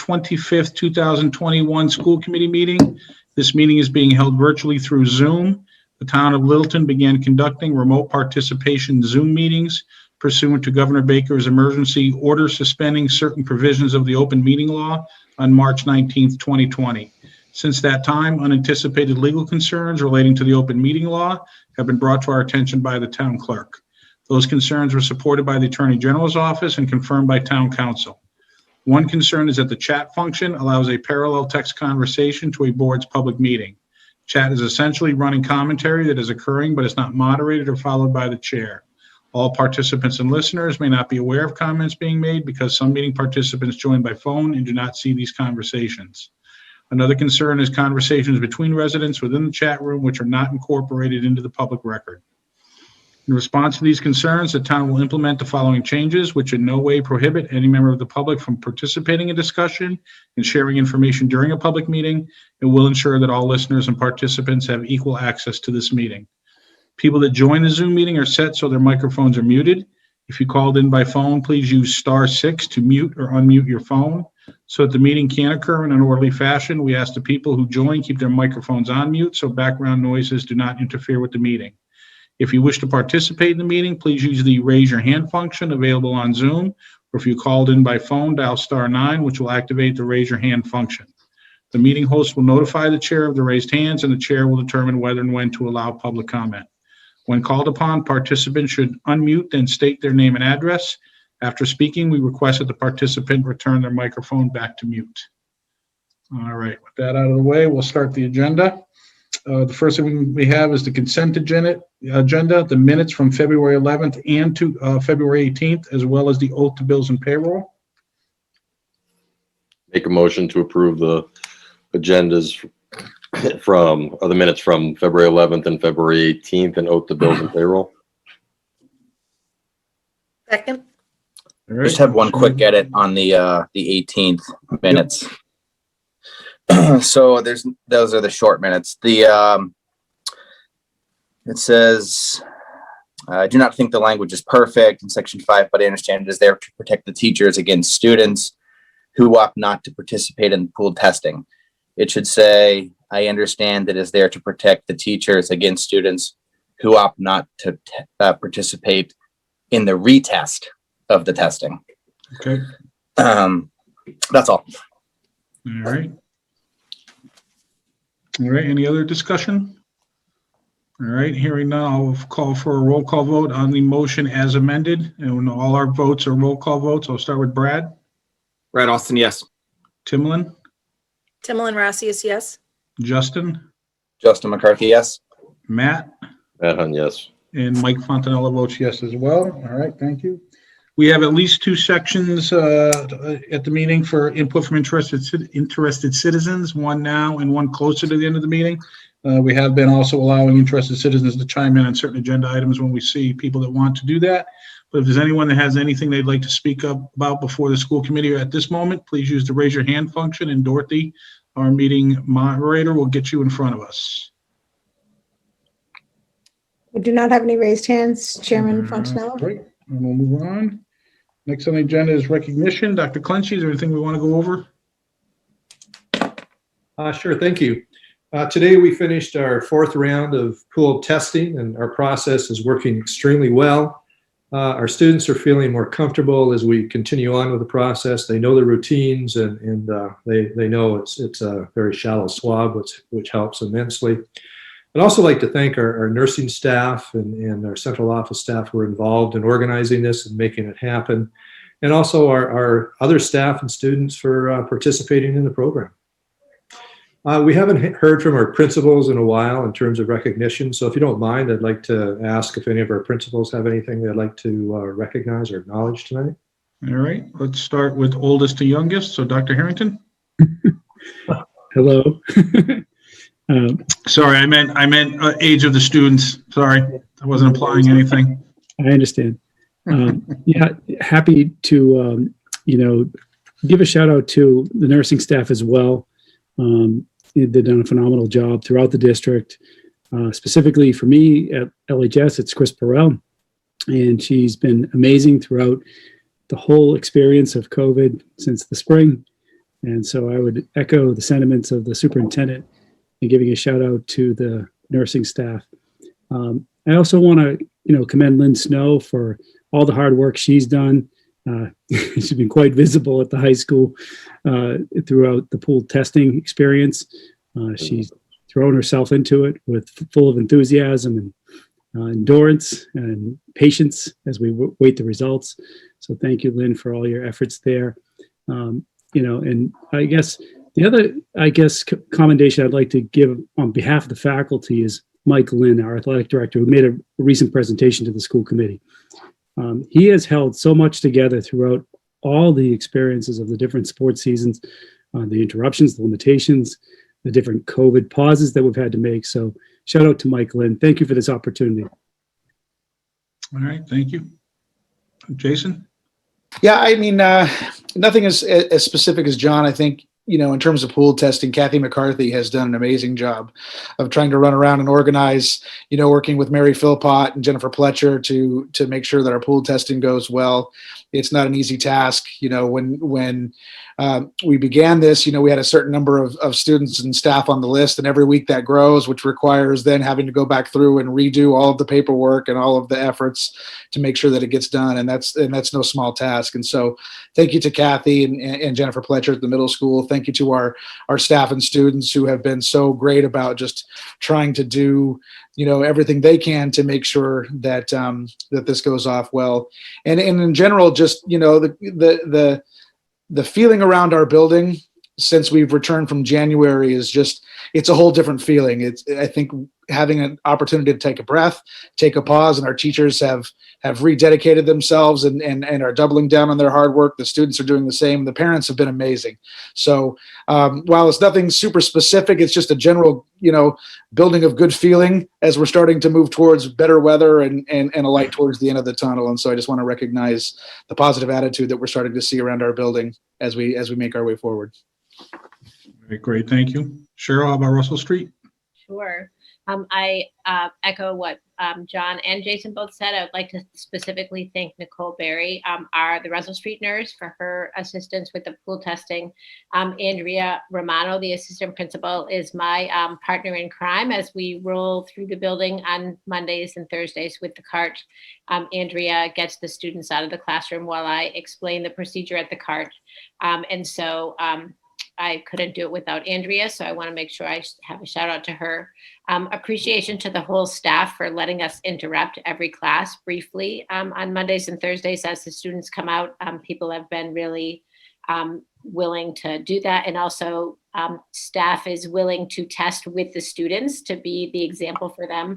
25th, 2021 school committee meeting. This meeting is being held virtually through Zoom. The town of Littleton began conducting remote participation Zoom meetings pursuant to Governor Baker's emergency order suspending certain provisions of the open meeting law on March 19th, 2020. Since that time, unanticipated legal concerns relating to the open meeting law have been brought to our attention by the town clerk. Those concerns were supported by the Attorney General's office and confirmed by town council. One concern is that the chat function allows a parallel text conversation to a board's public meeting. Chat is essentially running commentary that is occurring but is not moderated or followed by the chair. All participants and listeners may not be aware of comments being made because some meeting participants join by phone and do not see these conversations. Another concern is conversations between residents within the chat room which are not incorporated into the public record. In response to these concerns, the town will implement the following changes, which in no way prohibit any member of the public from participating in discussion and sharing information during a public meeting, and will ensure that all listeners and participants have equal access to this meeting. People that join the Zoom meeting are set so their microphones are muted. If you called in by phone, please use *6 to mute or unmute your phone. So that the meeting can occur in an orderly fashion, we ask the people who join keep their microphones on mute so background noises do not interfere with the meeting. If you wish to participate in the meeting, please use the raise your hand function available on Zoom, or if you called in by phone, dial *9, which will activate the raise your hand function. The meeting host will notify the chair of the raised hands, and the chair will determine whether and when to allow public comment. When called upon, participants should unmute, then state their name and address. After speaking, we request that the participant return their microphone back to mute. All right, with that out of the way, we'll start the agenda. The first thing we have is the consent agenda, the minutes from February 11th and to February 18th, as well as the oath to bills and payroll. Make a motion to approve the agendas from, or the minutes from February 11th and February 18th and oath to bills and payroll. Second. All right. Just have one quick edit on the 18th minutes. Yep. So those are the short minutes. It says, I do not think the language is perfect in section 5, but I understand it is there to protect the teachers against students who opt not to participate in pooled testing. It should say, I understand that it is there to protect the teachers against students who opt not to participate in the retest of the testing. Okay. That's all. All right. All right, any other discussion? All right, hearing none, I'll call for a roll call vote on the motion as amended. And all our votes are roll call votes. I'll start with Brad. Brad Austin, yes. Timlin. Timlin Rossius, yes. Justin. Justin McCarthy, yes. Matt. Matt Hunt, yes. And Mike Fontanella votes yes as well. All right, thank you. We have at least 2 sections at the meeting for input from interested citizens, one now and one closer to the end of the meeting. We have been also allowing interested citizens to chime in on certain agenda items when we see people that want to do that. But if there's anyone that has anything they'd like to speak up about before the school committee or at this moment, please use the raise your hand function, and Dorothy, our meeting moderator, will get you in front of us. We do not have any raised hands, Chairman Fontanella. Great, and we'll move on. Next on the agenda is recognition. Dr. Clenchey, is there anything we want to go over? Sure, thank you. Today we finished our 4th round of pooled testing, and our process is working extremely well. Our students are feeling more comfortable as we continue on with the process. They know the routines, and they know it's a very shallow swab, which helps immensely. I'd also like to thank our nursing staff and our central office staff who were involved in organizing this and making it happen, and also our other staff and students for participating in the program. We haven't heard from our principals in a while in terms of recognition, so if you don't mind, I'd like to ask if any of our principals have anything they'd like to recognize or acknowledge tonight. All right, let's start with oldest to youngest. So Dr. Harrington. Hello. Sorry, I meant age of the students. Sorry, I wasn't implying anything. I understand. Yeah, happy to give a shout out to the nursing staff as well. They've done a phenomenal job throughout the district. Specifically for me at LHS, it's Chris Burrell, and she's been amazing throughout the whole experience of COVID since the spring. And so I would echo the sentiments of the superintendent and giving a shout out to the nursing staff. I also want to, commend Lynn Snow for all the hard work she's done. She's been quite visible at the high school throughout the pool testing experience. She's thrown herself into it with full of enthusiasm and endurance and patience as we wait the results. So thank you, Lynn, for all your efforts there. And I guess the other, commendation I'd like to give on behalf of the faculty is Mike Lynn, our athletic director, who made a recent presentation to the school committee. He has held so much together throughout all the experiences of the different sports seasons, the interruptions, the limitations, the different COVID pauses that we've had to make. So shout out to Mike Lynn. Thank you for this opportunity. All right, thank you. Jason? Yeah, I mean, nothing as specific as John. I think, in terms of pool testing, Kathy McCarthy has done an amazing job of trying to run around and organize, working with Mary Philpott and Jennifer Pletcher to make sure that our pool testing goes well. It's not an easy task. When we began this, we had a certain number of students and staff on the list, and every week that grows, which requires then having to go back through and redo all of the paperwork and all of the efforts to make sure that it gets done. And that's no small task. And so thank you to Kathy and Jennifer Pletcher at the middle school. Thank you to our staff and students who have been so great about just trying to do, everything they can to make sure that that this goes off well. And in general, just, the feeling around our building since we've returned from January is just, it's a whole different feeling. I think having an opportunity to take a breath, take a pause, and our teachers have rededicated themselves and are doubling down on their hard work. The students are doing the same. The parents have been amazing. So while it's nothing super specific, it's just a general, building of good feeling as we're starting to move towards better weather and a light towards the end of the tunnel. And so I just want to recognize the positive attitude that we're starting to see around our building as we make our way forward. All right, great, thank you. Cheryl, how about Russell Street? Sure. I echo what John and Jason both said. I would like to specifically thank Nicole Berry, the Russel Street nurse, for her assistance with the pool testing. Andrea Romano, the assistant principal, is my partner in crime as we roll through the building on Mondays and Thursdays with the cart. Andrea gets the students out of the classroom while I explain the procedure at the cart. And so I couldn't do it without Andrea, so I want to make sure I have a shout out to her. Appreciation to the whole staff for letting us interrupt every class briefly on Mondays and Thursdays as the students come out. People have been really willing to do that, and also staff is willing to test with the students to be the example for them.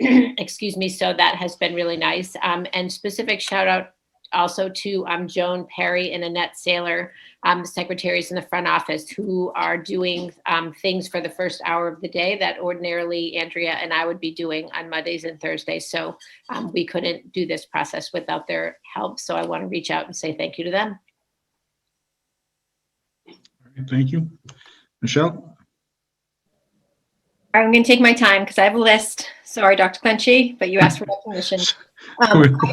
Excuse me. So that has been really nice. And specific shout out also to Joan Perry and Annette Saylor, secretaries in the front office, who are doing things for the first hour of the day that ordinarily Andrea and I would be doing on Mondays and Thursdays. So we couldn't do this process without their help. So I want to reach out and say thank you to them. All right, thank you. Michelle? I'm going to take my time because I have a list. Sorry, Dr. Clenchy, but you asked for recognition.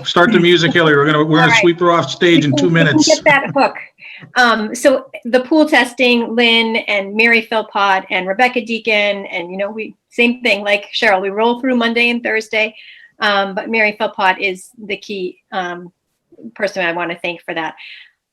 Start the music, Hillary. We're gonna right. sweep her off stage in 2 minutes. Get that hook. So the pool testing, Lynn and Mary Philpott and Rebecca Deacon, and we same thing like Cheryl. We roll through Monday and Thursday, but Mary Philpott is the key person I want to thank for that.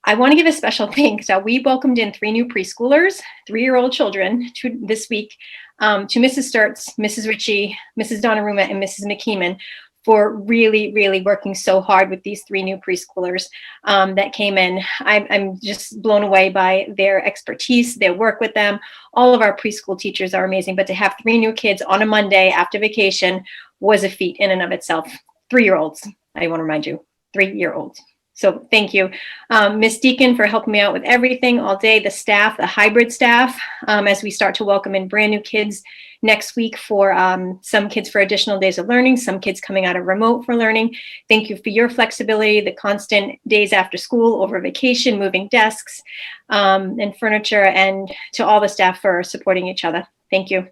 I want to give a special thanks. We welcomed in 3 new preschoolers, 3-year-old children this week, to Mrs. Sturts, Mrs. Ritchie, Mrs. Donnarumma, and Mrs. McKeeman for really, really working so hard with these 3 new preschoolers that came in. I'm just blown away by their expertise, their work with them. All of our preschool teachers are amazing, but to have 3 new kids on a Monday after vacation was a feat in and of itself. 3-year-olds, I want to remind you, 3-year-olds. So thank you. Ms. Deacon for helping me out with everything all day, the staff, the hybrid staff, as we start to welcome in brand new kids next week for some kids for additional days of learning, some kids coming out of remote for learning. Thank you for your flexibility, the constant days after school, over vacation, moving desks and furniture, and to all the staff for supporting each other. Thank you.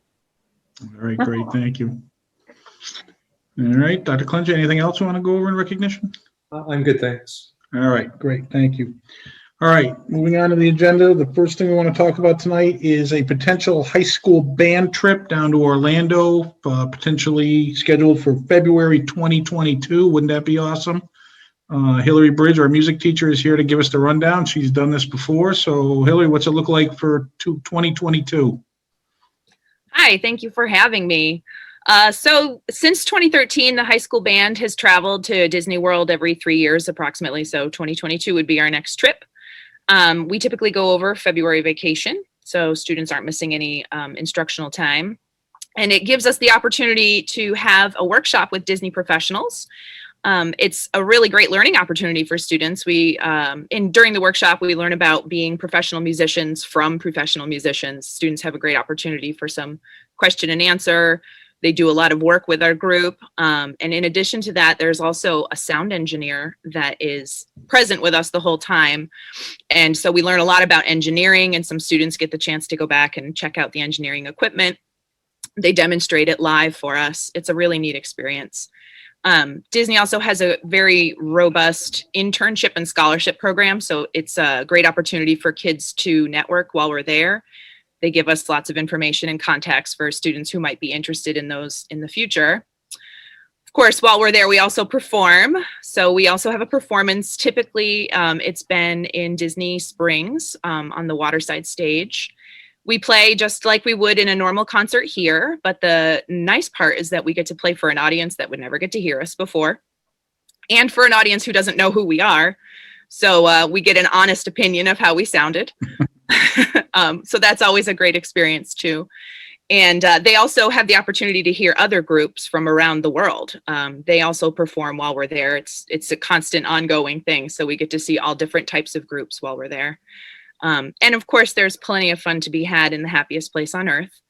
All right, great, thank you. All right, Dr. Clenchy, anything else you want to go over in recognition? I'm good, thanks. All right, great, thank you. All right, moving on to the agenda. The first thing we want to talk about tonight is a potential high school band trip down to Orlando, potentially scheduled for February 2022. Wouldn't that be awesome? Hillary Bridge, our music teacher, is here to give us the rundown. She's done this before. So Hillary, what's it look like for 2022? Hi, thank you for having me. So since 2013, the high school band has traveled to Disney World every 3 years approximately. So 2022 would be our next trip. We typically go over February vacation, so students aren't missing any instructional time. And it gives us the opportunity to have a workshop with Disney professionals. It's a really great learning opportunity for students. During the workshop, we learn about being professional musicians from professional musicians. Students have a great opportunity for some question and answer. They do a lot of work with our group. And in addition to that, there's also a sound engineer that is present with us the whole time. And so we learn a lot about engineering, and some students get the chance to go back and check out the engineering equipment. They demonstrate it live for us. It's a really neat experience. Disney also has a very robust internship and scholarship program. So it's a great opportunity for kids to network while we're there. They give us lots of information and contacts for students who might be interested in those in the future. Of course, while we're there, we also perform. So we also have a performance. Typically, it's been in Disney Springs on the waterside stage. We play just like we would in a normal concert here, but the nice part is that we get to play for an audience that would never get to hear us before, and for an audience who doesn't know who we are. So we get an honest opinion of how we sounded. So that's always a great experience too. And they also have the opportunity to hear other groups from around the world. They also perform while we're there. It's a constant ongoing thing. So we get to see all different types of groups while we're there. And of course, there's plenty of fun to be had in the happiest place on earth.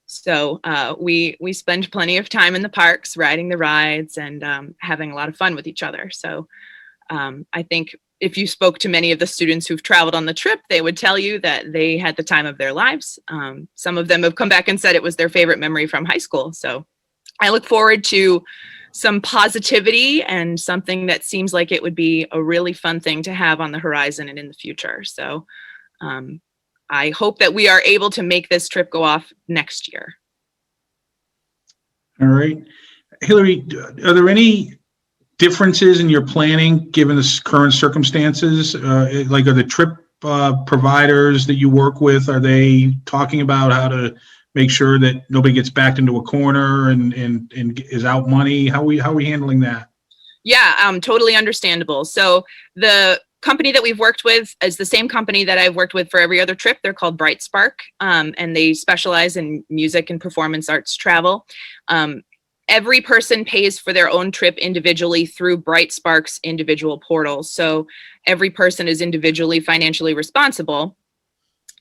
So we spend plenty of time in the parks, riding the rides, and having a lot of fun with each other. So I think if you spoke to many of the students who've traveled on the trip, they would tell you that they had the time of their lives. Some of them have come back and said it was their favorite memory from high school. So I look forward to some positivity and something that seems like it would be a really fun thing to have on the horizon and in the future. So I hope that we are able to make this trip go off next year. All right. Hillary, are there any differences in your planning given the current circumstances? Like, are the trip providers that you work with, are they talking about how to make sure that nobody gets backed into a corner and is out money? How are we handling that? Yeah, totally understandable. So the company that we've worked with is the same company that I've worked with for every other trip. They're called Bright Spark, and they specialize in music and performance arts travel. Every person pays for their own trip individually through Bright Spark's individual portals. So every person is individually financially responsible.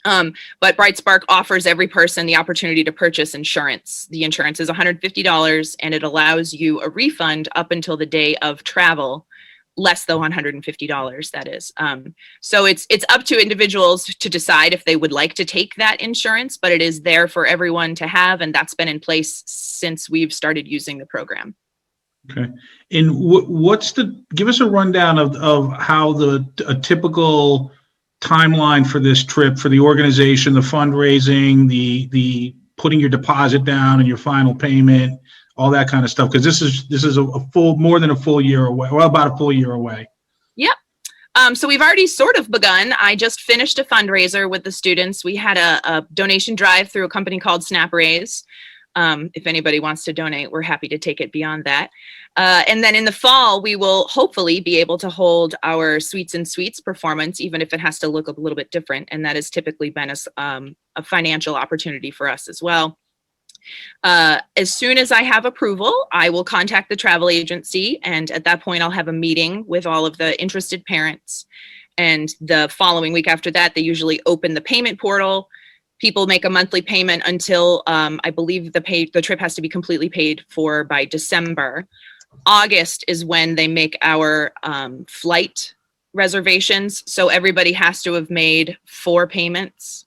But Bright Spark offers every person the opportunity to purchase insurance. The insurance is $150, and it allows you a refund up until the day of travel, less than $150, that is. So it's up to individuals to decide if they would like to take that insurance, but it is there for everyone to have, and that's been in place since we've started using the program. Okay. And give us a rundown of how a typical timeline for this trip, for the organization, the fundraising, the putting your deposit down and your final payment, all that kind of stuff, because this is more than a full year away, well, about a full year away. Yep. So we've already sort of begun. I just finished a fundraiser with the students. We had a donation drive through a company called SnapRaise. If anybody wants to donate, we're happy to take it beyond that. And then in the fall, we will hopefully be able to hold our Sweets and Sweets performance, even if it has to look a little bit different. And that has typically been a financial opportunity for us as well. As soon as I have approval, I will contact the travel agency, and at that point I'll have a meeting with all of the interested parents. And the following week after that, they usually open the payment portal. People make a monthly payment until I believe the trip has to be completely paid for by December. August is when they make our flight reservations. So everybody has to have made 4 payments.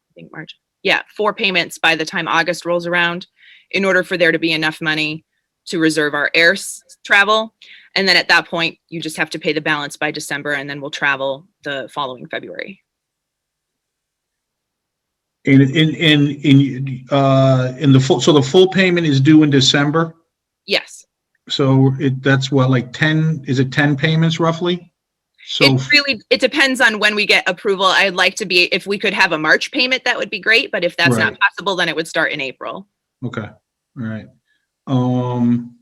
I think March. Yeah, 4 payments by the time August rolls around in order for there to be enough money to reserve our air travel. And then at that point, you just have to pay the balance by December, and then we'll travel the following February. In the full, so the full payment is due in December? Yes. So that's what, like 10, is it 10 payments roughly? So It depends on when we get approval. I'd like to be, if we could have a March payment, that would be great. But if that's not Right. possible, then it would start in April. okay, all right. And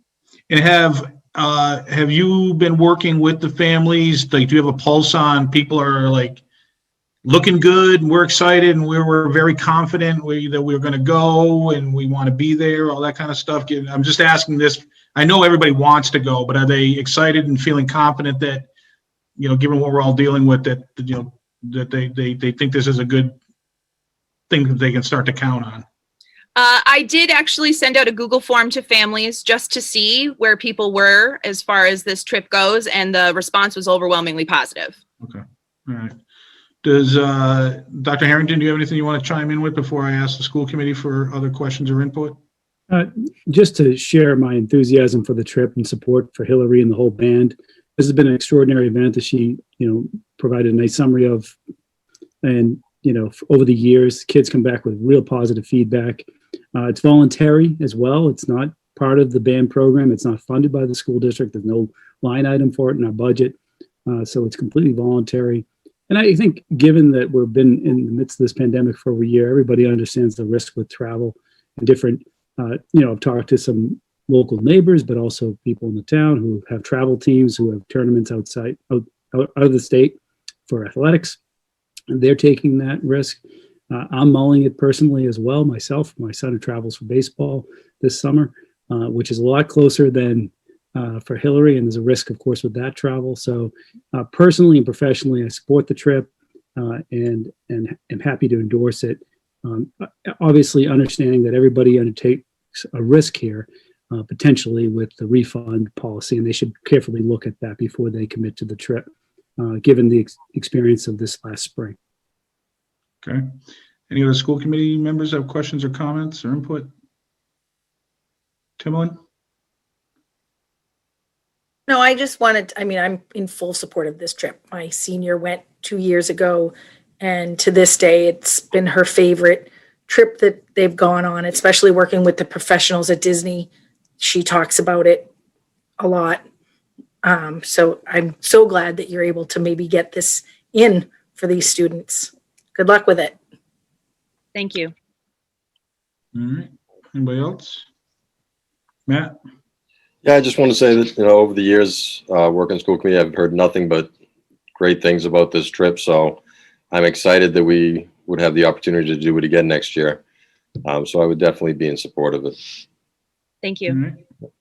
have you been working with the families? Like, do you have a pulse on people are like looking good and we're excited and we were very confident that we were going to go and we want to be there, all that kind of stuff? I'm just asking this. I know everybody wants to go, but are they excited and feeling confident that, you know, given what we're all dealing with, that, you know, that they think this is a good thing that they can start to count on? I did actually send out a Google form to families just to see where people were as far as this trip goes, and the response was overwhelmingly positive. Okay, all right. Does Dr. Harrington, do you have anything you want to chime in with before I ask the school committee for other questions or input? Just to share my enthusiasm for the trip and support for Hillary and the whole band. This has been an extraordinary event that she, you know, provided a nice summary of. And, you know, over the years, kids come back with real positive feedback. It's voluntary as well. It's not part of the band program. It's not funded by the school district. There's no line item for it in our budget. So it's completely voluntary. And I think given that we've been in the midst of this pandemic for over a year, everybody understands the risk with travel and different, you know, I've talked to some local neighbors, but also people in the town who have travel teams, who have tournaments out of the state for athletics. And they're taking that risk. I'm mulling it personally as well, myself. My son who travels for baseball this summer, which is a lot closer than for Hillary, and there's a risk, of course, with that travel. So personally and professionally, I support the trip and am happy to endorse it. Obviously, understanding that everybody undertakes a risk here, potentially with the refund policy, and they should carefully look at that before they commit to the trip, given the experience of this last spring. Okay. Any other school committee members have questions or comments or input? Timlin? No, I just wanted, I mean, I'm in full support of this trip. My senior went 2 years ago, and to this day, it's been her favorite trip that they've gone on, especially working with the professionals at Disney. She talks about it a lot. So I'm so glad that you're able to maybe get this in for these students. Good luck with it. Thank you. All right. Anybody else? Matt? Yeah, I just want to say that, you know, over the years, working in school committee, I've heard nothing but great things about this trip. So I'm excited that we would have the opportunity to do it again next year. So I would definitely be in support of it. Thank you. All right.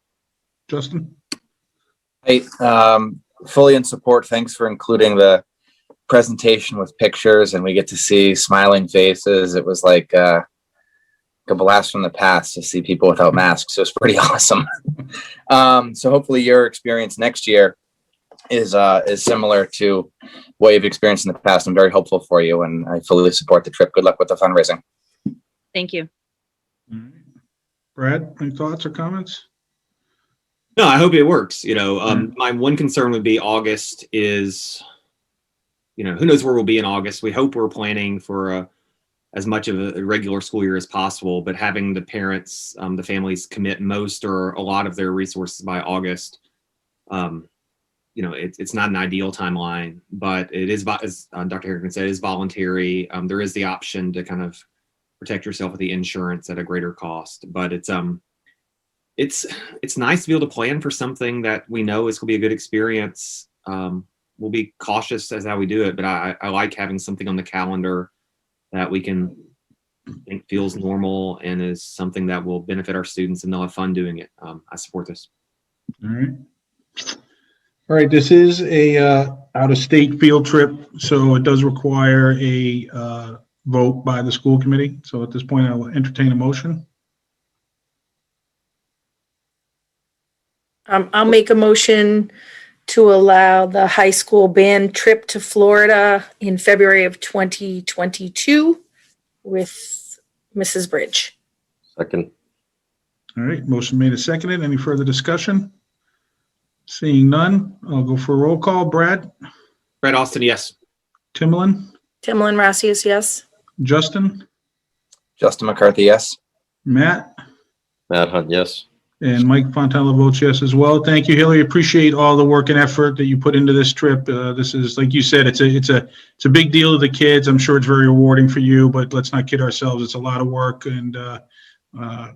Justin? Hey, fully in support. Thanks for including the presentation with pictures, and we get to see smiling faces. It was like a blast from the past to see people without masks. So it's pretty awesome. So hopefully your experience next year is similar to what you've experienced in the past. I'm very hopeful for you, and I fully support the trip. Good luck with the fundraising. Thank you. All right. Brad, any thoughts or comments? No, I hope it works. You know, my one concern would be August is, you know, who knows where we'll be in August. We hope we're planning for as much of a regular school year as possible, but having the parents, the families commit most or a lot of their resources by August, you know, it's not an ideal timeline, but it is, as Dr. Harrington said, it is voluntary. There is the option to kind of protect yourself with the insurance at a greater cost, but it's nice to be able to plan for something that we know is going to be a good experience. We'll be cautious as how we do it, but I like having something on the calendar that we can think feels normal and is something that will benefit our students and they'll have fun doing it. I support this. All right. All right. This is a out-of-state field trip, so it does require a vote by the school committee. So at this point, I will entertain a motion. I'll make a motion to allow the high school band trip to Florida in February of 2022 with Mrs. Bridge. Second. All right. Motion made and seconded. Any further discussion? Seeing none, I'll go for a roll call. Brad, Brad Austin, yes. Timlin, Timlin Rassius, yes. Justin, Justin McCarthy, yes. Matt, Matt Hunt, yes. and Mike Fontella votes yes as well. Thank you, Hillary. Appreciate all the work and effort that you put into this trip. This is, like you said, it's a big deal to the kids. I'm sure it's very rewarding for you, but let's not kid ourselves. It's a lot of work, and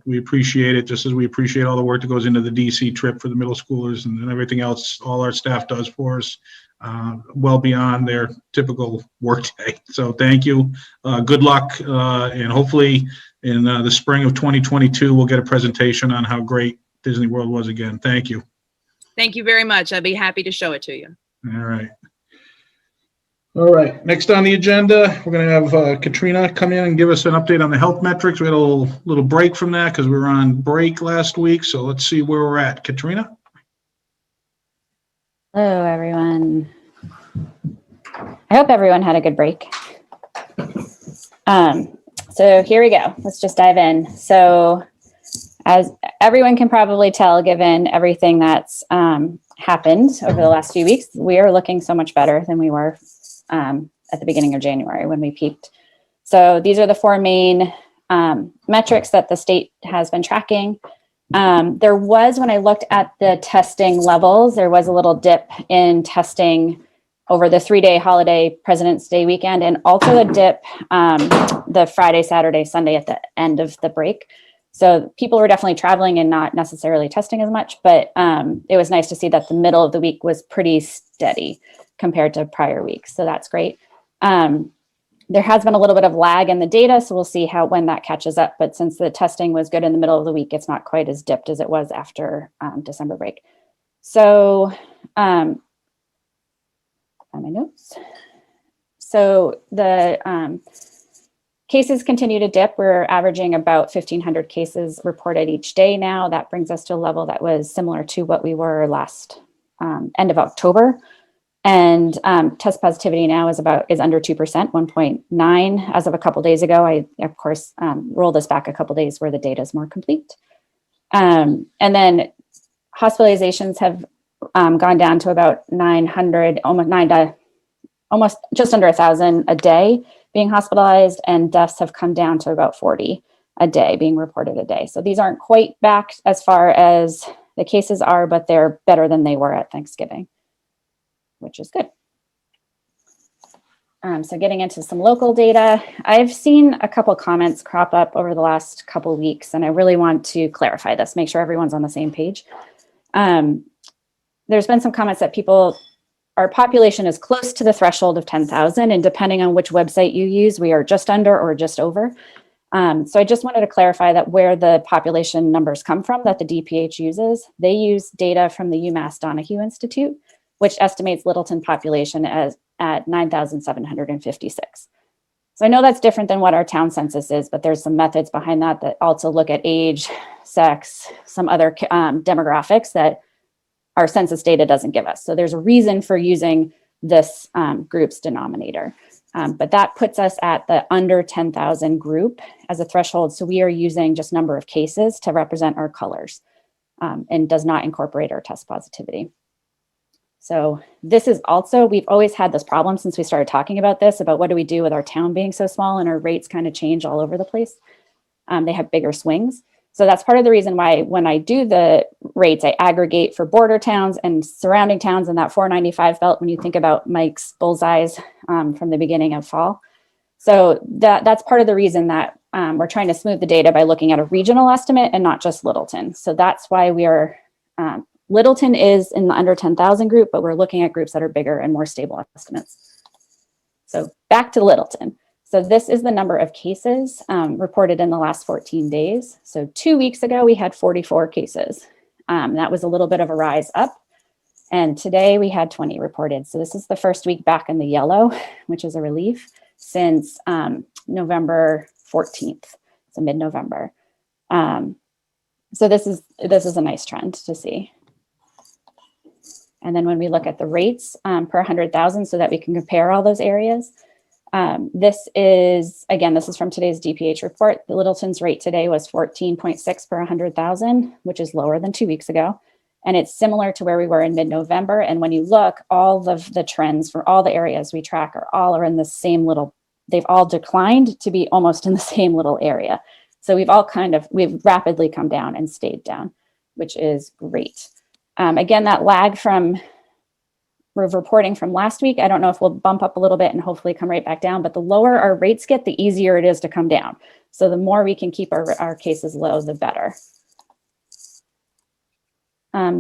we appreciate it just as we appreciate all the work that goes into the DC trip for the middle schoolers and everything else all our staff does for us, well beyond their typical workday. So thank you. Good luck, and hopefully in the spring of 2022, we'll get a presentation on how great Disney World was again. Thank you. Thank you very much. I'd be happy to show it to you. All right. All right. Next on the agenda, we're going to have Katrina come in and give us an update on the health metrics. We had a little break from that because we were on break last week. So let's see where we're at. Katrina? Hello, everyone. I hope everyone had a good break. So here we go. Let's just dive in. So as everyone can probably tell, given everything that's happened over the last few weeks, we are looking so much better than we were at the beginning of January when we peaked. So these are the four main metrics that the state has been tracking. There was, when I looked at the testing levels, there was a little dip in testing over the 3-day holiday President's Day weekend, and also a dip the Friday, Saturday, Sunday at the end of the break. So people were definitely traveling and not necessarily testing as much, but it was nice to see that the middle of the week was pretty steady compared to prior weeks. So that's great. There has been a little bit of lag in the data, so we'll see when that catches up. But since the testing was good in the middle of the week, it's not quite as dipped as it was after December break. So on my notes. So the cases continue to dip. We're averaging about 1,500 cases reported each day now. That brings us to a level that was similar to what we were last end of October. And test positivity now is under 2%, 1.9 as of a couple days ago. I, of course, roll this back a couple days where the data is more complete. And then hospitalizations have gone down to about 900, almost just under 1,000 a day being hospitalized, and deaths have come down to about 40 a day being reported a day. So these aren't quite back as far as the cases are, but they're better than they were at Thanksgiving, which is good. So getting into some local data, I've seen a couple comments crop up over the last couple weeks, and I really want to clarify this, make sure everyone's on the same page. There's been some comments that our population is close to the threshold of 10,000, and depending on which website you use, we are just under or just over. So I just wanted to clarify that where the population numbers come from that the DPH uses, they use data from the UMass Donahue Institute, which estimates Littleton population at 9,756. So I know that's different than what our town census is, but there's some methods behind that also look at age, sex, some other demographics that our census data doesn't give us. So there's a reason for using this group's denominator. But that puts us at the under 10,000 group as a threshold. So we are using just number of cases to represent our colors and does not incorporate our test positivity. So this is also, we've always had this problem since we started talking about this, about what do we do with our town being so small and our rates kind of change all over the place. They have bigger swings. So that's part of the reason why when I do the rates, I aggregate for border towns and surrounding towns in that 495 belt when you think about Mike's bullseyes from the beginning of fall. So that's part of the reason that we're trying to smooth the data by looking at a regional estimate and not just Littleton. So that's why we are, Littleton is in the under 10,000 group, but we're looking at groups that are bigger and more stable estimates. So back to Littleton. So this is the number of cases reported in the last 14 days. So 2 weeks ago, we had 44 cases. That was a little bit of a rise up. And today we had 20 reported. So this is the first week back in the yellow, which is a relief, since November 14th, so mid-November. So this is a nice trend to see. And then when we look at the rates per 100,000 so that we can compare all those areas, this is from today's DPH report. The Littleton's rate today was 14.6 per 100,000, which is lower than 2 weeks ago. And it's similar to where we were in mid-November. And when you look, all of the trends for all the areas we track are in the same little, they've all declined to be almost in the same little area. So we've rapidly come down and stayed down, which is great. Again, that lag from reporting from last week, I don't know if we'll bump up a little bit and hopefully come right back down, but the lower our rates get, the easier it is to come down. So the more we can keep our cases low, the better.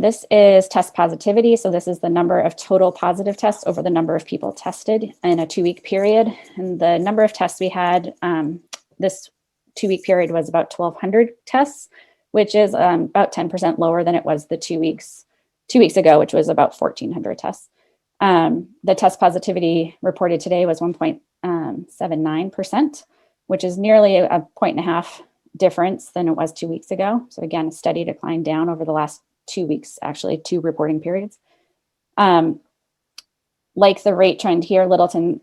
This is test positivity. So this is the number of total positive tests over the number of people tested in a 2-week period. And the number of tests we had this 2-week period was about 1,200 tests, which is about 10% lower than it was the 2 weeks ago, which was about 1,400 tests. The test positivity reported today was 1.79%, which is nearly a 1.5 difference than it was 2 weeks ago. So again, a steady decline down over the last 2 weeks, actually 2 reporting periods. Like the rate trend here, Littleton,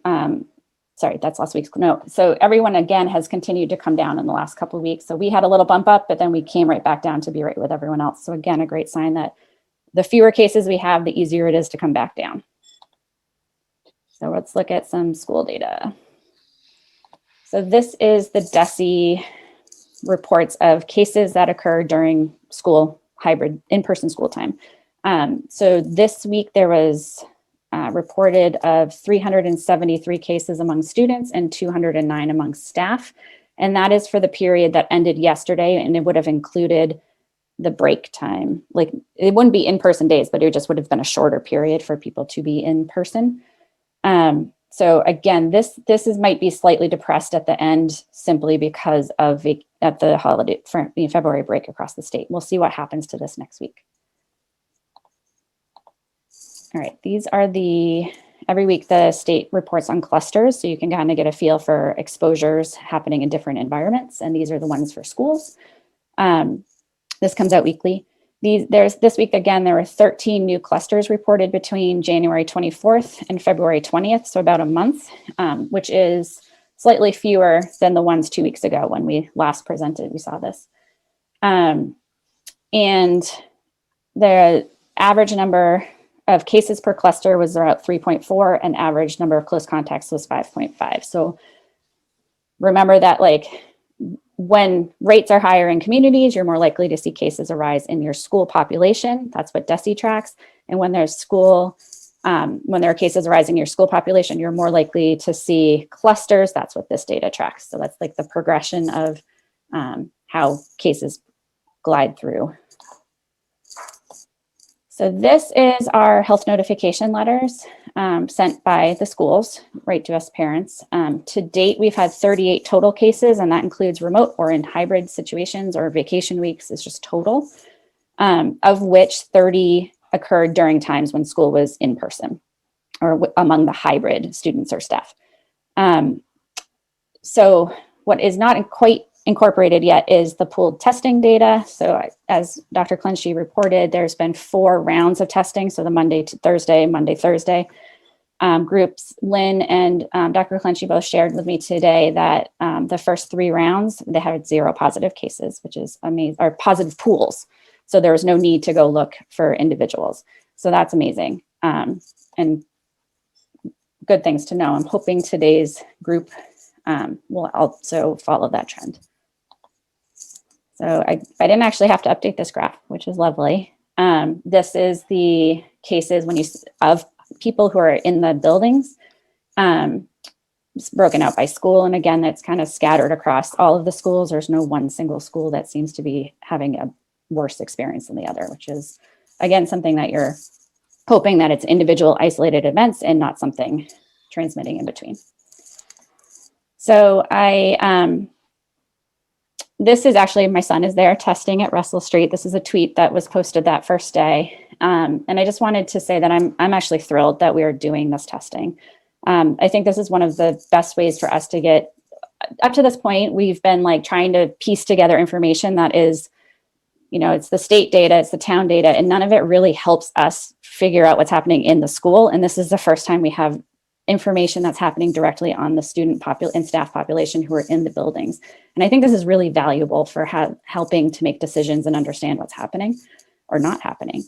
sorry, that's last week's note. So everyone again has continued to come down in the last couple of weeks. So we had a little bump up, but then we came right back down to be right with everyone else. So again, a great sign that the fewer cases we have, the easier it is to come back down. So let's look at some school data. So this is the DESE reports of cases that occur during school hybrid in-person school time. So this week there was reported of 373 cases among students and 209 among staff. And that is for the period that ended yesterday, and it would have included the break time. Like it wouldn't be in-person days, but it just would have been a shorter period for people to be in person. So again, this might be slightly depressed at the end simply because of at the holiday February break across the state. We'll see what happens to this next week. All right, these are every week the state reports on clusters, so you can kind of get a feel for exposures happening in different environments, and these are the ones for schools. This comes out weekly. This week, again, there were 13 new clusters reported between January 24th and February 20th, so about a month, which is slightly fewer than the ones 2 weeks ago when we last presented, we saw this. And the average number of cases per cluster was about 3.4, and average number of close contacts was 5.5. So remember that when rates are higher in communities, you're more likely to see cases arise in your school population. That's what DESE tracks. And when there are cases arising in your school population, you're more likely to see clusters. That's what this data tracks. So that's like the progression of how cases glide through. So this is our health notification letters sent by the schools right to us parents. To date, we've had 38 total cases, and that includes remote or in hybrid situations or vacation weeks is just total, of which 30 occurred during times when school was in person or among the hybrid students or staff. So what is not quite incorporated yet is the pooled testing data. So as Dr. Clenchey reported, there's been 4 rounds of testing. So the Monday to Thursday, groups. Lynn and Dr. Clenchey both shared with me today that the first 3 rounds, they had 0 positive cases, which is amazing, or positive pools. So there was no need to go look for individuals. So that's amazing. And good things to know. I'm hoping today's group will also follow that trend. So I didn't actually have to update this graph, which is lovely. This is the cases of people who are in the buildings, it's broken out by school. And again, that's kind of scattered across all of the schools. There's no one single school that seems to be having a worse experience than the other, which is, again, something that you're hoping that it's individual isolated events and not something transmitting in between. So this is actually, my son is there testing at Russel Street. This is a tweet that was posted that first day. And I just wanted to say that I'm actually thrilled that we are doing this testing. I think this is one of the best ways for us to get, up to this point, we've been trying to piece together information that is, it's the state data, it's the town data, and none of it really helps us figure out what's happening in the school. And this is the first time we have information that's happening directly on the student and staff population who are in the buildings. And I think this is really valuable for helping to make decisions and understand what's happening or not happening.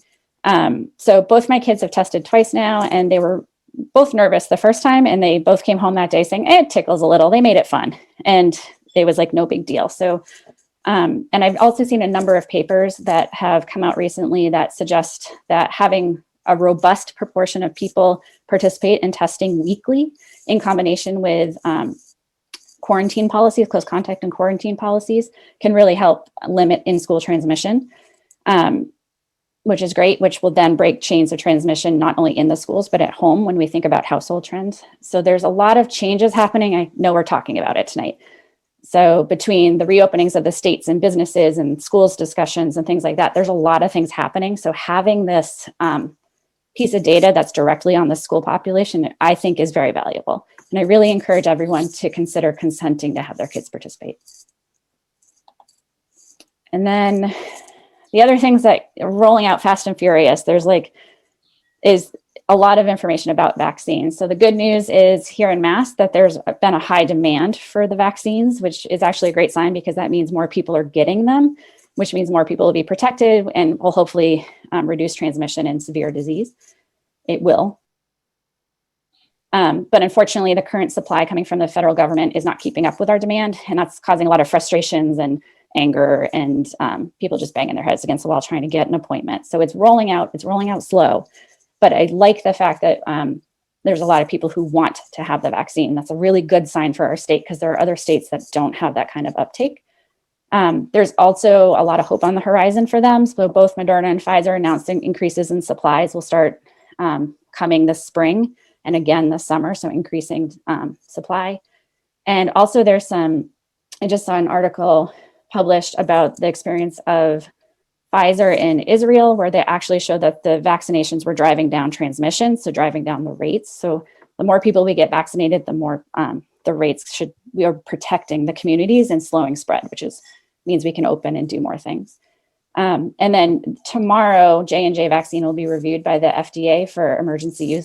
So both my kids have tested twice now, and they were both nervous the first time, and they both came home that day saying, it tickles a little. They made it fun. And it was like no big deal. So, and I've also seen a number of papers that have come out recently that suggest that having a robust proportion of people participate in testing weekly in combination with quarantine policies, close contact and quarantine policies, can really help limit in-school transmission, which is great, which will then break chains of transmission, not only in the schools, but at home when we think about household trends. So there's a lot of changes happening. I know we're talking about it tonight. So between the reopenings of the states and businesses and schools discussions and things like that, there's a lot of things happening. So having this piece of data that's directly on the school population, I think is very valuable. And I really encourage everyone to consider consenting to have their kids participate. And then the other things that are rolling out fast and furious, is a lot of information about vaccines. So the good news is here in Mass that there's been a high demand for the vaccines, which is actually a great sign because that means more people are getting them, which means more people will be protected and will hopefully reduce transmission and severe disease. It will. But unfortunately, the current supply coming from the federal government is not keeping up with our demand, and that's causing a lot of frustrations and anger and people just banging their heads against the wall trying to get an appointment. So it's rolling out slow. But I like the fact that there's a lot of people who want to have the vaccine. That's a really good sign for our state because there are other states that don't have that kind of uptake. There's also a lot of hope on the horizon for them. So both Moderna and Pfizer announcing increases in supplies will start coming this spring and again this summer, so increasing supply. And also there's I just saw an article published about the experience of Pfizer in Israel, where they actually showed that the vaccinations were driving down transmission, so driving down the rates. So the more people we get vaccinated, the more the rates we are protecting the communities and slowing spread, which means we can open and do more things. And then tomorrow, J&J vaccine will be reviewed by the FDA for emergency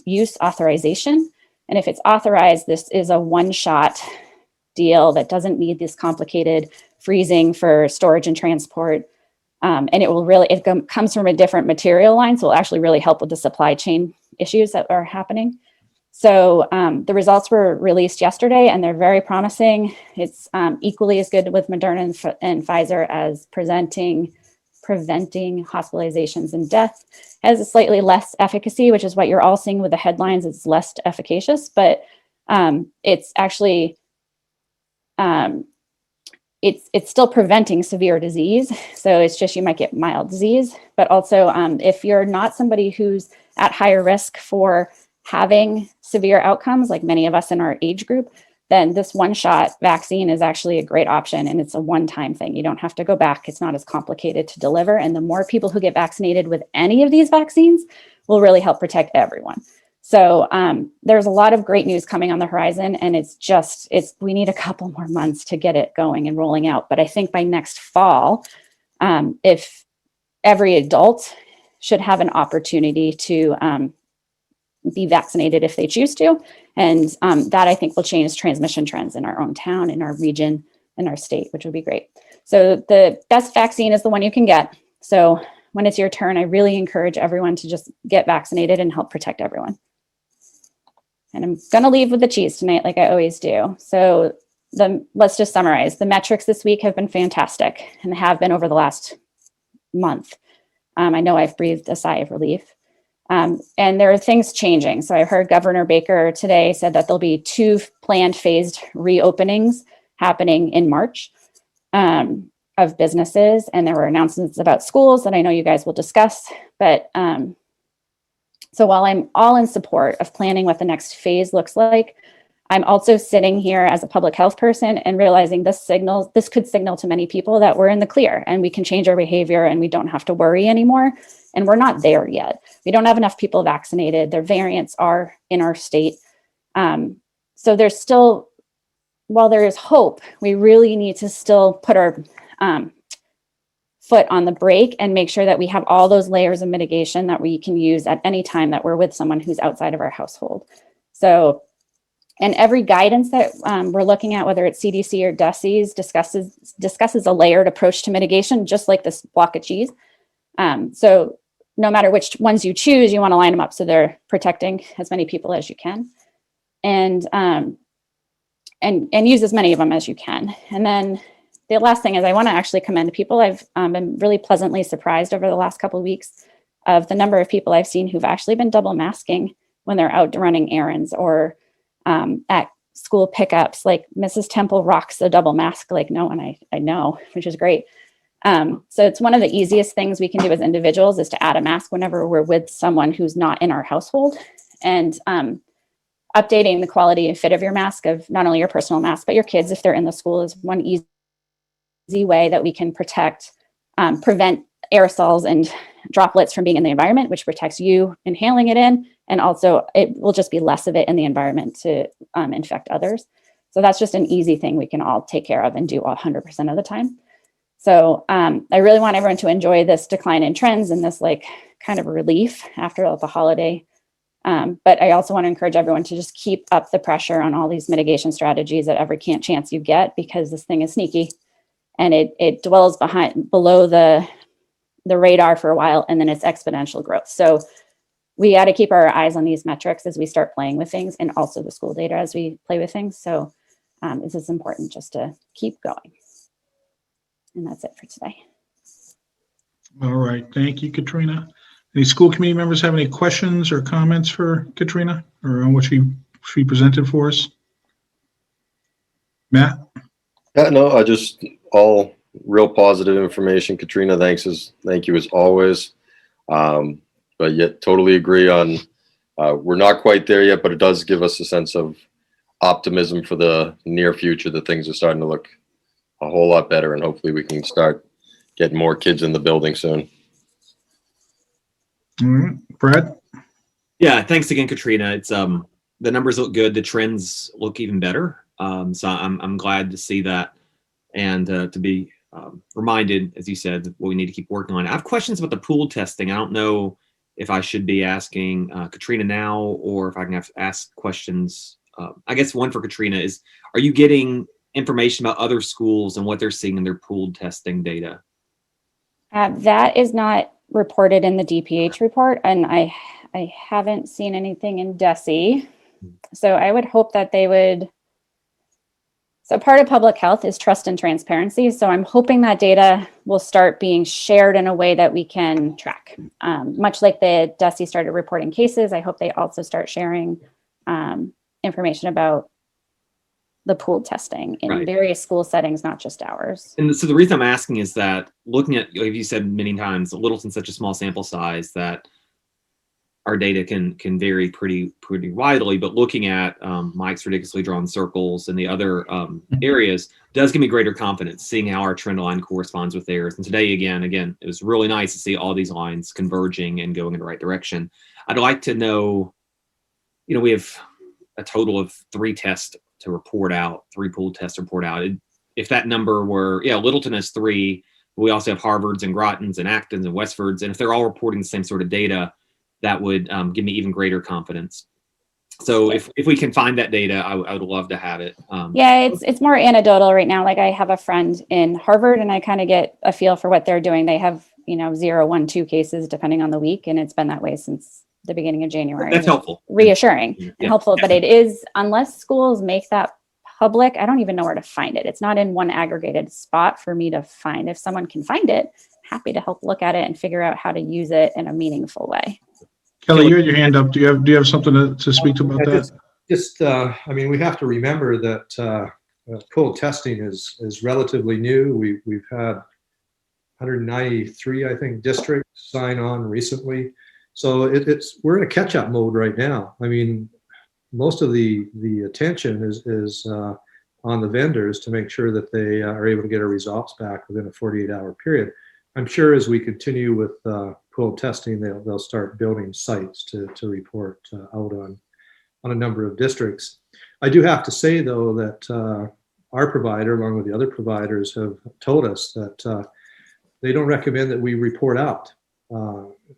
use authorization. And if it's authorized, this is a one-shot deal that doesn't need this complicated freezing for storage and transport. And it comes from a different material line, so it'll actually really help with the supply chain issues that are happening. So the results were released yesterday, and they're very promising. It's equally as good with Moderna and Pfizer as preventing hospitalizations and death. It has a slightly less efficacy, which is what you're all seeing with the headlines. It's less efficacious, but it's actually it's still preventing severe disease. So it's just you might get mild disease, but also if you're not somebody who's at higher risk for having severe outcomes, like many of us in our age group, then this one-shot vaccine is actually a great option, and it's a one-time thing. You don't have to go back. It's not as complicated to deliver, and the more people who get vaccinated with any of these vaccines will really help protect everyone. So there's a lot of great news coming on the horizon, and we need a couple more months to get it going and rolling out. But I think by next fall, if every adult should have an opportunity to be vaccinated if they choose to. And that I think will change transmission trends in our own town, in our region, in our state, which would be great. So the best vaccine is the one you can get. So when it's your turn, I really encourage everyone to just get vaccinated and help protect everyone. And I'm going to leave with the cheese tonight, like I always do. So let's just summarize. The metrics this week have been fantastic and have been over the last month. I know I've breathed a sigh of relief. And there are things changing. So I heard Governor Baker today said that there'll be 2 planned phased reopenings happening in March of businesses. And there were announcements about schools that I know you guys will discuss. But so while I'm all in support of planning what the next phase looks like, I'm also sitting here as a public health person and realizing this could signal to many people that we're in the clear and we can change our behavior and we don't have to worry anymore. And we're not there yet. We don't have enough people vaccinated. Their variants are in our state. So there's still, while there is hope, we really need to still put our foot on the brake and make sure that we have all those layers of mitigation that we can use at any time that we're with someone who's outside of our household. So, and every guidance that we're looking at, whether it's CDC or DESES, discusses a layered approach to mitigation, just like this block of cheese. So no matter which ones you choose, you want to line them up so they're protecting as many people as you can, and use as many of them as you can. And then the last thing is I want to actually commend people. I've been really pleasantly surprised over the last couple of weeks of the number of people I've seen who've actually been double masking when they're out running errands or at school pickups. Like Mrs. Temple rocks a double mask like no one I know, which is great. So it's one of the easiest things we can do as individuals is to add a mask whenever we're with someone who's not in our household. And updating the quality and fit of your mask, of not only your personal mask, but your kids if they're in the school, is one easy way that we can prevent aerosols and droplets from being in the environment, which protects you inhaling it in. And also it will just be less of it in the environment to infect others. So that's just an easy thing we can all take care of and do 100% of the time. So I really want everyone to enjoy this decline in trends and this like kind of relief after the holiday. But I also want to encourage everyone to just keep up the pressure on all these mitigation strategies at every chance you get, because this thing is sneaky and it dwells below the radar for a while, and then it's exponential growth. So we got to keep our eyes on these metrics as we start playing with things, and also the school data as we play with things. So this is important just to keep going. And that's it for today. All right. Thank you, Katrina. Any school committee members have any questions or comments for Katrina or on what she presented for us? Matt? Yeah, no, I just all real positive information. Katrina, thank you as always. But yet totally agree on we're not quite there yet, but it does give us a sense of optimism for the near future that things are starting to look a whole lot better, and hopefully we can start getting more kids in the building soon. All right. Brad? Yeah, thanks again, Katrina. It's the numbers look good. The trends look even better. So I'm glad to see that, and to be reminded, as you said, what we need to keep working on. I have questions about the pool testing. I don't know if I should be asking Katrina now, or if I can have to ask questions. I guess one for Katrina is, are you getting information about other schools and what they're seeing in their pooled testing data? That is not reported in the DPH report, and I haven't seen anything in DESE. So I would hope that they would. So part of public health is trust and transparency. So I'm hoping that data will start being shared in a way that we can track. Much like the DESE started reporting cases, I hope they also start sharing information about the pool testing in various school settings, not just ours. And so the reason I'm asking is that looking at, like you said many times, Littleton's such a small sample size that our data can vary pretty widely, but looking at Mike's ridiculously drawn circles and the other areas does give me greater confidence, seeing how our trend line corresponds with theirs. And today, again, it was really nice to see all these lines converging and going in the right direction. I'd like to know, we have a total of 3 tests to report out, 3 pool tests to report out. If that number were, Littleton has 3, but we also have Harvard's and Groton's and Acton's and Westford's, and if they're all reporting the same sort of data, that would give me even greater confidence. So if we can find that data, I would love to have it. It's more anecdotal right now. Like I have a friend in Harvard, and I kind of get a feel for what they're doing. They have 0, 1, 2 cases depending on the week, and it's been that way since the beginning of January. That's helpful. Reassuring and helpful, but it is, unless schools make that public, I don't even know where to find it. It's not in one aggregated spot for me to find. If someone can find it, happy to help look at it and figure out how to use it in a meaningful way. Kelly, you had your hand up. Do you have something to speak to about that? We have to remember that pool testing is relatively new. We've had 193, I think, districts sign on recently. So we're in a catch-up mode right now. Most of the attention is on the vendors to make sure that they are able to get our results back within a 48-hour period. I'm sure as we continue with pool testing, they'll start building sites to report out on a number of districts. I do have to say, though, that our provider, along with the other providers, have told us that they don't recommend that we report out.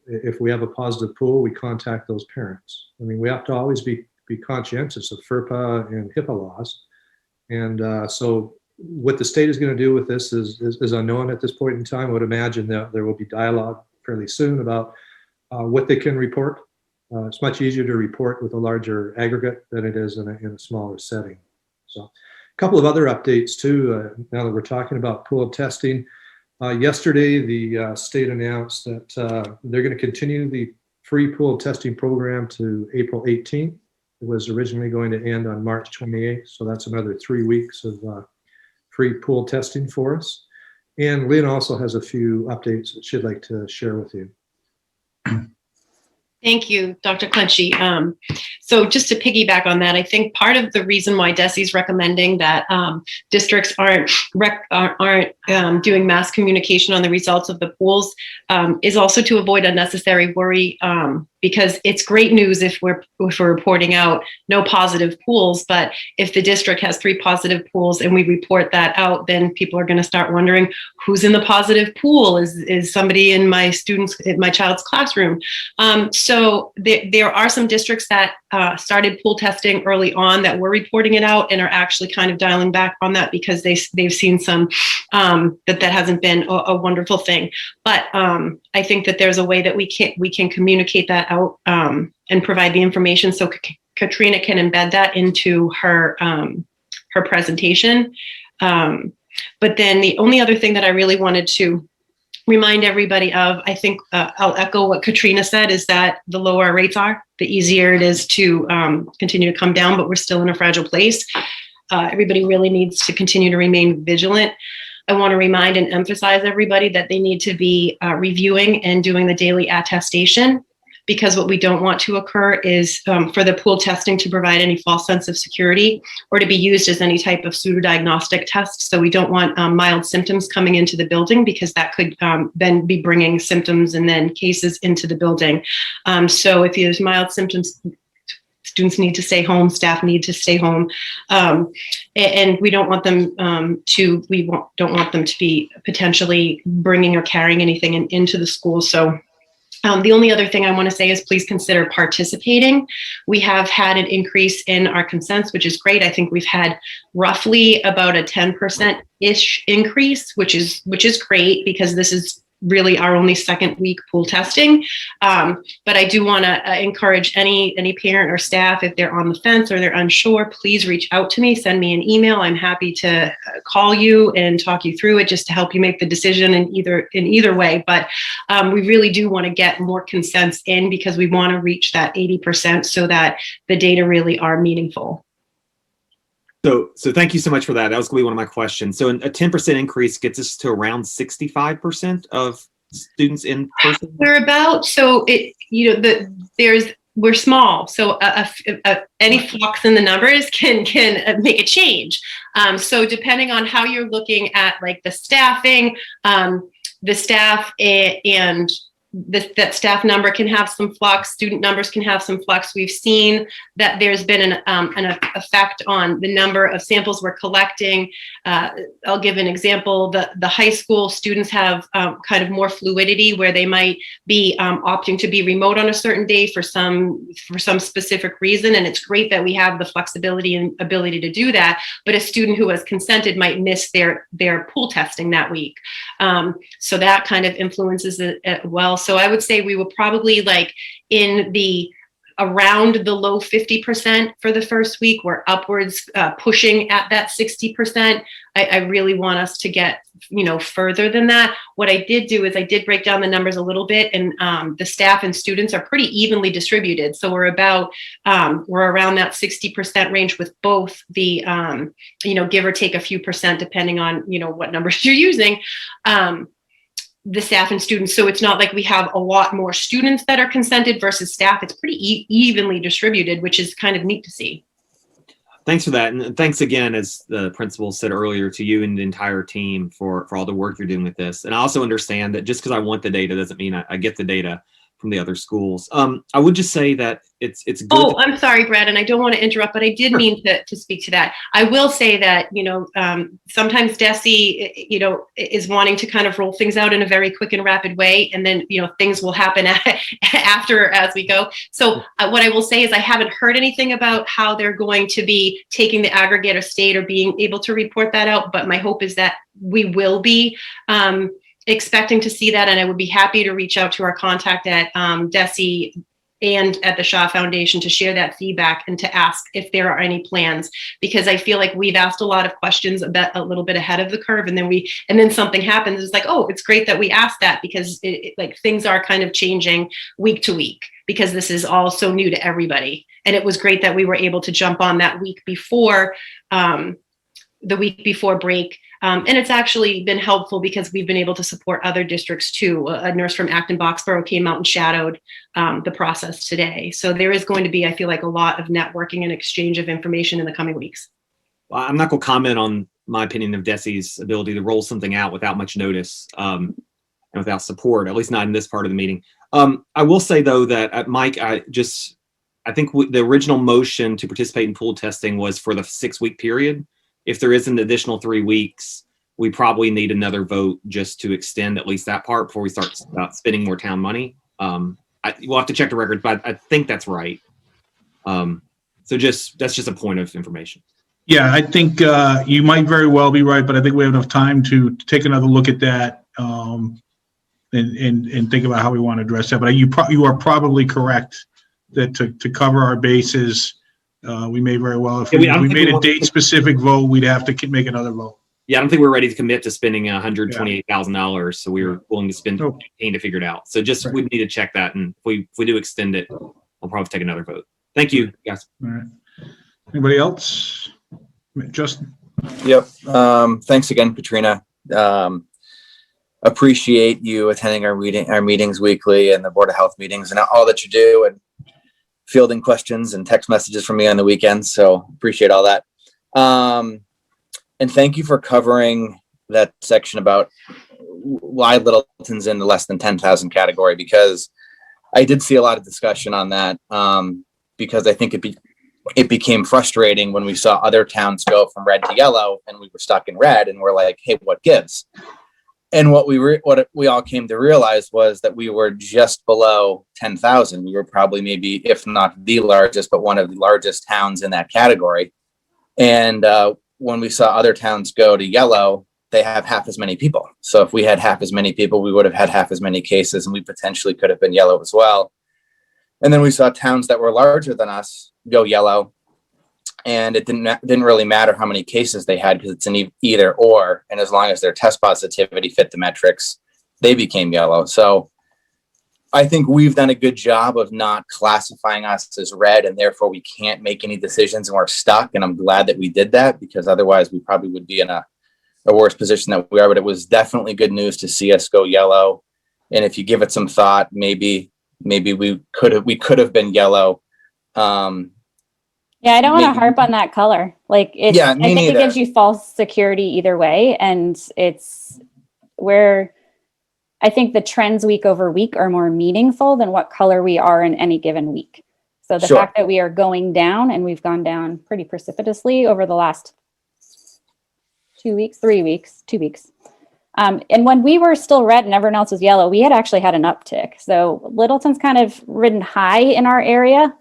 If we have a positive pool, we contact those parents. We have to always be conscientious of FERPA and HIPAA laws. And so what the state is going to do with this is unknown at this point in time. I would imagine that there will be dialogue fairly soon about what they can report. It's much easier to report with a larger aggregate than it is in a smaller setting. So a couple of other updates too, now that we're talking about pool testing. Yesterday, the state announced that they're going to continue the free pool testing program to April 18th. It was originally going to end on March 28th, so that's another 3 weeks of free pool testing for us. And Lynn also has a few updates that she'd like to share with you. Thank you, Dr. Clenchey. So just to piggyback on that, I think part of the reason why DESE's recommending that districts aren't doing mass communication on the results of the pools is also to avoid unnecessary worry, because it's great news if we're reporting out no positive pools, but if the district has 3 positive pools and we report that out, then people are going to start wondering who's in the positive pool. Is somebody in my child's classroom? So there are some districts that started pool testing early on that were reporting it out and are actually kind of dialing back on that because they've seen some that hasn't been a wonderful thing. But I think that there's a way that we can communicate that out and provide the information so Katrina can embed that into her presentation. But then the only other thing that I really wanted to remind everybody of, I think I'll echo what Katrina said, is that the lower our rates are, the easier it is to continue to come down, but we're still in a fragile place. Everybody really needs to continue to remain vigilant. I want to remind and emphasize everybody that they need to be reviewing and doing the daily attestation, because what we don't want to occur is for the pool testing to provide any false sense of security or to be used as any type of pseudo-diagnostic test. So we don't want mild symptoms coming into the building, because that could then be bringing symptoms and then cases into the building. So if there's mild symptoms, students need to stay home, staff need to stay home, and we don't want them to be potentially bringing or carrying anything into the school. So the only other thing I want to say is please consider participating. We have had an increase in our consents, which is great. I think we've had roughly about a 10%-ish increase, which is great, because this is really our only second week pool testing. But I do want to encourage any parent or staff, if they're on the fence or they're unsure, please reach out to me, send me an email. I'm happy to call you and talk you through it, just to help you make the decision in either way. But we really do want to get more consents in, because we want to reach that 80% so that the data really are meaningful. So thank you so much for that. That was going to be one of my questions. So a 10% increase gets us to around 65% of students in person? We're about, so we're small. So any flux in the numbers can make a change. So depending on how you're looking at like the staffing, the staff and that staff number can have some flux, student numbers can have some flux. We've seen that there's been an effect on the number of samples we're collecting. I'll give an example. The high school students have kind of more fluidity, where they might be opting to be remote on a certain day for some specific reason. And it's great that we have the flexibility and ability to do that. But a student who has consented might miss their pool testing that week. So that kind of influences it as well. So I would say we were probably like around the low 50% for the first week. We're upwards pushing at that 60%. I really want us to get further than that. What I did do is I did break down the numbers a little bit, and the staff and students are pretty evenly distributed. So we're around that 60% range with both the give or take a few percent depending on what numbers you're using. The staff and students. So it's not like we have a lot more students that are consented versus staff. It's pretty evenly distributed, which is kind of neat to see. Thanks for that. And thanks again, as the principal said earlier, to you and the entire team for all the work you're doing with this. And I also understand that just because I want the data doesn't mean I get the data from the other schools. I would just say that it's good. Oh, I'm sorry, Brad, and I don't want to interrupt, but I did mean to speak to that. I will say that, sometimes DESE, is wanting to kind of roll things out in a very quick and rapid way. And then, things will happen after as we go. So what I will say is I haven't heard anything about how they're going to be taking the aggregate or state or being able to report that out. But my hope is that we will be expecting to see that, and I would be happy to reach out to our contact at DESE and at the Shaw Foundation to share that feedback and to ask if there are any plans, because I feel like we've asked a lot of questions about a little bit ahead of the curve, and then something happens. It's like, oh, it's great that we asked that, because like things are kind of changing week to week, because this is all so new to everybody. And it was great that we were able to jump on that week before, the week before break. And it's actually been helpful because we've been able to support other districts too. A nurse from Acton Boxborough came out and shadowed the process today. So there is going to be, I feel like, a lot of networking and exchange of information in the coming weeks. Well, I'm not going to comment on my opinion of DESE's ability to roll something out without much notice and without support, at least not in this part of the meeting. I will say, though, that Mike, I think the original motion to participate in pool testing was for the 6-week period. If there is an additional 3 weeks, we probably need another vote just to extend at least that part before we start spending more town money. We'll have to check the records, but I think that's right. So that's just a point of information. Yeah, I think you might very well be right, but I think we have enough time to take another look at that and think about how we want to address that. But you are probably correct that to cover our bases, we may very well, if we made a date-specific vote, we'd have to make another vote. Yeah, I don't think we're ready to commit to spending $128,000, so we were willing to spend $15 to figure it out. So we need to check that, and if we do extend it, we'll probably take another vote. Thank you, guys. All right. Anybody else? Justin? Yep. Thanks again, Katrina. Appreciate you attending our meetings weekly and the Board of Health meetings and all that you do, and fielding questions and text messages from me on the weekends. So appreciate all that. And thank you for covering that section about why Littleton's in the less than 10,000 category, because I did see a lot of discussion on that, because I think it became frustrating when we saw other towns go from red to yellow and we were stuck in red, and we're like, hey, what gives? And what we all came to realize was that we were just below 10,000. We were probably maybe, if not the largest, but one of the largest towns in that category. And when we saw other towns go to yellow, they have half as many people. So if we had half as many people, we would have had half as many cases, and we potentially could have been yellow as well. And then we saw towns that were larger than us go yellow, and it didn't really matter how many cases they had, because it's an either or. And as long as their test positivity fit the metrics, they became yellow. So I think we've done a good job of not classifying us as red, and therefore we can't make any decisions and we're stuck. And I'm glad that we did that, because otherwise we probably would be in a worse position than we are. But it was definitely good news to see us go yellow. And if you give it some thought, maybe we could have been yellow. Yeah, I don't want to harp on that color. Like, I think it gives you false security either way. And it's where I think the trends week over week are more meaningful than what color we are in any given week. So the fact that we are going down, and we've gone down pretty precipitously over the last 2 weeks. And when we were still red and everyone else was yellow, we had actually had an uptick. So Littleton's kind of ridden high in our area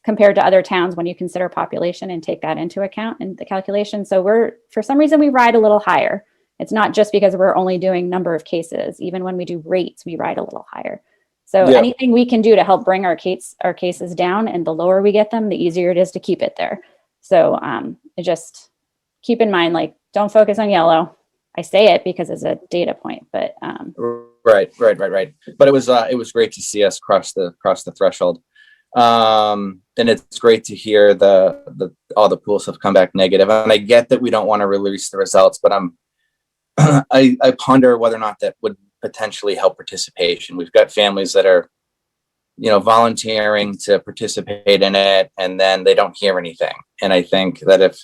compared to other towns when you consider population and take that into account in the calculation. So for some reason, we ride a little higher. It's not just because we're only doing number of cases. Even when we do rates, we ride a little higher. So anything we can do to help bring our cases down, and the lower we get them, the easier it is to keep it there. So just keep in mind, like, don't focus on yellow. I say it because it's a data point, but right. But it was great to see us cross the threshold. And it's great to hear all the pools have come back negative. And I get that we don't want to release the results, but I ponder whether or not that would potentially help participation. We've got families that are, volunteering to participate in it, and then they don't hear anything. And I think that if,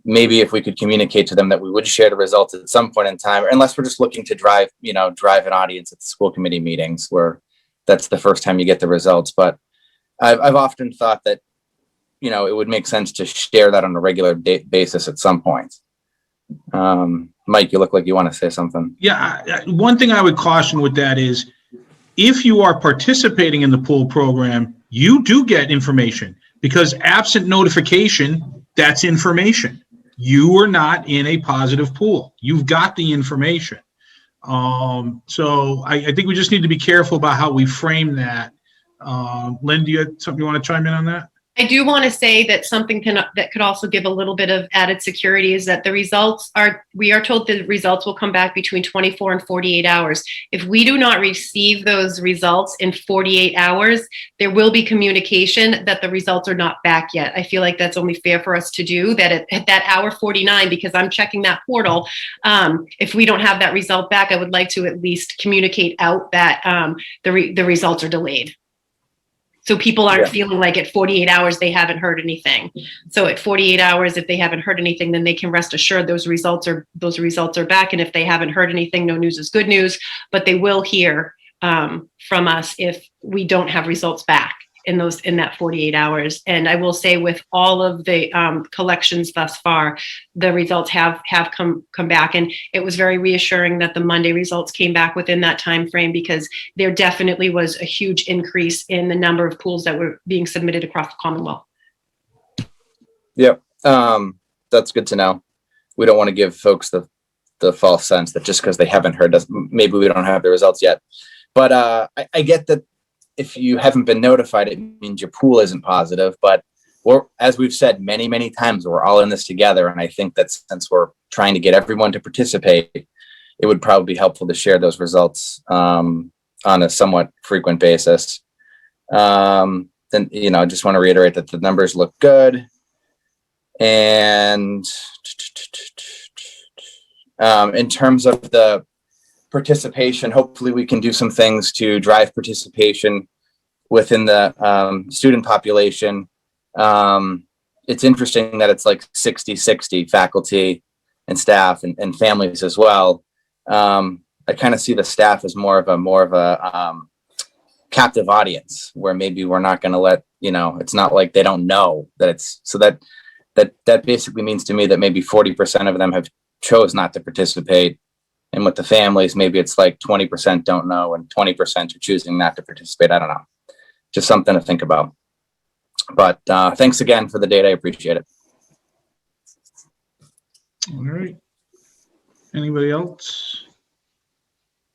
maybe if we could communicate to them that we would share the results at some point in time, unless we're just looking to drive an audience at the school committee meetings where that's the first time you get the results. But I've often thought that, it would make sense to share that on a regular basis at some point. Mike, you look like you want to say something. Yeah, one thing I would caution with that is, if you are participating in the pool program, you do get information, because absent notification, that's information. You are not in a positive pool. You've got the information. So I think we just need to be careful about how we frame that. Lynn, do you have something you want to chime in on that? I do want to say that something that could also give a little bit of added security is that we are told the results will come back between 24 and 48 hours. If we do not receive those results in 48 hours, there will be communication that the results are not back yet. I feel like that's only fair for us to do that at that hour 49, because I'm checking that portal. If we don't have that result back, I would like to at least communicate out that the results are delayed. So people aren't feeling like at 48 hours they haven't heard anything. So at 48 hours, if they haven't heard anything, then they can rest assured those results are back. And if they haven't heard anything, no news is good news. But they will hear from us if we don't have results back in that 48 hours. And I will say, with all of the collections thus far, the results have come back, and it was very reassuring that the Monday results came back within that time frame, because there definitely was a huge increase in the number of pools that were being submitted across the Commonwealth. Yep, that's good to know. We don't want to give folks the false sense that just because they haven't heard us, maybe we don't have the results yet. But I get that. If you haven't been notified, it means your pool isn't positive, but as we've said many, many times, we're all in this together. And I think that since we're trying to get everyone to participate, it would probably be helpful to share those results on a somewhat frequent basis. Then, I just want to reiterate that the numbers look good. And in terms of the participation, hopefully we can do some things to drive participation within the student population. It's interesting that it's like 60-60 faculty and staff and families as well. I kind of see the staff as more of a captive audience, where maybe we're not going to let, it's not like they don't know that it's, so that basically means to me that maybe 40% of them have chose not to participate. And with the families, maybe it's like 20% don't know and 20% are choosing not to participate. I don't know. Just something to think about. But thanks again for the data. I appreciate it. All right. Anybody else?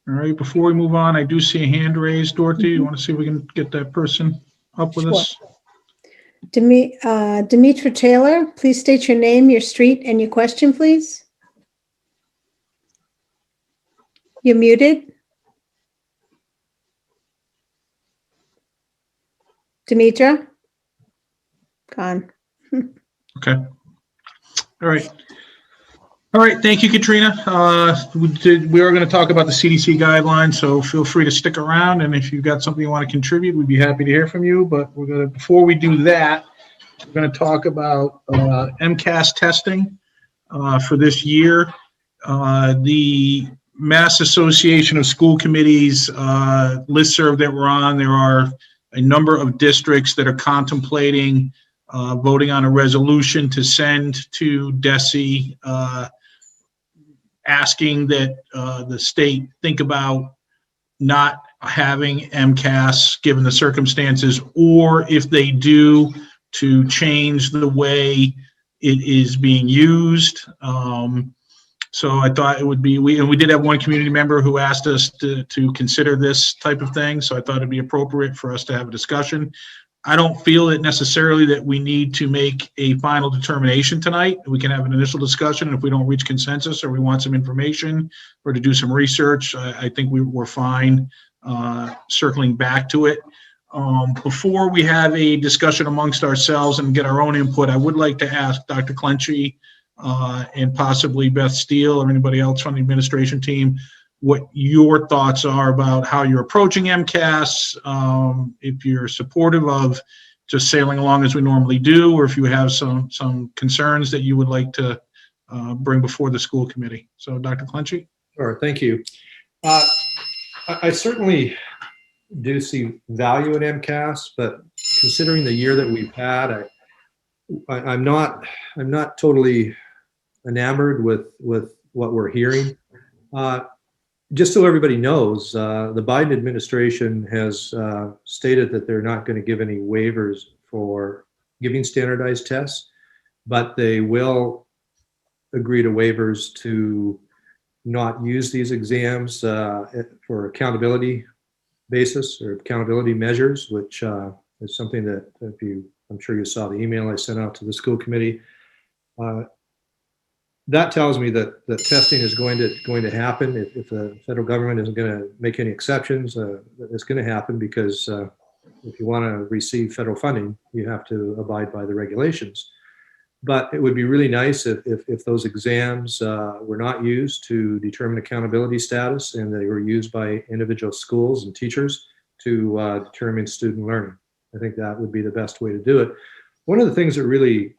All right. Before we move on, I do see a hand raised. Dorothy, you want to see if we can get that person up with us? Demetra Taylor, please state your name, your street, and your question, please. You're muted. Demetra? Gone. Okay. All right. All right. Thank you, Katrina. We are going to talk about the CDC guidelines, so feel free to stick around. And if you've got something you want to contribute, we'd be happy to hear from you. But before we do that, we're going to talk about MCAS testing for this year. The Mass Association of School Committees listserv that we're on, there are a number of districts that are contemplating voting on a resolution to send to DESE, asking that the state think about not having MCAS given the circumstances, or if they do, to change the way it is being used. So I thought it would be, we did have one community member who asked us to consider this type of thing. So I thought it'd be appropriate for us to have a discussion. I don't feel that necessarily that we need to make a final determination tonight. We can have an initial discussion. If we don't reach consensus, or we want some information or to do some research, I think we're fine circling back to it. Before we have a discussion amongst ourselves and get our own input, I would like to ask Dr. Schcmte and possibly Beth Steele or anybody else from the administration team what your thoughts are about how you're approaching MCAS, if you're supportive of just sailing along as we normally do, or if you have some concerns that you would like to bring before the school committee. So Dr. Schcmte. Sure, thank you. I certainly do see value in MCAS, but considering the year that we've had, I'm not totally enamored with what we're hearing. Just so everybody knows, the Biden administration has stated that they're not going to give any waivers for giving standardized tests, but they will agree to waivers to not use these exams for accountability basis or accountability measures, which is something that I'm sure you saw the email I sent out to the school committee. That tells me that testing is going to happen. If the federal government isn't going to make any exceptions, it's going to happen because if you want to receive federal funding, you have to abide by the regulations. But it would be really nice if those exams were not used to determine accountability status and they were used by individual schools and teachers to determine student learning. I think that would be the best way to do it. One of the things that really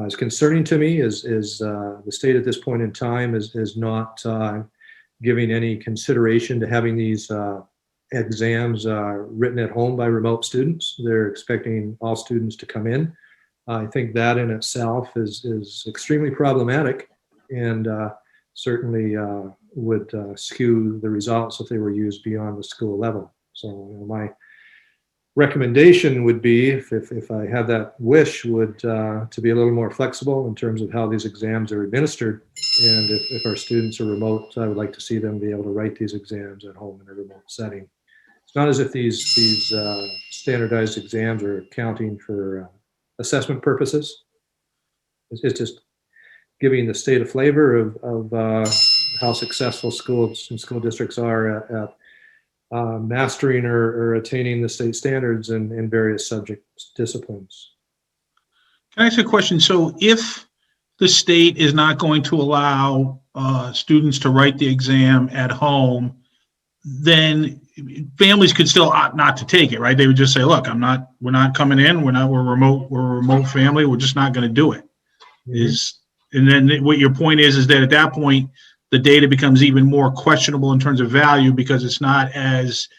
is concerning to me is the state at this point in time is not giving any consideration to having these exams written at home by remote students. They're expecting all students to come in. I think that in itself is extremely problematic and certainly would skew the results if they were used beyond the school level. So my recommendation would be, if I had that wish, would to be a little more flexible in terms of how these exams are administered. And if our students are remote, I would like to see them be able to write these exams at home in a remote setting. It's not as if these standardized exams are counting for assessment purposes. It's just giving the state a flavor of how successful schools and school districts are at mastering or attaining the state standards in various subject disciplines. Can I ask a question? So if the state is not going to allow students to write the exam at home, then families could still opt not to take it, right? They would just say, look, we're not coming in, we're a remote family, we're just not going to do it. And then what your point is that at that point, the data becomes even more questionable in terms of value because it's not as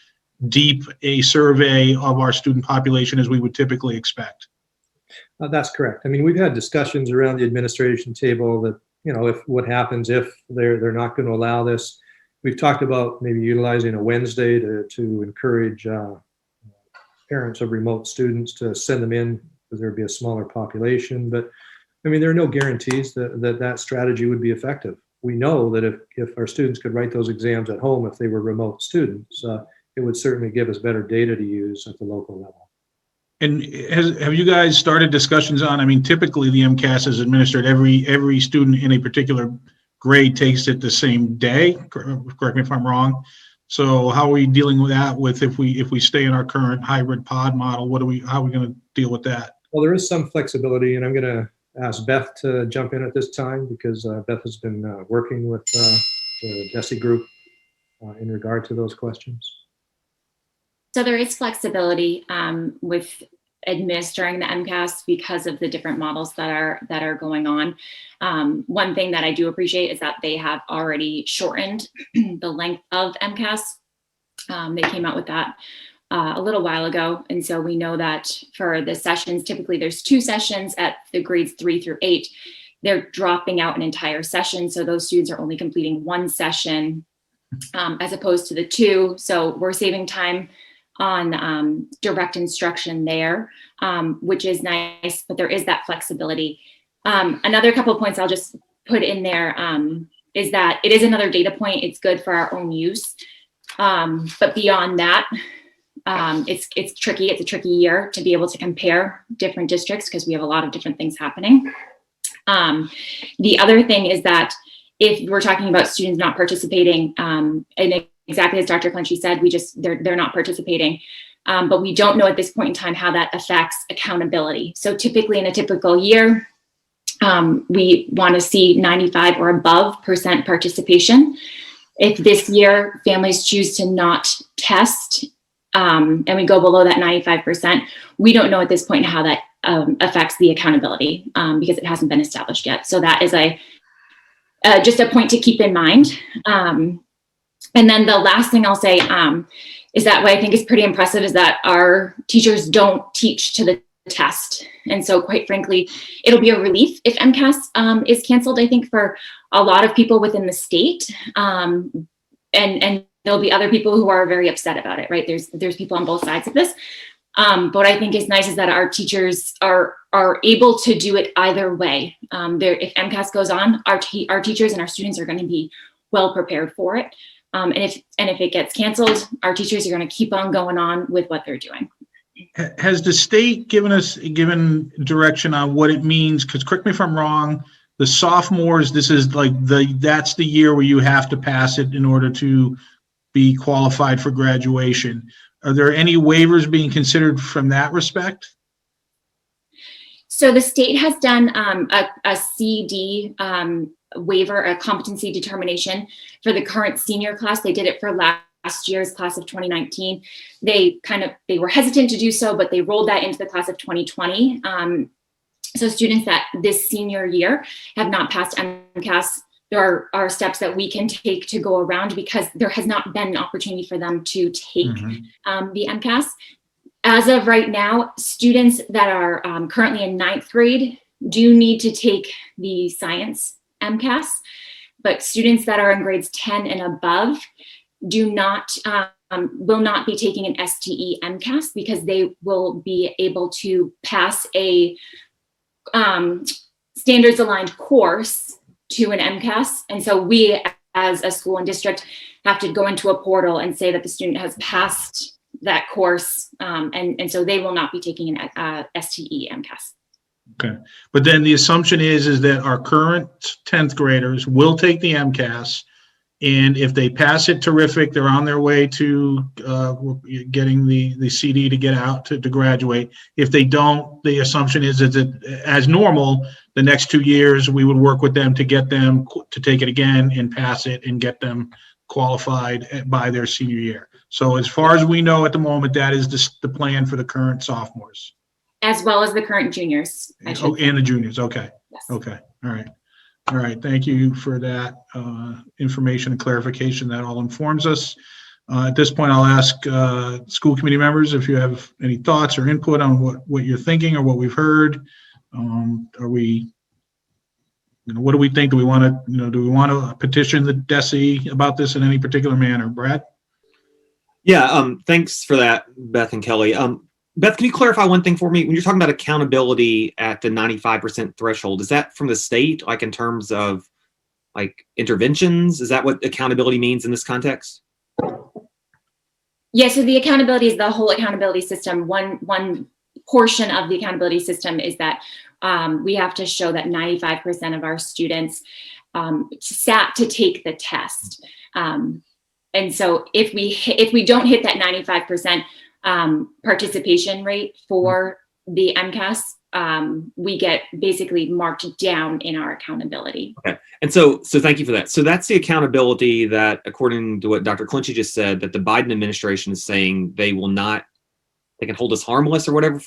deep a survey of our student population as we would typically expect. That's correct. I mean, we've had discussions around the administration table that, if what happens if they're not going to allow this. We've talked about maybe utilizing a Wednesday to encourage parents of remote students to send them in because there'd be a smaller population. But I mean, there are no guarantees that strategy would be effective. We know that if our students could write those exams at home, if they were remote students, it would certainly give us better data to use at the local level. And have you guys started discussions on, I mean, typically the MCAS is administered, every student in a particular grade takes it the same day, correct me if I'm wrong. So how are we dealing with that if we stay in our current hybrid pod model, how are we going to deal with that? Well, there is some flexibility, and I'm going to ask Beth to jump in at this time because Beth has been working with the DESE group in regard to those questions. So there is flexibility with administering the MCAS because of the different models that are going on. One thing that I do appreciate is that they have already shortened the length of MCAS. They came out with that a little while ago. And so we know that for the sessions, typically there's 2 sessions at the grades 3 through 8. They're dropping out an entire session. So those students are only completing 1 session as opposed to the 2. So we're saving time on direct instruction there, which is nice, but there is that flexibility. Another couple of points I'll just put in there is that it is another data point. It's good for our own use. But beyond that, it's tricky. It's a tricky year to be able to compare different districts because we have a lot of different things happening. The other thing is that if we're talking about students not participating, and exactly as Dr. Clenchey said, they're not participating, but we don't know at this point in time how that affects accountability. So typically in a typical year, we want to see 95% or above participation. If this year families choose to not test and we go below that 95%, we don't know at this point how that affects the accountability because it hasn't been established yet. So that is just a point to keep in mind. And then the last thing I'll say is that what I think is pretty impressive is that our teachers don't teach to the test. And so quite frankly, it'll be a relief if MCAS is canceled, I think, for a lot of people within the state. And there'll be other people who are very upset about it, right? There's people on both sides of this. But what I think is nice is that our teachers are able to do it either way. If MCAS goes on, our teachers and our students are going to be well prepared for it. And if it gets canceled, our teachers are going to keep on going on with what they're doing. Has the state given direction on what it means? Because correct me if I'm wrong, the sophomores, this is like that's the year where you have to pass it in order to be qualified for graduation. Are there any waivers being considered from that respect? So the state has done a CD waiver, a competency determination for the current senior class. They did it for last year's class of 2019. They were hesitant to do so, but they rolled that into the class of 2020. So students that this senior year have not passed MCAS, there are steps that we can take to go around because there has not been an opportunity for them to take the MCAS. As of right now, students that are currently in 9th grade do need to take the science MCAS, but students that are in grades 10 and above will not be taking an STE MCAS because they will be able to pass a standards aligned course to an MCAS. And so we as a school and district have to go into a portal and say that the student has passed that course. And so they will not be taking an STE MCAS. Okay. But then the assumption is that our current 10th graders will take the MCAS. And if they pass it, terrific. They're on their way to getting the CD to get out to graduate. If they don't, the assumption is that as normal, the next 2 years, we would work with them to get them to take it again and pass it and get them qualified by their senior year. So as far as we know at the moment, that is the plan for the current sophomores. As well as the current juniors. Oh, and the juniors. Okay. Yes. Okay. All right. All right. Thank you for that information and clarification. That all informs us. At this point, I'll ask school committee members if you have any thoughts or input on what you're thinking or what we've heard. Are we, what do we think? Do we want to, petition the DESE about this in any particular manner? Brad? Yeah. Thanks for that, Beth and Kelly. Beth, can you clarify one thing for me? When you're talking about accountability at the 95% threshold, is that from the state, like in terms of like interventions? Is that what accountability means in this context? Yeah, so the accountability is the whole accountability system. One portion of the accountability system is that we have to show that 95% of our students sat to take the test. And so if we don't hit that 95% participation rate for the MCAS, we get basically marked down in our accountability. Okay. And so thank you for that. So that's the accountability that, according to what Dr. Clinchey just said, that the Biden administration is saying they can hold us harmless or whatever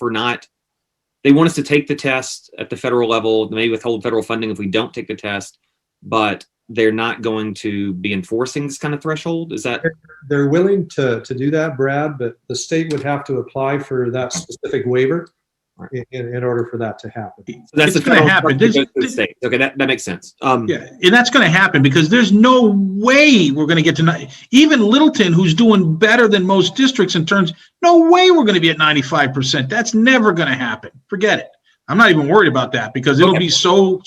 they want us to take the test at the federal level, maybe withhold federal funding if we don't take the test, but they're not going to be enforcing this kind of threshold? Is that? They're willing to do that, Brad, but the state would have to apply for that specific waiver in order for that to happen. So that's going to happen. Okay, that makes sense. Yeah, and that's going to happen because there's no way we're going to get to even Littleton, who's doing better than most districts in terms. No way we're going to be at 95%. That's never going to happen. Forget it. I'm not even worried about that because it'll be so.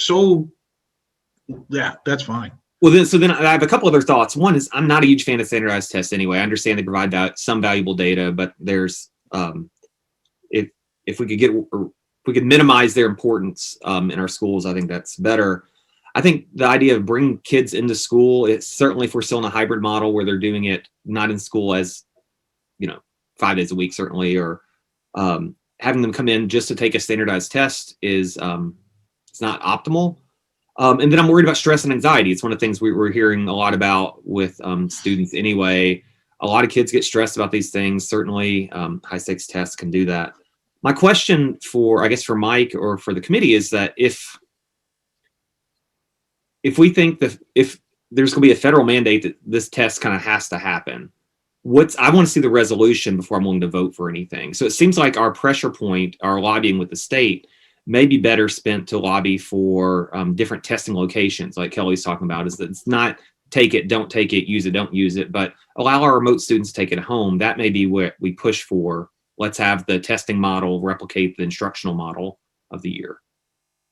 Yeah, that's fine. Well, then I have a couple other thoughts. One is I'm not a huge fan of standardized tests anyway. I understand they provide some valuable data, but there's if we could minimize their importance in our schools, I think that's better. I think the idea of bringing kids into school, it's certainly if we're still in a hybrid model where they're doing it not in school as 5 days a week, certainly, or having them come in just to take a standardized test is it's not optimal. And then I'm worried about stress and anxiety. It's one of the things we're hearing a lot about with students anyway. A lot of kids get stressed about these things. Certainly, high stakes tests can do that. My question for Mike or for the committee is that if we think that if there's going to be a federal mandate that this test kind of has to happen, I want to see the resolution before I'm willing to vote for anything. So it seems like our pressure point, our lobbying with the state, may be better spent to lobby for different testing locations, like Kelly's talking about, is that it's not take it, don't take it, use it, don't use it, but allow our remote students to take it home. That may be what we push for. Let's have the testing model replicate the instructional model of the year.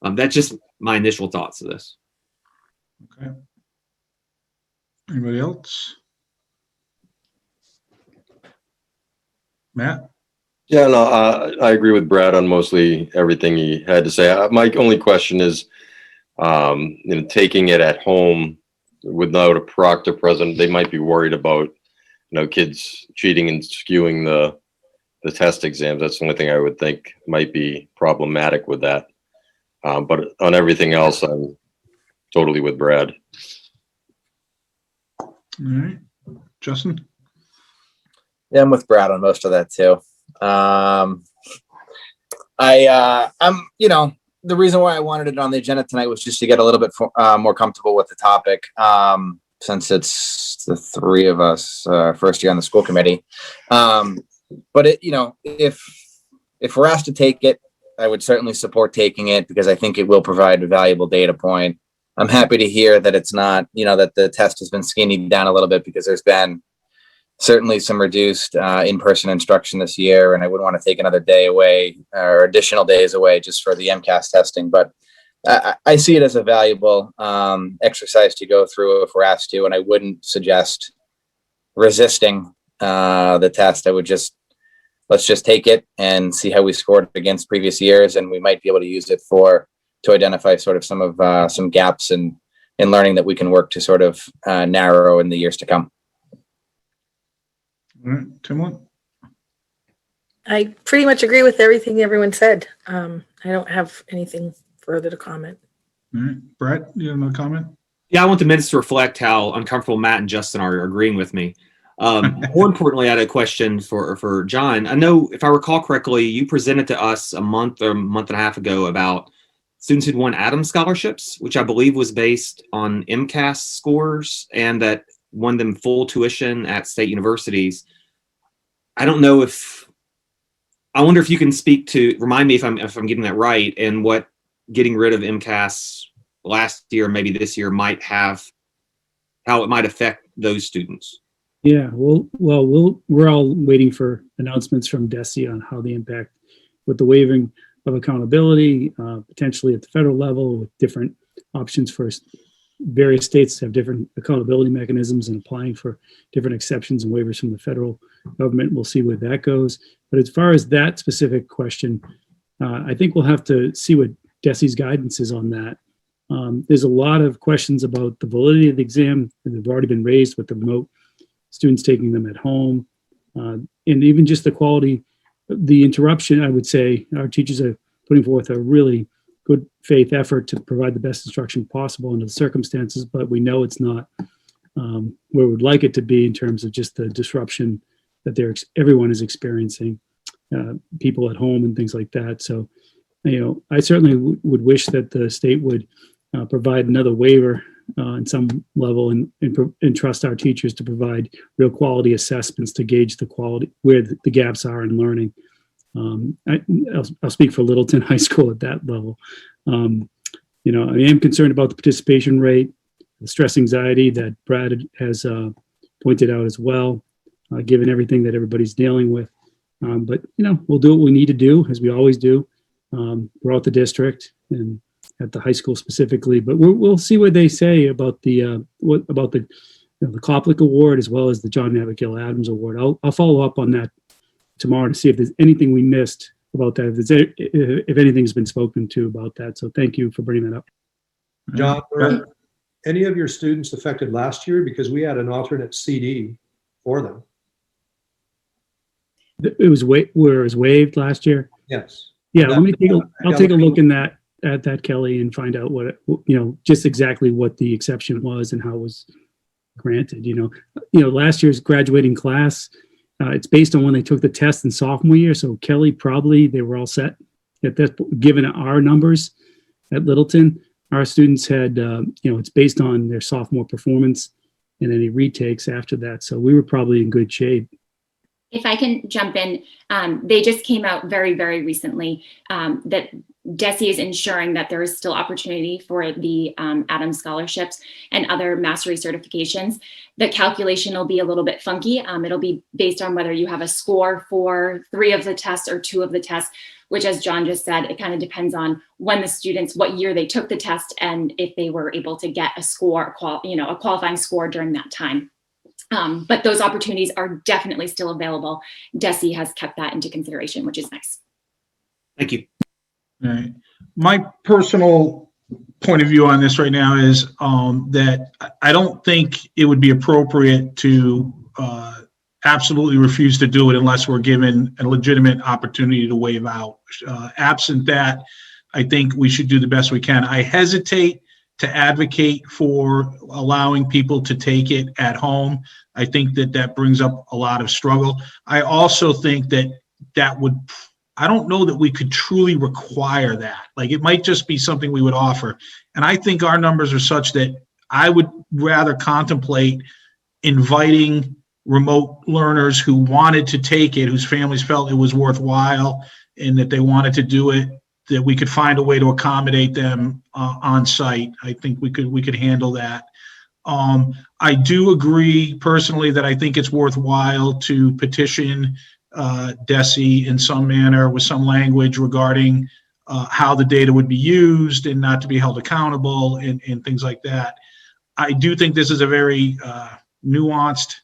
That's just my initial thoughts of this. Okay. Anybody else? Matt? Yeah, no, I agree with Brad on mostly everything he had to say. My only question is, taking it at home without a proctor present, they might be worried about, kids cheating and skewing the test exams. That's the only thing I would think might be problematic with that. But on everything else, I'm totally with Brad. All right. Justin? Yeah, I'm with Brad on most of that too. I'm, the reason why I wanted it on the agenda tonight was just to get a little bit more comfortable with the topic, since it's the three of us, first year on the school committee. But if we're asked to take it, I would certainly support taking it because I think it will provide a valuable data point. I'm happy to hear that it's not, that the test has been skinny down a little bit because there's been certainly some reduced in-person instruction this year, and I wouldn't want to take another day away or additional days away just for the MCAS testing. But I see it as a valuable exercise to go through if we're asked to, and I wouldn't suggest resisting the test. I would let's just take it and see how we scored against previous years, and we might be able to use it to identify sort of some gaps in learning that we can work to sort of narrow in the years to come. All right. Tim? I pretty much agree with everything everyone said. I don't have anything further to comment. All right. Brett, you have no comment? Yeah, I want the minutes to reflect how uncomfortable Matt and Justin are agreeing with me. More importantly, I had a question for John. I know, if I recall correctly, you presented to us a month and a half ago about students who'd won Adams scholarships, which I believe was based on MCAS scores and that won them full tuition at state universities. I don't know I wonder if you can speak to, remind me if I'm getting that right, and what getting rid of MCAS last year, maybe this year, how it might affect those students. Yeah, we're all waiting for announcements from DESE on how the impact with the waiving of accountability, potentially at the federal level with different options for various states have different accountability mechanisms and applying for different exceptions and waivers from the federal government. We'll see where that goes. But as far as that specific question, I think we'll have to see what DESE's guidance is on that. There's a lot of questions about the validity of the exam that have already been raised with the remote students taking them at home, and even just the quality, the interruption. I would say our teachers are putting forth a really good faith effort to provide the best instruction possible under the circumstances, but we know it's not where we'd like it to be in terms of just the disruption that everyone is experiencing, people at home and things like that. So, I certainly would wish that the state would provide another waiver on some level and trust our teachers to provide real quality assessments to gauge the quality, where the gaps are in learning. I'll speak for Littleton High School at that level. I am concerned about the participation rate, the stress anxiety that Brad has pointed out as well, given everything that everybody's dealing with. But we'll do what we need to do, as we always do, throughout the district and at the high school specifically. But we'll see what they say about the the Koplik Award as well as the John Abigail Adams Award. I'll follow up on that tomorrow to see if there's anything we missed about that, if anything's been spoken to about that. So thank you for bringing that up. John, were any of your students affected last year? Because we had an alternate CD for them. It was waived last year. Yes. Yeah, I'll take a look at that, Kelly, and find out what just exactly what the exception was and how it was granted. Last year's graduating class, it's based on when they took the test in sophomore year. So Kelly, probably they were all set at that. Given our numbers at Littleton, our students had it's based on their sophomore performance and any retakes after that. So we were probably in good shape. If I can jump in, they just came out very, very recently that DESE is ensuring that there is still opportunity for the Adams scholarships and other mastery certifications. The calculation will be a little bit funky. It'll be based on whether you have a score for 3 of the tests or 2 of the tests, which, as John just said, it kind of depends on when the students, what year they took the test, and if they were able to get a score, a qualifying score during that time. But those opportunities are definitely still available. DESE has kept that into consideration, which is nice. Thank you. All right. My personal point of view on this right now is that I don't think it would be appropriate to absolutely refuse to do it unless we're given a legitimate opportunity to waive out. Absent that, I think we should do the best we can. I hesitate to advocate for allowing people to take it at home. I think that brings up a lot of struggle. I also think that would, I don't know that we could truly require that. Like, it might just be something we would offer. And I think our numbers are such that I would rather contemplate inviting remote learners who wanted to take it, whose families felt it was worthwhile and that they wanted to do it, that we could find a way to accommodate them on site. I think we could handle that. I do agree personally that I think it's worthwhile to petition DESE in some manner with some language regarding how the data would be used and not to be held accountable and things like that. I do think this is a very nuanced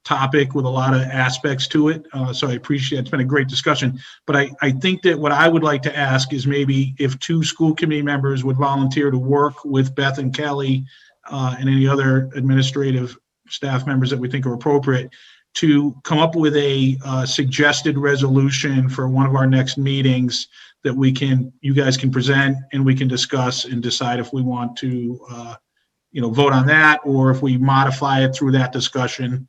topic with a lot of aspects to it. So I appreciate it's been a great discussion. But I think that what I would like to ask is maybe if 2 school committee members would volunteer to work with Beth and Kelly and any other administrative staff members that we think are appropriate to come up with a suggested resolution for one of our next meetings that you guys can present and we can discuss and decide if we want to vote on that or if we modify it through that discussion.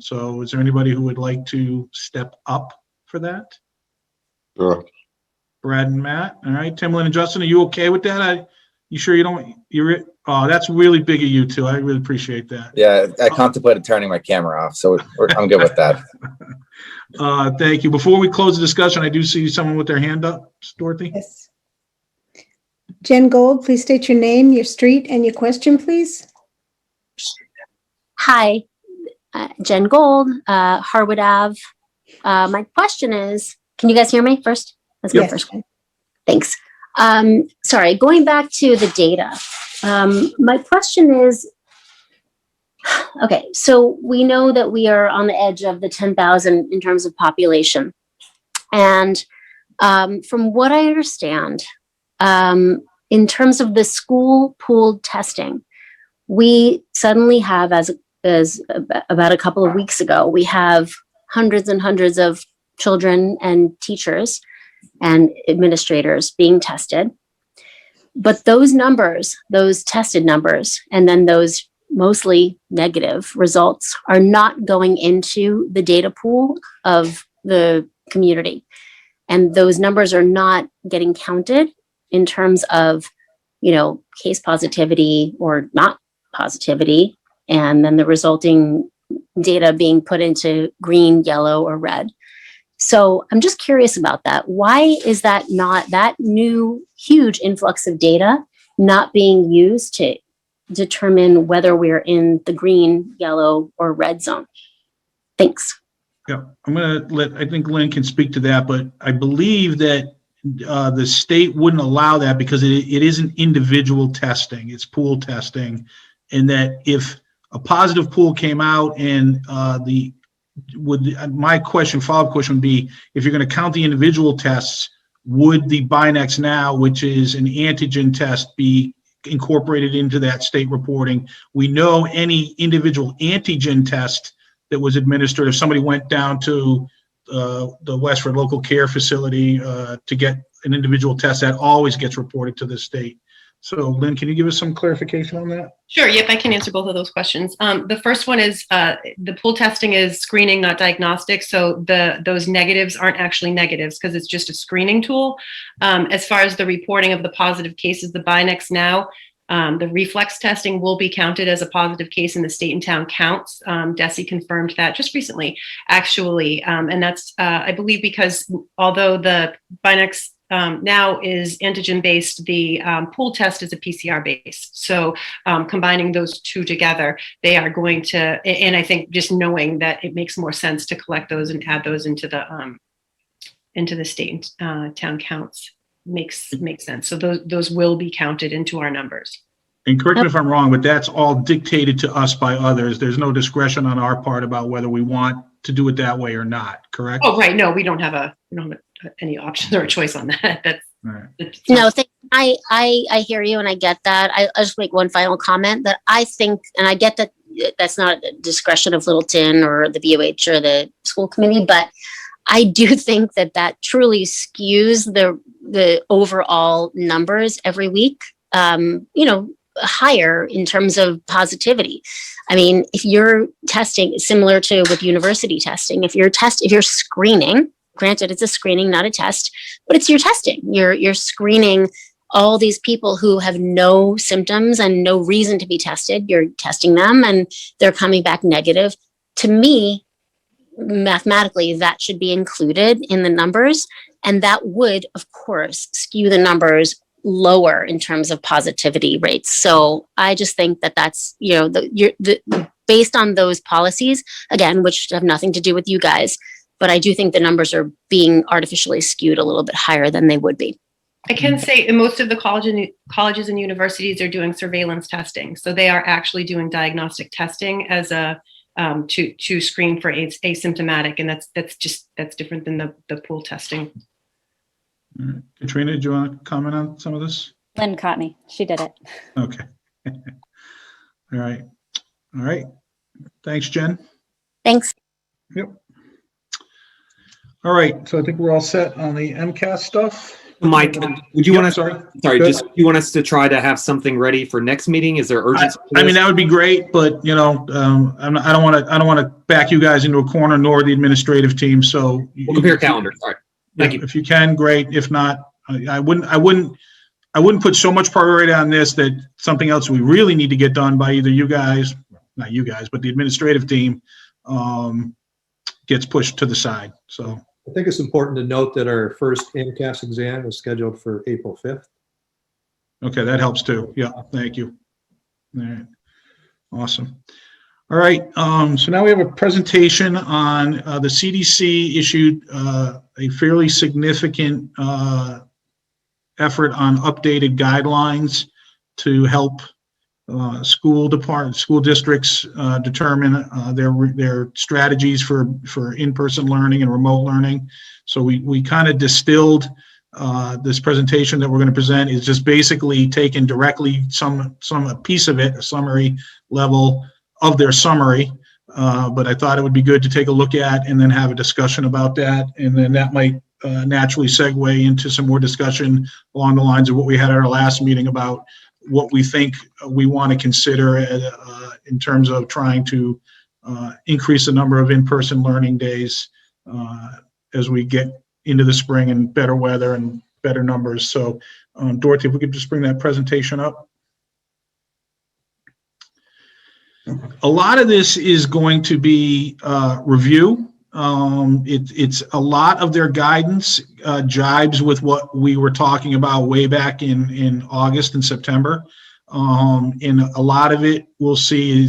So is there anybody who would like to step up for that? Sure. Brad and Matt. All right. Timlin and Justin, are you okay with that? You sure you don't, that's really big of you two. I really appreciate that. Yeah, I contemplated turning my camera off, so I'm good with that. Thank you. Before we close the discussion, I do see someone with their hand up. Dorothy? Yes. Jen Gold, please state your name, your street, and your question, please. Hi, Jen Gold, Harwood Ave. My question is, can you guys hear me first? That's my first one. Thanks. Sorry, going back to the data. My question is, okay, so we know that we are on the edge of the 10,000 in terms of population. And from what I understand, in terms of the school pooled testing, we suddenly have, as about a couple of weeks ago, we have hundreds and hundreds of children and teachers and administrators being tested. But those numbers, those tested numbers, and then those mostly negative results are not going into the data pool of the community. And those numbers are not getting counted in terms of, case positivity or not positivity, and then the resulting data being put into green, yellow, or red. So I'm just curious about that. Why is that not, that new huge influx of data not being used to determine whether we're in the green, yellow, or red zone? Thanks. Yeah, I think Lynn can speak to that, but I believe that the state wouldn't allow that because it isn't individual testing, it's pool testing. And that if a positive pool came out and my follow-up question would be, if you're going to count the individual tests, would the Binex Now, which is an antigen test, be incorporated into that state reporting? We know any individual antigen test that was administered, if somebody went down to the Westford local care facility to get an individual test, that always gets reported to the state. So Lynn, can you give us some clarification on that? Sure. Yep, I can answer both of those questions. The first one is the pool testing is screening, not diagnostic. So those negatives aren't actually negatives because it's just a screening tool. As far as the reporting of the positive cases, the Binex Now The reflex testing will be counted as a positive case in the state and town counts. DESE confirmed that just recently, actually. And that's, I believe, because although the Binax now is antigen-based, the pool test is a PCR-based. So combining those two together, they are going to, and I think just knowing that it makes more sense to collect those and add those into the state and town counts makes sense. So those will be counted into our numbers. And correct me if I'm wrong, but that's all dictated to us by others. There's no discretion on our part about whether we want to do it that way or not, correct? Oh, right. No, we don't have any options or a choice on that. That's right. No, I hear you and I get that. I'll just make one final comment that I think, and I get that that's not a discretion of Littleton or the BOH or the school committee, but I do think that truly skews the overall numbers every week, higher in terms of positivity. I mean, if you're testing similar to with university testing, if you're screening, granted it's a screening, not a test, but it's your testing. You're screening all these people who have no symptoms and no reason to be tested. You're testing them and they're coming back negative. To me, mathematically, that should be included in the numbers. And that would, of course, skew the numbers lower in terms of positivity rates. So I just think that that's, based on those policies, again, which have nothing to do with you guys, but I do think the numbers are being artificially skewed a little bit higher than they would be. I can say most of the colleges and universities are doing surveillance testing. So they are actually doing diagnostic testing as a to screen for asymptomatic, and that's different than the pool testing. Katrina, do you want to comment on some of this? Lynn caught me. She did it. Okay. All right. Thanks, Jen. Thanks. Yep. All right. So I think we're all set on the MCAS stuff. Mike, would you want to? Sorry, Good. you want us to try to have something ready for next meeting? Is there urgency? I mean, that would be great, but I don't want to back you guys into a corner, nor the administrative team. So we'll compare calendars. All right. Thank you. If you can, great. If not, I wouldn't put so much priority on this that something else we really need to get done by either you guys, not you guys, but the administrative team gets pushed to the side. So I think it's important to note that our first MCAS exam is scheduled for April 5th. Okay, that helps too. Yeah, thank you. All right, awesome. All right, so now we have a presentation on the CDC issued a fairly significant effort on updated guidelines to help school districts determine their strategies for in-person learning and remote learning. So we kind of distilled this presentation that we're going to present is just basically taken directly a piece of it, a summary level of their summary. But I thought it would be good to take a look at and then have a discussion about that. And then that might naturally segue into some more discussion along the lines of what we had at our last meeting about what we think we want to consider in terms of trying to increase the number of in-person learning days as we get into the spring and better weather and better numbers. So Dorothy, if we could just bring that presentation up. A lot of this is going to be review. It's a lot of their guidance jibes with what we were talking about way back in August and September. And a lot of it we'll see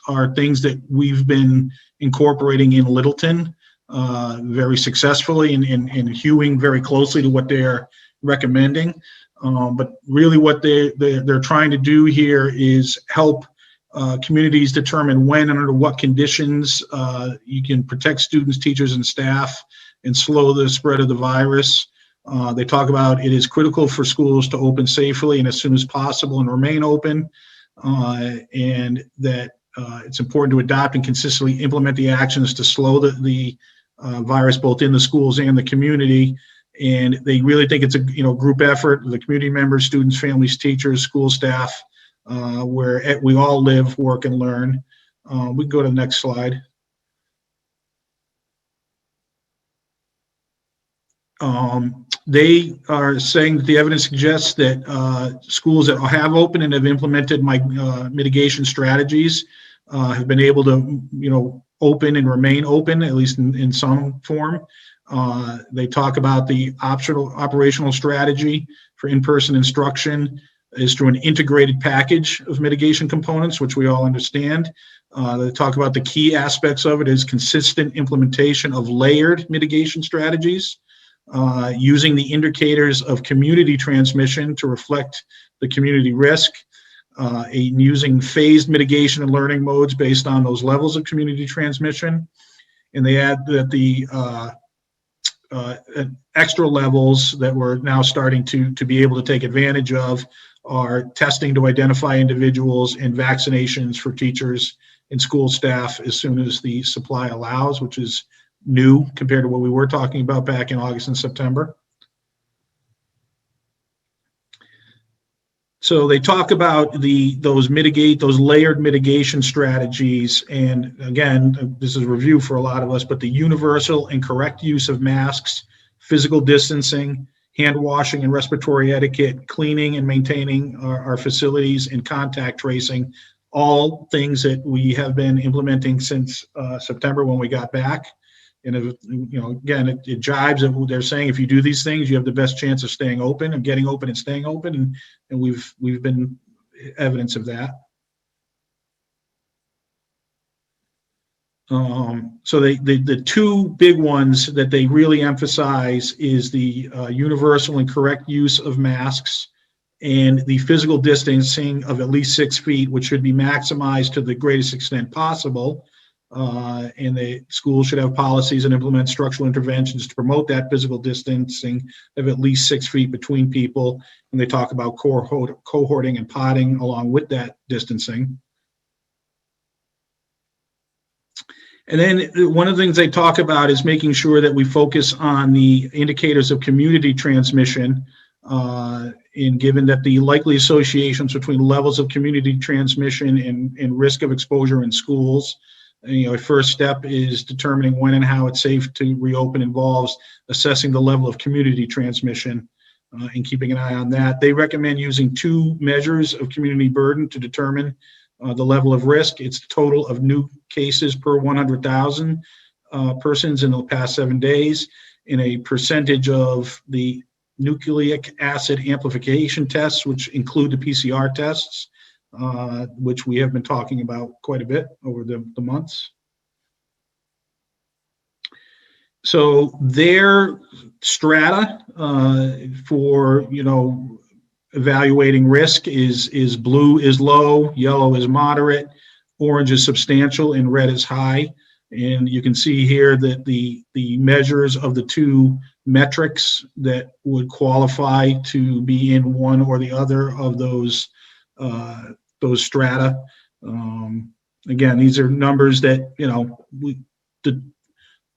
are things that we've been incorporating in Littleton very successfully and hewing very closely to what they're recommending. But really what they're trying to do here is help communities determine when and under what conditions you can protect students, teachers, and staff and slow the spread of the virus. They talk about it is critical for schools to open safely and as soon as possible and remain open, and that it's important to adopt and consistently implement the actions to slow the virus both in the schools and the community. And they really think it's a group effort, the community members, students, families, teachers, school staff, where we all live, work, and learn. We can go to the next slide. They are saying that the evidence suggests that schools that have opened and have implemented mitigation strategies have been able to, open and remain open, at least in some form. They talk about the operational strategy for in-person instruction is through an integrated package of mitigation components, which we all understand. They talk about the key aspects of it is consistent implementation of layered mitigation strategies, using the indicators of community transmission to reflect the community risk, using phased mitigation and learning modes based on those levels of community transmission. And they add that the extra levels that we're now starting to be able to take advantage of are testing to identify individuals and vaccinations for teachers and school staff as soon as the supply allows, which is new compared to what we were talking about back in August and September. So they talk about those layered mitigation strategies. And again, this is a review for a lot of us, but the universal and correct use of masks, physical distancing, hand washing and respiratory etiquette, cleaning and maintaining our facilities, and contact tracing, all things that we have been implementing since September when we got back. And again, it jives. They're saying if you do these things, you have the best chance of staying open and getting open and staying open, and we've been evidence of that. So the two big ones that they really emphasize is the universal and correct use of masks and the physical distancing of at least 6 feet, which should be maximized to the greatest extent possible. And the schools should have policies and implement structural interventions to promote that physical distancing of at least 6 feet between people. And they talk about cohorting and potting along with that distancing. And then one of the things they talk about is making sure that we focus on the indicators of community transmission, and given that the likely associations between levels of community transmission and risk of exposure in schools. A first step is determining when and how it's safe to reopen involves assessing the level of community transmission and keeping an eye on that. They recommend using 2 measures of community burden to determine the level of risk. It's the total of new cases per 100,000 persons in the past 7 days, and a percentage of the nucleic acid amplification tests, which include the PCR tests, which we have been talking about quite a bit over the months. So their strata for evaluating risk is blue is low, yellow is moderate, orange is substantial, and red is high. And you can see here that the measures of the 2 metrics that would qualify to be in one or the other of those strata. Again, these are numbers that,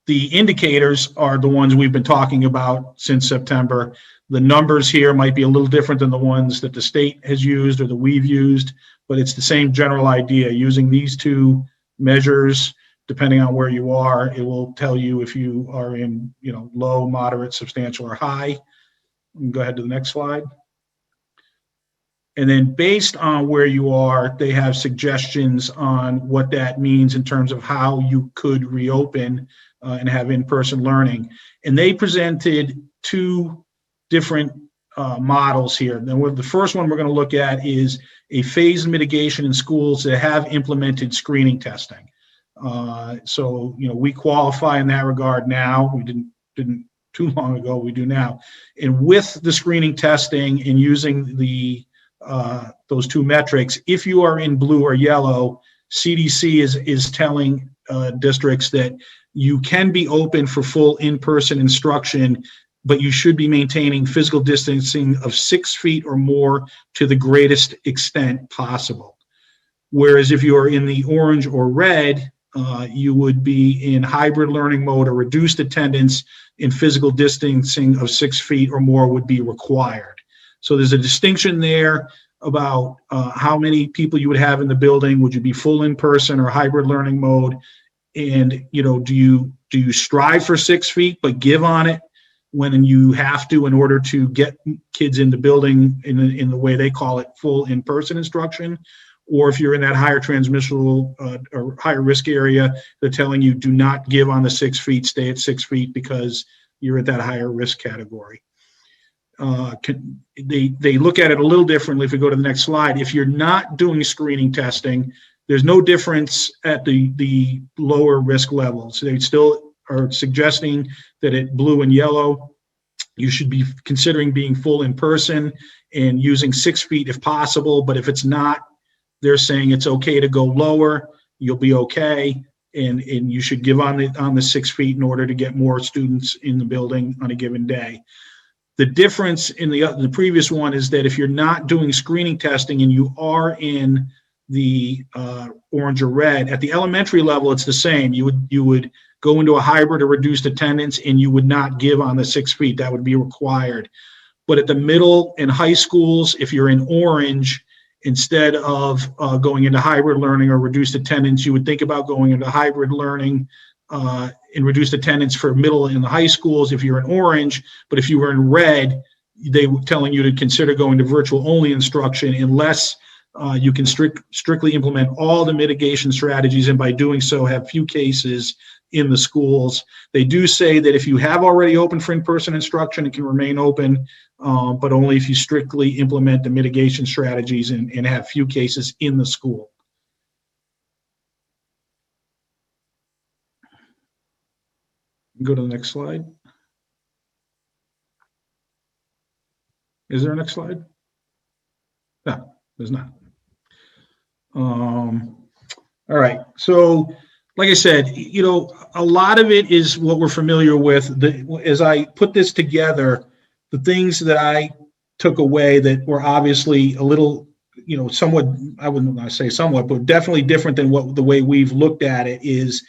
the indicators are the ones we've been talking about since September. The numbers here might be a little different than the ones that the state has used or that we've used, but it's the same general idea. Using these 2 measures, depending on where you are, it will tell you if you are in, low, moderate, substantial, or high. Go ahead to the next slide. And then based on where you are, they have suggestions on what that means in terms of how you could reopen and have in-person learning. And they presented 2 different models here. Then the first one we're going to look at is a phased mitigation in schools that have implemented screening testing. So, we qualify in that regard now. We didn't too long ago, we do now. And with the screening testing and using those 2 metrics, if you are in blue or yellow, CDC is telling districts that you can be open for full in-person instruction, but you should be maintaining physical distancing of 6 feet or more to the greatest extent possible. Whereas if you are in the orange or red, you would be in hybrid learning mode or reduced attendance, and physical distancing of 6 feet or more would be required. So there's a distinction there about how many people you would have in the building. Would you be full in person or hybrid learning mode? And do you strive for 6 feet but give on it when you have to in order to get kids in the building in the way they call it, full in-person instruction, or if you're in that higher transmissible or higher risk area, they're telling you do not give on the 6 feet, stay at 6 feet because you're at that higher risk category. They look at it a little differently if we go to the next slide. If you're not doing screening testing, there's no difference at the lower risk levels. They still are suggesting that at blue and yellow, you should be considering being full in person and using 6 feet if possible. But if it's not, they're saying it's okay to go lower. You'll be okay, and you should give on the 6 feet in order to get more students in the building on a given day. The difference in the previous one is that if you're not doing screening testing and you are in the orange or red, at the elementary level, it's the same. You would go into a hybrid or reduced attendance, and you would not give on the 6 feet. That would be required. But at the middle and high schools, if you're in orange, instead of going into hybrid learning or reduced attendance, you would think about going into hybrid learning in reduced attendance for middle and the high schools if you're in orange. But if you were in red, they were telling you to consider going to virtual only instruction unless you can strictly implement all the mitigation strategies, and by doing so have few cases in the schools. They do say that if you have already opened for in-person instruction, it can remain open, but only if you strictly implement the mitigation strategies and have few cases in the school. Go to the next slide. Is there a next slide? No, there's not. All right. So, like I said, you know, a lot of it is what we're familiar with. As I put this together, the things that I took away that were obviously a little, you know, somewhat, I wouldn't want to say somewhat, but definitely different than the way we've looked at it is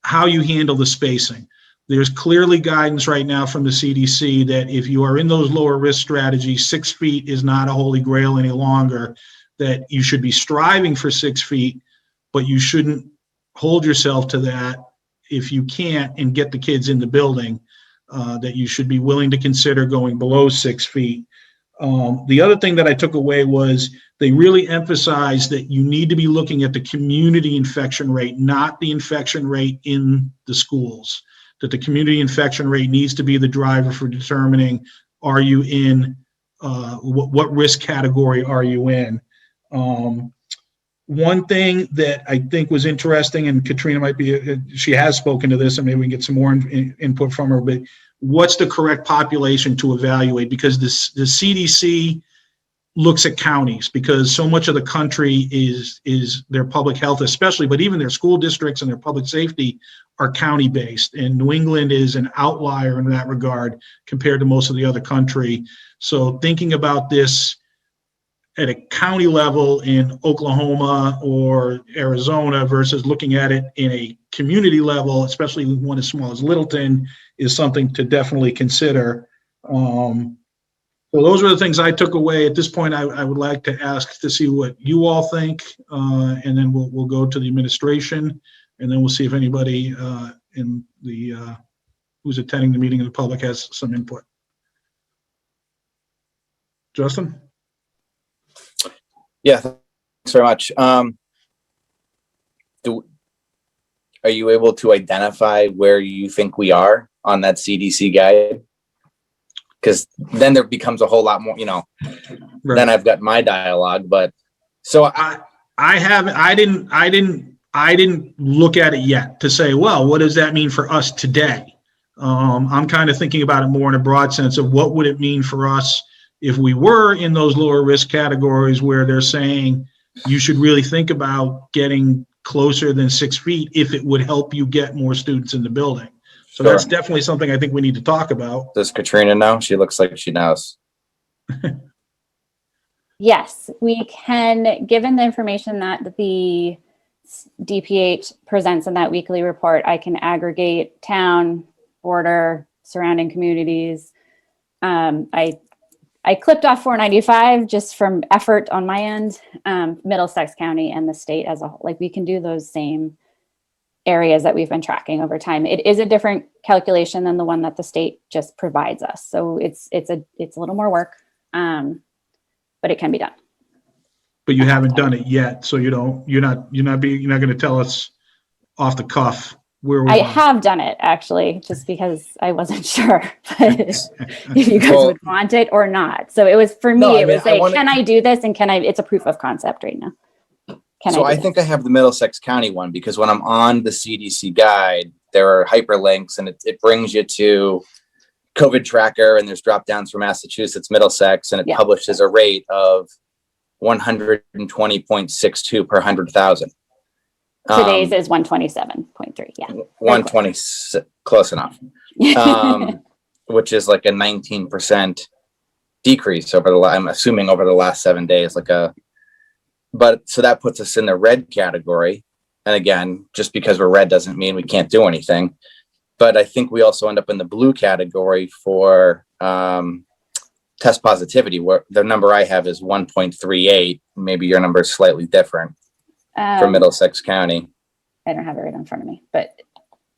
how you handle the spacing. There's clearly guidance right now from the CDC that if you are in those lower risk strategies, 6 feet is not a holy grail any longer, that you should be striving for 6 feet, but you shouldn't hold yourself to that if you can't and get the kids in the building, that you should be willing to consider going below 6 feet. The other thing that I took away was they really emphasized that you need to be looking at the community infection rate, not the infection rate in the schools, that the community infection rate needs to be the driver for determining, are you in, what risk category are you in? One thing that I think was interesting, and Katrina might be, she has spoken to this, and maybe we can get some more input from her, but what's the correct population to evaluate? Because the CDC looks at counties, because so much of the country is their public health especially, but even their school districts and their public safety are county based, and New England is an outlier in that regard compared to most of the other country. So thinking about this at a county level in Oklahoma or Arizona versus looking at it in a community level, especially one as small as Littleton, is something to definitely consider. So those are the things I took away. At this point, I would like to ask to see what you all think, and then we'll go to the administration, and then we'll see if anybody in the who's attending the meeting in the public has some input. Justin? Yeah, thanks very much. Are you able to identify where you think we are on that CDC guide? Because then there becomes a whole lot more, you know, right. Then I've got my dialogue, but so I didn't look at it yet to say, well, what does that mean for us today? I'm kind of thinking about it more in a broad sense of what would it mean for us if we were in those lower risk categories where they're saying you should really think about getting closer than 6 feet if it would help you get more students in the building. So That's definitely something I think we need to talk about. Does Katrina know? She looks like she knows. Yes, we can, given the information that the DPH presents in that weekly report, I can aggregate town, border, surrounding communities. I clipped off 495 just from effort on my end, Middlesex County and the state as a whole. Like we can do those same areas that we've been tracking over time. It is a different calculation than the one that the state just provides us. So it's a little more work, but it can be done. But you haven't done it yet, so you're not going to tell us off the cuff where we I are. have done it actually, just because I wasn't sure if you guys Well- would want it or not. So it was, for me, No, I it mean, was I like, wanna- can I do this? And it's a proof of concept right now. So I think I have the Middlesex County one, because when I'm on the CDC guide, there are hyperlinks and it brings you to COVID tracker, and there's drop downs for Massachusetts, Middlesex, and it Yeah. publishes a rate of 120.62 per 100,000. Today's is 127.3. Yeah. 120, close enough. Which is like a 19% decrease over I'm assuming over the last 7 days, but so that puts us in the red category. And again, just because we're red doesn't mean we can't do anything. But I think we also end up in the blue category for test positivity, where the number I have is 1.38. Maybe your number is slightly different for Middlesex County. I don't have it right in front of me, but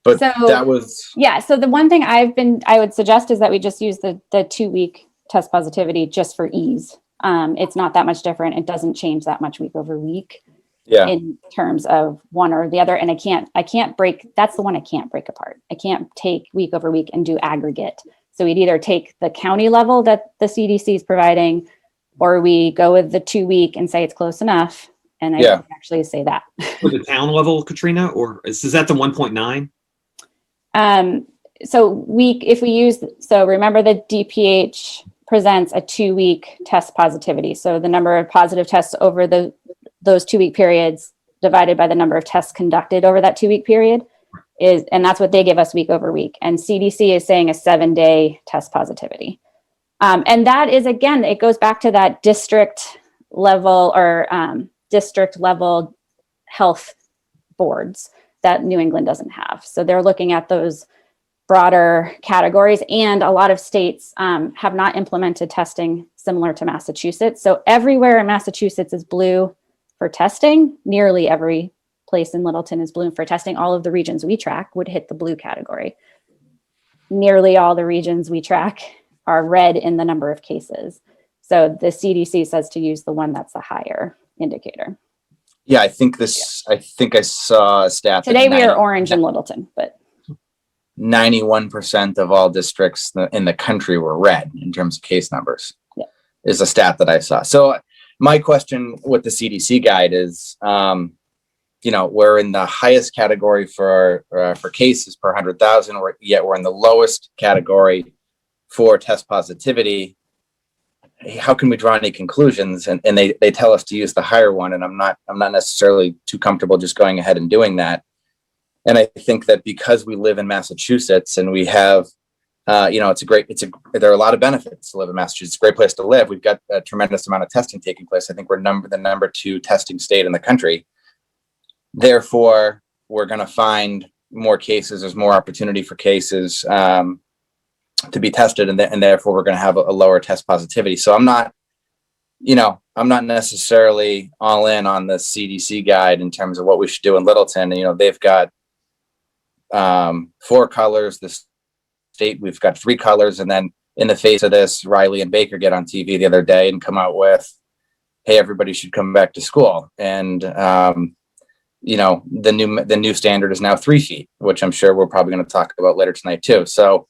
But So- that was, yeah. So the one thing I would suggest is that we just use the 2-week test positivity just for ease. It's not that much different. It doesn't change that much week over week yeah. in terms of one or the other. And I can't break, that's the one I can't break apart. I can't take week over week and do aggregate. So we'd either take the county level that the CDC is providing, or we go with the 2-week and say it's close enough. And I Yeah. can actually say that. For the town level, Katrina, or is that the 1.9? So remember the DPH presents a 2-week test positivity. So the number of positive tests over those 2-week periods divided by the number of tests conducted over that 2-week period and that's what they give us week over week. And CDC is saying a 7-day test positivity. And that is, again, it goes back to that district level health boards that New England doesn't have. So they're looking at those broader categories, and a lot of states have not implemented testing similar to Massachusetts. So everywhere in Massachusetts is blue for testing. Nearly every place in Littleton is blue for testing. All of the regions we track would hit the blue category. Nearly all the regions we track are red in the number of cases. So the CDC says to use the one that's a higher indicator. Yeah, I think I saw a stat. Today we are orange in Littleton, but 91% of all districts in the country were red in terms of case numbers. Yeah. Is a stat that I saw. So my question with the CDC guide is, we're in the highest category for cases per 100,000, yet we're in the lowest category for test positivity. How can we draw any conclusions? And they tell us to use the higher one, and I'm not necessarily too comfortable just going ahead and doing that. And I think that because we live in Massachusetts and we have, there are a lot of benefits to live in Massachusetts. It's a great place to live. We've got a tremendous amount of testing taking place. I think we're the number 2 testing state in the country. Therefore, we're going to find more cases. There's more opportunity for cases to be tested, and therefore we're going to have a lower test positivity. So I'm not necessarily all in on the CDC guide in terms of what we should do in Littleton. They've got 4 colors. The state, we've got 3 colors. And then in the face of this, Riley and Baker get on TV the other day and come out with, hey, everybody should come back to school. And, the new standard is now 3 feet, which I'm sure we're probably going to talk about later tonight too. So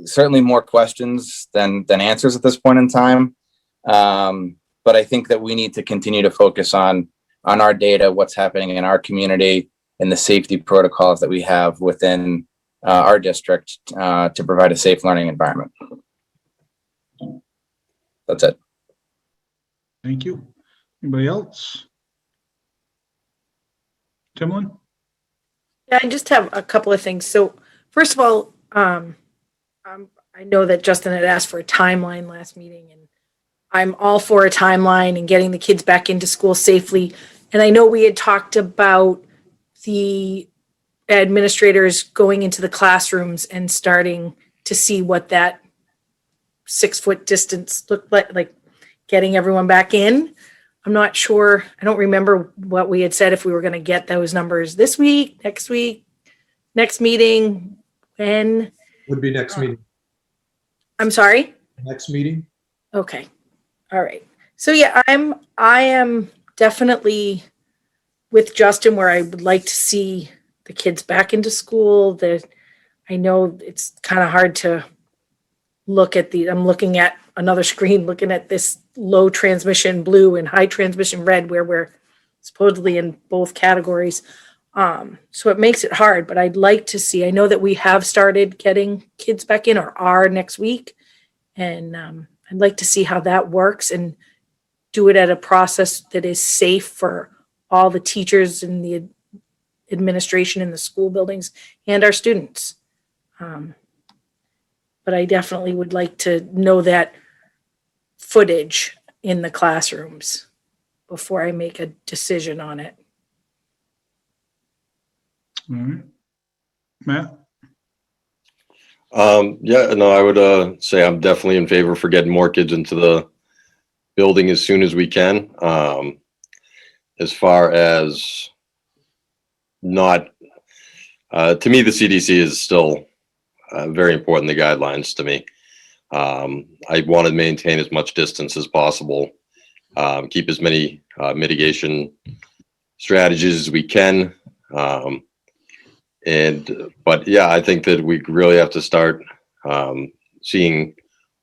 certainly more questions than answers at this point in time. But I think that we need to continue to focus on our data, what's happening in our community, and the safety protocols that we have within our district to provide a safe learning environment. That's it. Thank you. Anybody else? Timlin? Yeah, I just have a couple of things. So first of all, I know that Justin had asked for a timeline last meeting, and I'm all for a timeline and getting the kids back into school safely. And I know we had talked about the administrators going into the classrooms and starting to see what that 6-foot distance looked like getting everyone back in. I'm not sure. I don't remember what we had said, if we were going to get those numbers this week, next meeting, when. Would be next meeting. I'm sorry? Next meeting. Okay. All right. So yeah, I am definitely with Justin, where I would like to see the kids back into school. I know it's kind of hard to look at I'm looking at another screen, looking at this low transmission blue and high transmission red, where we're supposedly in both categories. So it makes it hard, but I'd like to see, I know that we have started getting kids back in, or are next week. And I'd like to see how that works and do it at a process that is safe for all the teachers and the administration in the school buildings and our students. But I definitely would like to know that footage in the classrooms before I make a decision on it. All right. Matt? Yeah, no, I would say I'm definitely in favor for getting more kids into the building as soon as we can. As far as not, to me, the CDC is still very important, the guidelines to me. I want to maintain as much distance as possible, keep as many mitigation strategies as we can. But yeah, I think that we really have to start seeing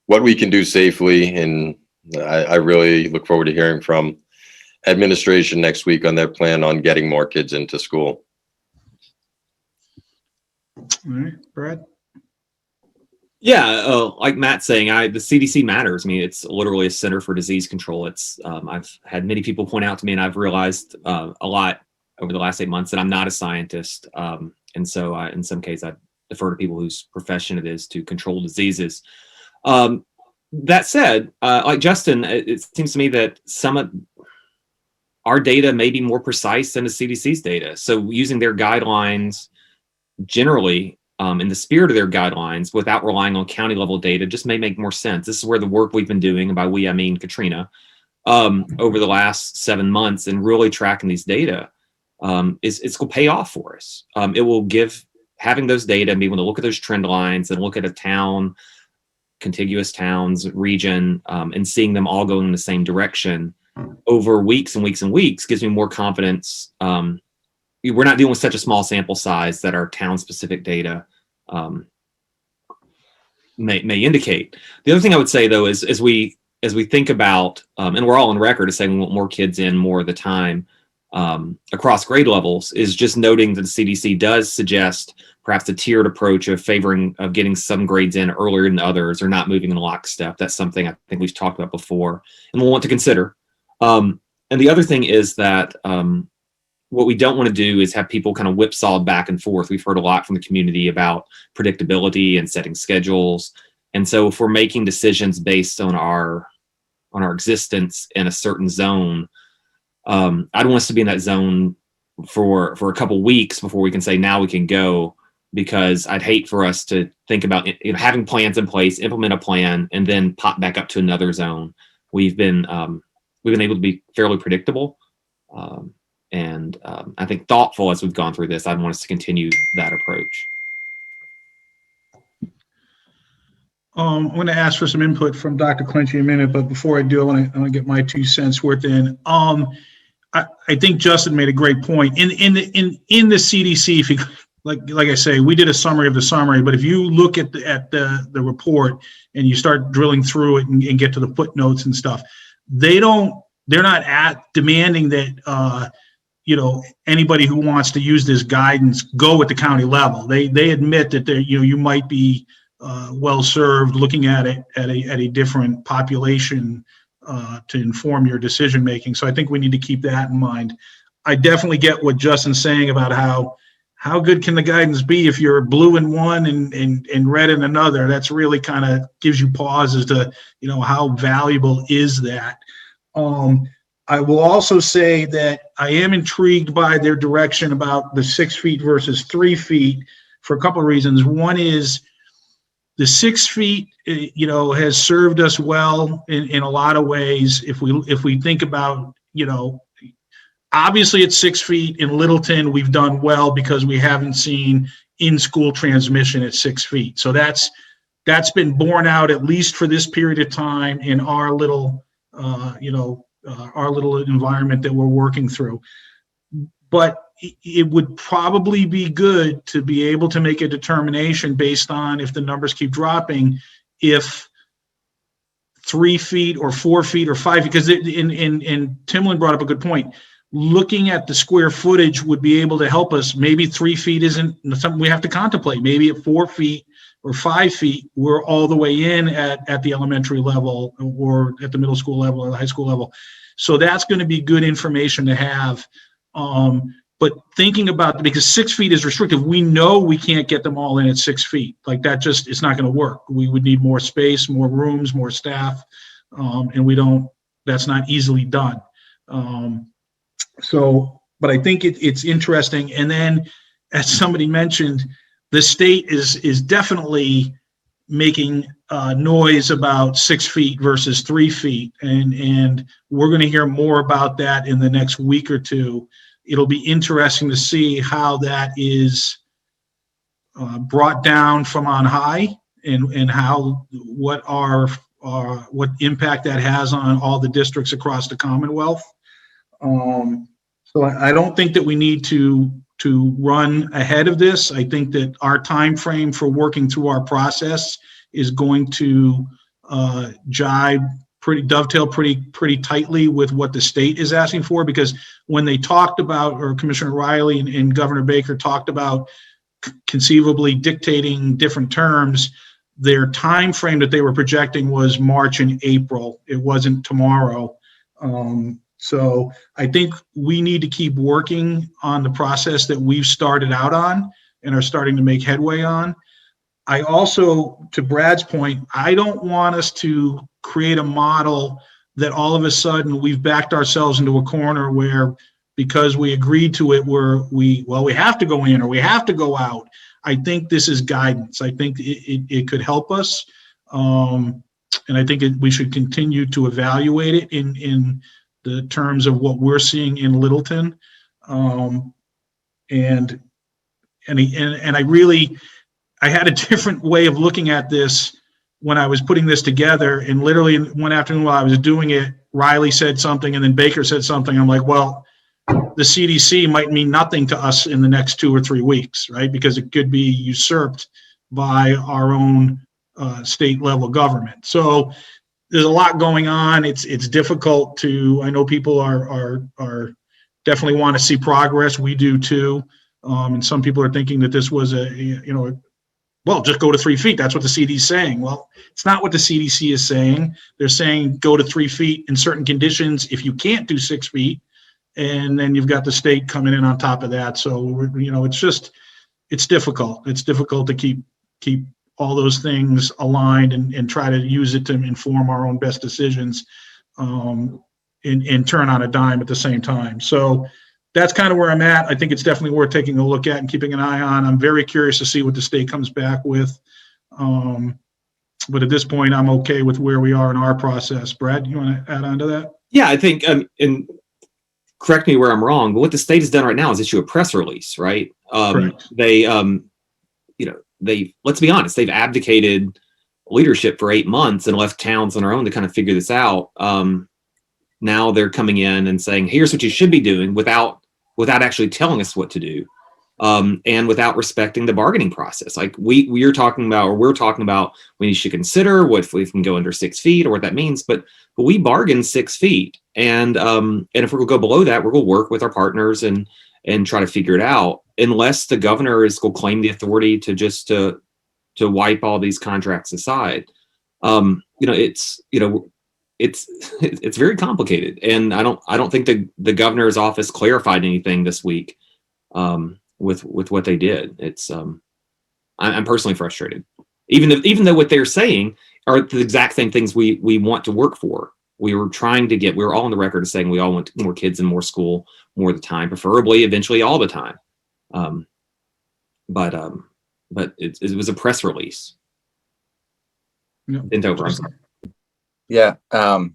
what we can do safely. And I really look forward to hearing from administration next week on their plan on getting more kids into school. All right, Brad? Yeah, like Matt's saying, the CDC matters. I mean, it's literally a center for disease control. It's I've had many people point out to me, and I've realized a lot over the last 8 months that I'm not a scientist. And so in some cases, I defer to people whose profession it is to control diseases. That said, like Justin, it seems to me that some of our data may be more precise than the CDC's data. So using their guidelines generally, in the spirit of their guidelines, without relying on county level data, just may make more sense. This is where the work we've been doing, and by we, I mean Katrina, over the last 7 months, and really tracking these data, it's going to pay off for us. It will give, having those data and being able to look at those trend lines and look at a town, contiguous towns, region, and seeing them all going in the same direction over weeks and weeks and weeks gives me more confidence. We're not dealing with such a small sample size that our town specific data may indicate. The other thing I would say though is as we think about, and we're all on record as saying we want more kids in more of the time across grade levels, is just noting that the CDC does suggest perhaps a tiered approach of getting some grades in earlier than others, or not moving in lockstep. That's something I think we've talked about before and we'll want to consider. And the other thing is that what we don't want to do is have people kind of whipsawed back and forth. We've heard a lot from the community about predictability and setting schedules. And so if we're making decisions based on our existence in a certain zone, I don't want us to be in that zone for a couple weeks before we can say now we can go, because I'd hate for us to think about having plans in place, implement a plan, and then pop back up to another zone. We've been able to be fairly predictable. And I think thoughtful as we've gone through this. I want us to continue that approach. I'm going to ask for some input from Dr. Clinch in a minute, but before I do, I want to get my 2 cents worth in. I think Justin made a great point. In the CDC, if you, like I say, we did a summary of the summary, but if you look at the report and you start drilling through it and get to the footnotes and stuff, they're not demanding that anybody who wants to use this guidance go at the county level. They admit that you might be well served looking at it at a different population to inform your decision making. So I think we need to keep that in mind. I definitely get what Justin's saying about how good can the guidance be if you're blue in one and red in another. That's really kind of gives you pause as to how valuable is that. I will also say that I am intrigued by their direction about the 6 feet versus 3 feet for a couple of reasons. One is the 6 feet, has served us well in a lot of ways. If we think about, obviously at 6 feet in Littleton, we've done well because we haven't seen in-school transmission at 6 feet. So that's been borne out, at least for this period of time, in our little, our little environment that we're working through. But it would probably be good to be able to make a determination based on, if the numbers keep dropping, if 3 feet or 4 feet or 5 feet, because and Timlin brought up a good point. Looking at the square footage would be able to help us. Maybe 3 feet isn't something we have to contemplate. Maybe at 4 feet or 5 feet, we're all the way in at the elementary level, or at the middle school level or the high school level. So that's going to be good information to have. But thinking about, because 6 feet is restrictive, we know we can't get them all in at 6 feet. Like that just, it's not going to work. We would need more space, more rooms, more staff. And that's not easily done. But I think it's interesting. And then, as somebody mentioned, the state is definitely making noise about 6 feet versus 3 feet. And we're going to hear more about that in the next week or two. It'll be interesting to see how that is brought down from on high, and what impact that has on all the districts across the Commonwealth. So I don't think that we need to run ahead of this. I think that our time frame for working through our process is going to dovetail pretty tightly with what the state is asking for, because when they talked about, or Commissioner Riley and Governor Baker talked about conceivably dictating different terms, their time frame that they were projecting was March and April. It wasn't tomorrow. So I think we need to keep working on the process that we've started out on and are starting to make headway on. I also, to Brad's point, I don't want us to create a model that all of a sudden we've backed ourselves into a corner where, because we agreed to it, we have to go in or we have to go out. I think this is guidance. I think it could help us. And I think we should continue to evaluate it in the terms of what we're seeing in Littleton. And I had a different way of looking at this when I was putting this together. And literally one afternoon while I was doing it, Riley said something and then Baker said something. I'm like, well, the CDC might mean nothing to us in the next 2 or 3 weeks, right? Because it could be usurped by our own state level government. So there's a lot going on. It's difficult I know people are definitely want to see progress. We do too. And some people are thinking that this was well, just go to 3 feet. That's what the CDC is saying. Well, it's not what the CDC is saying. They're saying go to 3 feet in certain conditions if you can't do 6 feet. And then you've got the state coming in on top of that. So, it's difficult. It's difficult to keep all those things aligned and try to use it to inform our own best decisions and turn on a dime at the same time. So that's kind of where I'm at. I think it's definitely worth taking a look at and keeping an eye on. I'm very curious to see what the state comes back with. But at this point, I'm okay with where we are in our process. Brad, you want to add on to that? Yeah, I think, and correct me where I'm wrong, but what the state has done right now is issue a press release, right? Let's be honest, they've abdicated leadership for 8 months and left towns on their own to kind of figure this out. Now they're coming in and saying, here's what you should be doing without actually telling us what to do, and without respecting the bargaining process. Like we're talking about, we should consider what if we can go under 6 feet or what that means. But we bargained 6 feet, and if we're gonna go below that, we're gonna work with our partners and try to figure it out. Unless the governor is going to claim the authority to wipe all these contracts aside, it's very complicated, and I don't think the governor's office clarified anything this week with what they did. It's I'm personally frustrated, even though what they're saying are the exact same things we want to work for. We were all on the record saying we all want more kids in more school more of the time, preferably eventually all the time. But it was a press release. Yeah. Yeah. And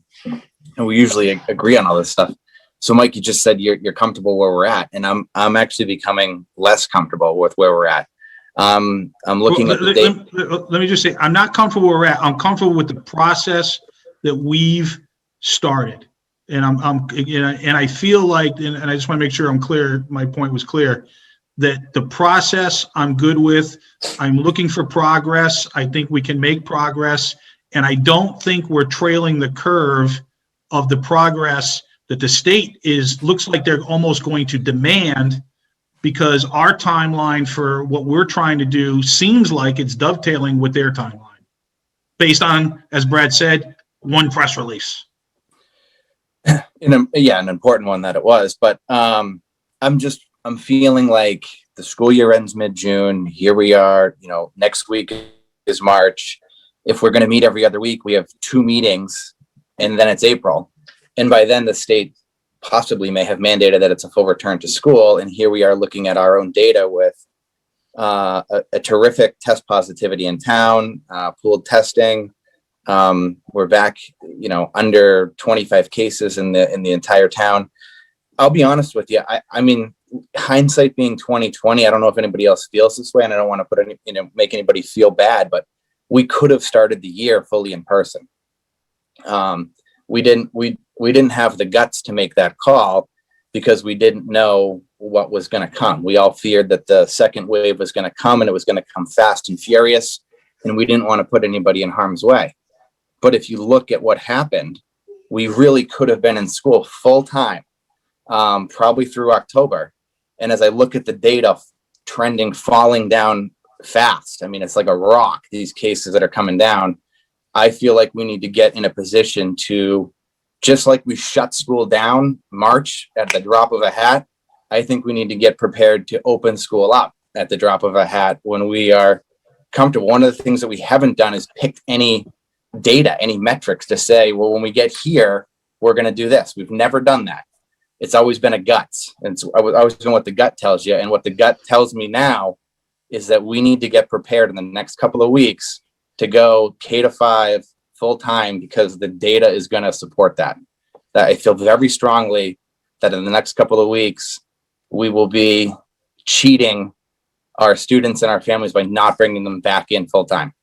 we usually agree on all this stuff. So Mike, you just said you're comfortable where we're at, and I'm actually becoming less comfortable with where we're at. I'm looking at the data. Let me just say, I'm not comfortable where we're at. I'm comfortable with the process that we've started. And and I feel like, and I just want to make sure I'm clear, my point was clear, that the process I'm good with. I'm looking for progress. I think we can make progress. And I don't think we're trailing the curve of the progress that the state looks like they're almost going to demand, because our timeline for what we're trying to do seems like it's dovetailing with their timeline based on, as Brad said, one press release. An important one that it was, but I'm feeling like the school year ends mid-June. Here we are, next week is March. If we're going to meet every other week, we have 2 meetings, and then it's April. And by then the state possibly may have mandated that it's a full return to school. And here we are looking at our own data with a terrific test positivity in town, pooled testing. We're back, under 25 cases in the entire town. I'll be honest with you. I mean, hindsight being 2020, I don't know if anybody else feels this way, and I don't want to make anybody feel bad, but we could have started the year fully in person. We didn't have the guts to make that call because we didn't know what was going to come. We all feared that the second wave was going to come, and it was going to come fast and furious, and we didn't want to put anybody in harm's way. But if you look at what happened, we really could have been in school full time, probably through October. And as I look at the data falling down fast, I mean, it's like a rock, these cases that are coming down. I feel like we need to get in a position to, just like we shut school down March at the drop of a hat, I think we need to get prepared to open school up at the drop of a hat when we are comfortable. One of the things that we haven't done is picked any data, any metrics to say, well, when we get here, we're going to do this. We've never done that. It's always been a guts. And it's always been what the gut tells you. And what the gut tells me now is that we need to get prepared in the next couple of weeks to go K-5 full time, because the data is going to support that. That I feel very strongly that in the next couple of weeks, we will be cheating our students and our families by not bringing them back in full time.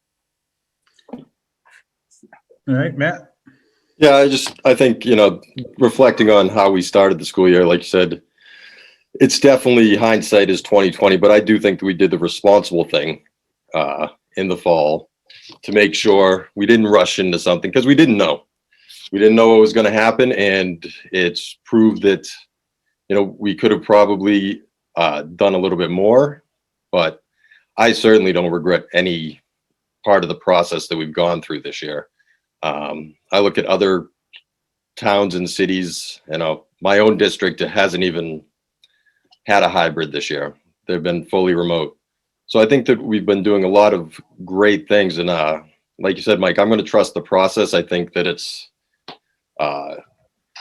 All right, Matt. Yeah, I think, reflecting on how we started the school year, like you said, it's definitely hindsight is 2020, but I do think that we did the responsible thing in the fall to make sure we didn't rush into something, because we didn't know. We didn't know what was going to happen, and it's proved that, we could have probably done a little bit more, but I certainly don't regret any part of the process that we've gone through this year. I look at other towns and cities, my own district hasn't even had a hybrid this year. They've been fully remote. So I think that we've been doing a lot of great things. And like you said, Mike, I'm going to trust the process. I think that it's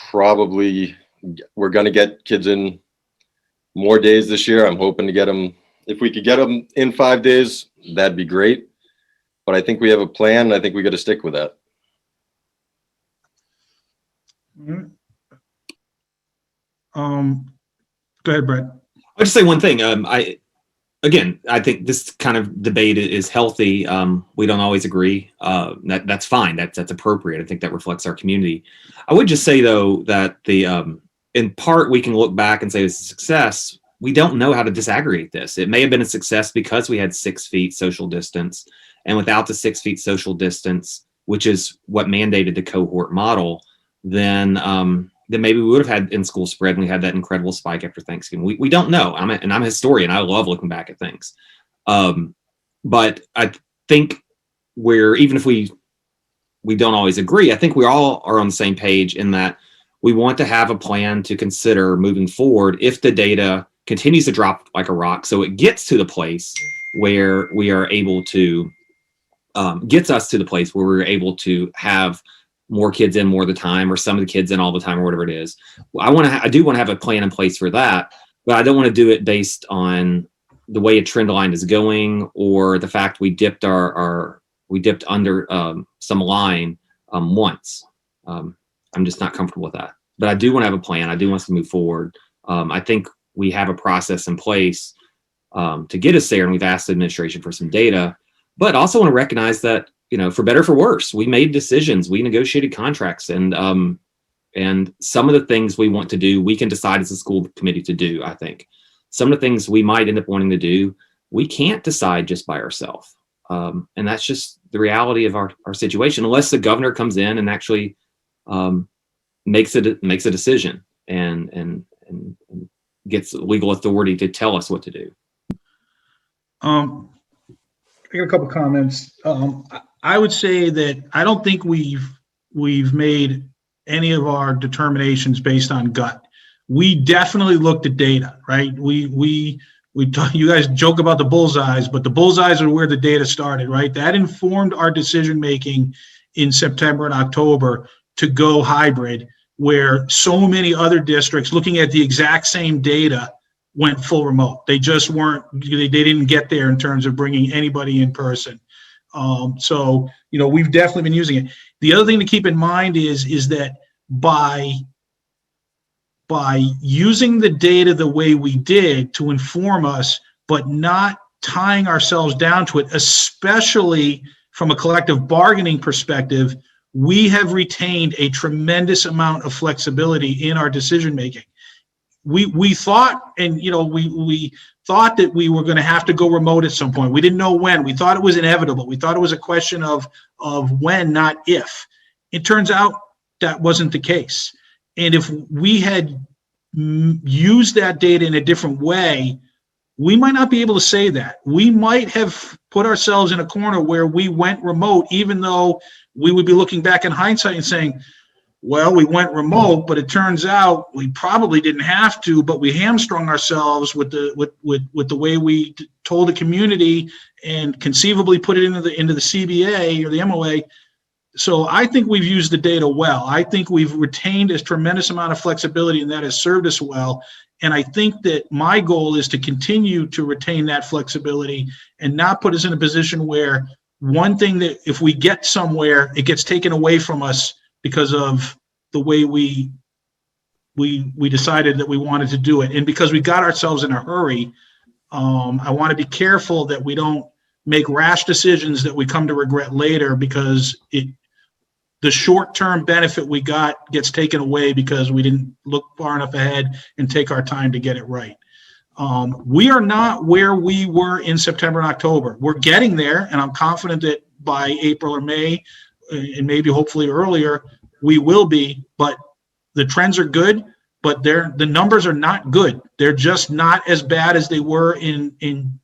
probably, we're going to get kids in more days this year. I'm hoping to get them, if we could get them in 5 days, that'd be great. But I think we have a plan, and I think we got to stick with that. Go ahead, Brett. I'll just say one thing. I think this kind of debate is healthy. We don't always agree. That's fine. That's appropriate. I think that reflects our community. I would just say, though, that in part, we can look back and say it's a success. We don't know how to disaggregate this. It may have been a success because we had 6 feet social distance, and without the 6 feet social distance, which is what mandated the cohort model, then maybe we would have had in-school spread, and we had that incredible spike after Thanksgiving. We don't know. I'm a historian. I love looking back at things. But I think even if we don't always agree, I think we all are on the same page in that we want to have a plan to consider moving forward if the data continues to drop like a rock. So it gets to the place where we are able to, gets us to the place where we're able to have more kids in more of the time, or some of the kids in all the time, or whatever it is. I do want to have a plan in place for that, but I don't want to do it based on the way a trend line is going, or the fact we dipped under some line once. I'm just not comfortable with that. but I do want to have a plan. I do want us to move forward. I think we have a process in place to get us there, and we've asked the administration for some data, but also want to recognize that, for better or for worse, we made decisions, we negotiated contracts, and some of the things we want to do, we can decide as a school committee to do. I think some of the things we might end up wanting to do, we can't decide just by ourselves. And that's just the reality of our situation, unless the governor comes in and actually makes a decision and gets legal authority to tell us what to do. I got a couple comments. I would say that I don't think we've made any of our determinations based on gut. We definitely looked at data, right? You guys joke about the bullseyes, but the bullseyes are where the data started, right? That informed our decision making in September and October to go hybrid, where so many other districts looking at the exact same data went full remote. They just they didn't get there in terms of bringing anybody in person. So, we've definitely been using it. The other thing to keep in mind is that by using the data the way we did to inform us, but not tying ourselves down to it, especially from a collective bargaining perspective, we have retained a tremendous amount of flexibility in our decision making. We thought, and we thought that we were going to have to go remote at some point. We didn't know when. We thought it was inevitable. We thought it was a question of when, not if. It turns out that wasn't the case. And if we had used that data in a different way, we might not be able to say that. We might have put ourselves in a corner where we went remote, even though we would be looking back in hindsight and saying, well, we went remote, but it turns out we probably didn't have to, but we hamstrung ourselves with the way we told the community and conceivably put it into the CBA or the MOA. So I think we've used the data well. I think we've retained a tremendous amount of flexibility, and that has served us well. And I think that my goal is to continue to retain that flexibility and not put us in a position where one thing that if we get somewhere, it gets taken away from us because of the way we decided that we wanted to do it. And because we got ourselves in a hurry, I want to be careful that we don't make rash decisions that we come to regret later, because the short-term benefit we got gets taken away because we didn't look far enough ahead and take our time to get it right. We are not where we were in September and October. We're getting there, and I'm confident that by April or May, and maybe hopefully earlier, we will be, but the trends are good, but the numbers are not good. They're just not as bad as they were in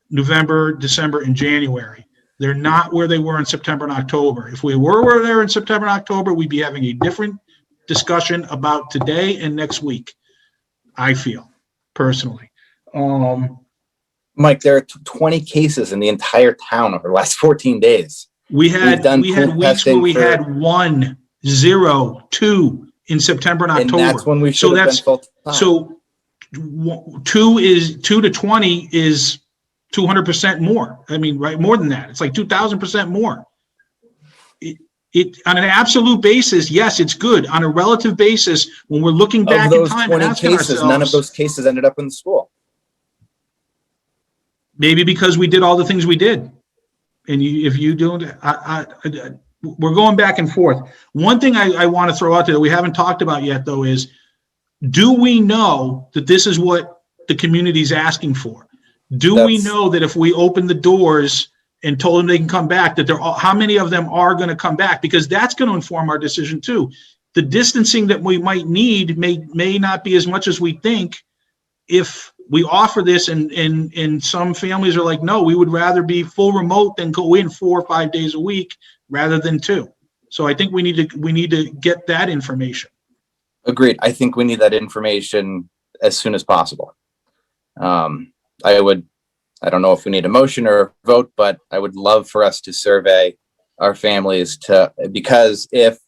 November, December, and January. They're not where they were in September and October. If we were where they were in September and October, we'd be having a different discussion about today and next week, I feel, personally. Mike, there are 20 cases in the entire town over the last 14 days. We had weeks where we had 1, 0, 2 in September and October. And that's when we should have been full time. So 2 to 20 is 200% more. I mean, right, more than that. It's like 2,000% more. It on an absolute basis, yes, it's good. On a relative basis, when we're looking back in time and asking ourselves, none of those cases ended up in the school. Maybe because we did all the things we did. And if you don't, we're going back and forth. One thing I want to throw out there that we haven't talked about yet, though, is do we know that this is what the community's asking for? Do we know that if we open the doors and told them they can come back, that how many of them are going to come back? Because that's going to inform our decision too. The distancing that we might need may not be as much as we think if we offer this, and some families are like, no, we would rather be full remote than go in 4 or 5 days a week rather than 2. So I think we need to get that information. Agreed. I think we need that information as soon as possible. I don't know if we need a motion or a vote, but I would love for us to survey our families because if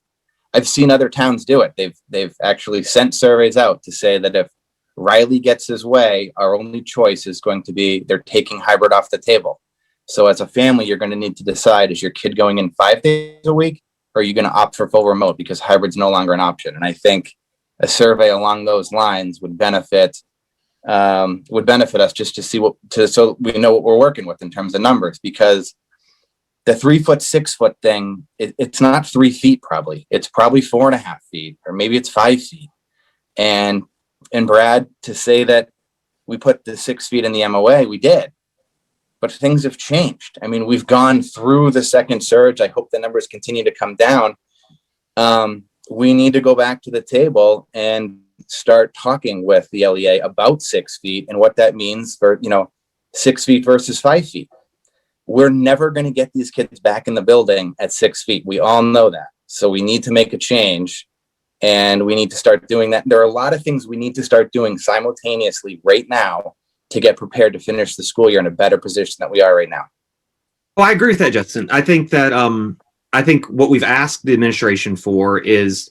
I've seen other towns do it, they've actually sent surveys out to say that if Riley gets his way, our only choice is going to be they're taking hybrid off the table. So as a family, you're going to need to decide, is your kid going in 5 days a week or are you going to opt for full remote because hybrid's no longer an option? And I think a survey along those lines would benefit us just to see so we know what we're working with in terms of numbers, because the 3 foot, 6 foot thing, it's not 3 feet probably. It's probably 4.5 feet, or maybe it's 5 feet. And Brad, to say that we put the 6 feet in the MOA, we did. But things have changed. I mean, we've gone through the second surge. I hope the numbers continue to come down. We need to go back to the table and start talking with the LEA about 6 feet and what that means for, 6 feet versus 5 feet. We're never going to get these kids back in the building at 6 feet. We all know that. So we need to make a change, and we need to start doing that. There are a lot of things we need to start doing simultaneously right now to get prepared to finish the school year in a better position than we are right now. Well, I agree with that, Justin. I think that I think what we've asked the administration for is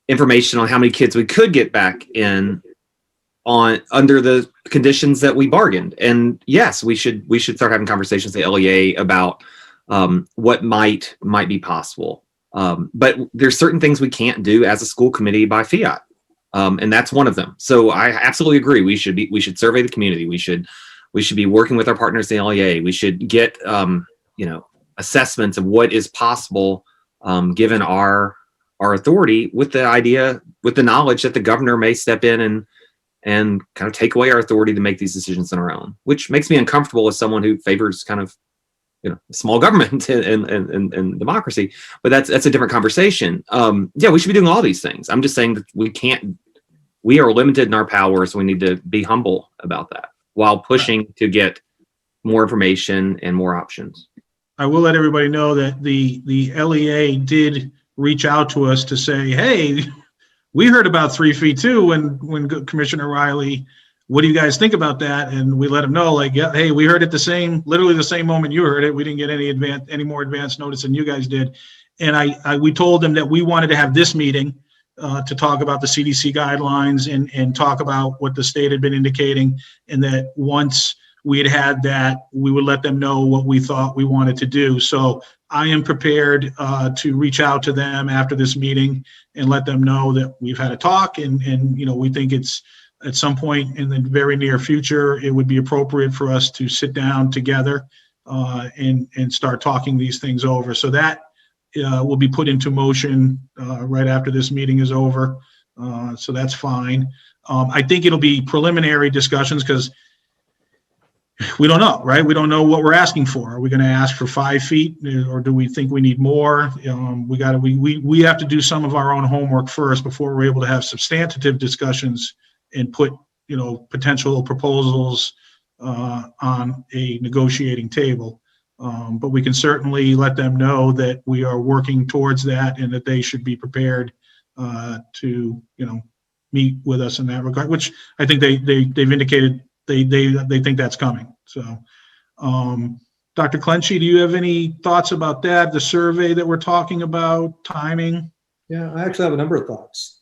information on how many kids we could get back in under the conditions that we bargained. And yes, we should start having conversations with the LEA about what might be possible. But there's certain things we can't do as a school committee by fiat. And that's one of them. So I absolutely agree. We should survey the community. We should be working with our partners in the LEA. We should get assessments of what is possible given our authority, with the knowledge that the governor may step in and kind of take away our authority to make these decisions on our own, which makes me uncomfortable as someone who favors kind of small government and democracy. But that's a different conversation. We should be doing all these things. I'm just saying that we are limited in our power, so we need to be humble about that while pushing to get more information and more options. I will let everybody know that the LEA did reach out to us to say, hey, we heard about 3 feet too when Commissioner Riley, what do you guys think about that? And we let them know, like, yeah, hey, we heard it literally the same moment you heard it. We didn't get any more advance notice than you guys did. And we told them that we wanted to have this meeting to talk about the CDC guidelines and talk about what the state had been indicating, and that once we had that, we would let them know what we thought we wanted to do. So I am prepared to reach out to them after this meeting and let them know that we've had a talk, and we think it's at some point in the very near future, it would be appropriate for us to sit down together and start talking these things over. So that will be put into motion right after this meeting is over. So that's fine. I think it'll be preliminary discussions because we don't know, right? We don't know what we're asking for. Are we going to ask for 5 feet, or do we think we need more? We have to do some of our own homework first before we're able to have substantive discussions and put potential proposals on a negotiating table. But we can certainly let them know that we are working towards that, and that they should be prepared to meet with us in that regard, which I think they've indicated they think that's coming. So Dr. Clenchey, do you have any thoughts about that, the survey that we're talking about, timing? Yeah, I actually have a number of thoughts.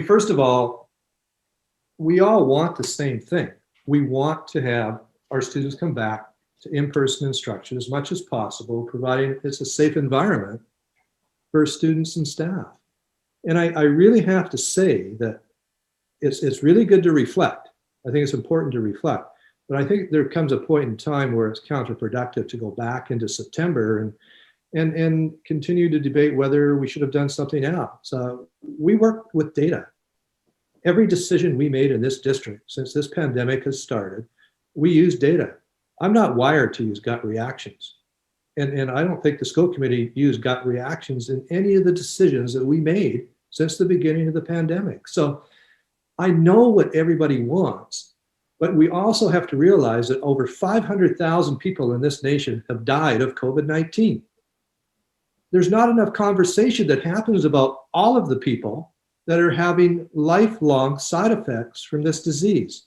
First of all, we all want the same thing. We want to have our students come back to in-person instruction as much as possible, providing it's a safe environment for students and staff. And I really have to say that it's really good to reflect. I think it's important to reflect, but I think there comes a point in time where it's counterproductive to go back into September and continue to debate whether we should have done something else. We work with data. Every decision we made in this district since this pandemic has started, we use data. I'm not wired to use gut reactions. And I don't think the school committee used gut reactions in any of the decisions that we made since the beginning of the pandemic. So I know what everybody wants, but we also have to realize that over 500,000 people in this nation have died of COVID-19. There's not enough conversation that happens about all of the people that are having lifelong side effects from this disease.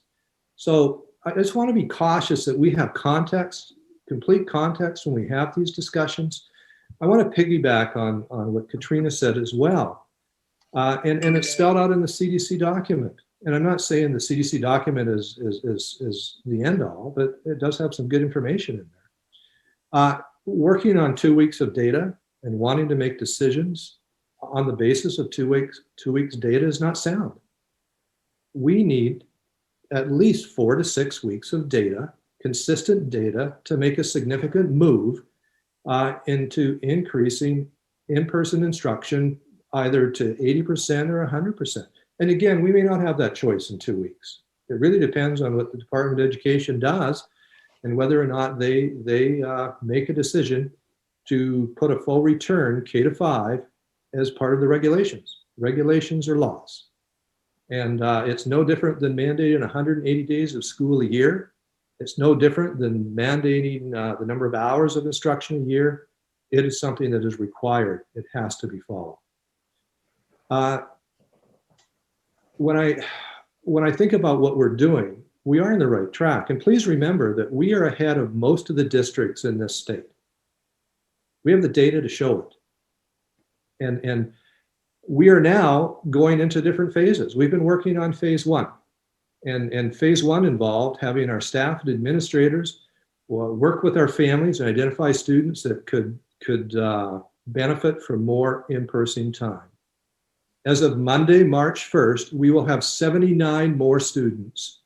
So I just want to be cautious that we have context, complete context when we have these discussions. I want to piggyback on what Katrina said as well. And it's spelled out in the CDC document. And I'm not saying the CDC document is the end all, but it does have some good information in there. Working on 2 weeks of data and wanting to make decisions on the basis of 2 weeks data is not sound. We need at least 4 to 6 weeks of data, consistent data, to make a significant move into increasing in-person instruction either to 80% or 100%. And again, we may not have that choice in 2 weeks. It really depends on what the Department of Education does and whether or not they make a decision to put a full return K-5 as part of the regulations. Regulations are laws. And it's no different than mandating 180 days of school a year. It's no different than mandating the number of hours of instruction a year. It is something that is required. It has to be followed. When I think about what we're doing, we are on the right track. And please remember that we are ahead of most of the districts in this state. We have the data to show it. And we are now going into different phases. We've been working on phase 1. And phase 1 involved having our staff and administrators work with our families and identify students that could benefit from more in-person time. As of Monday, March 1st, we will have 79 more students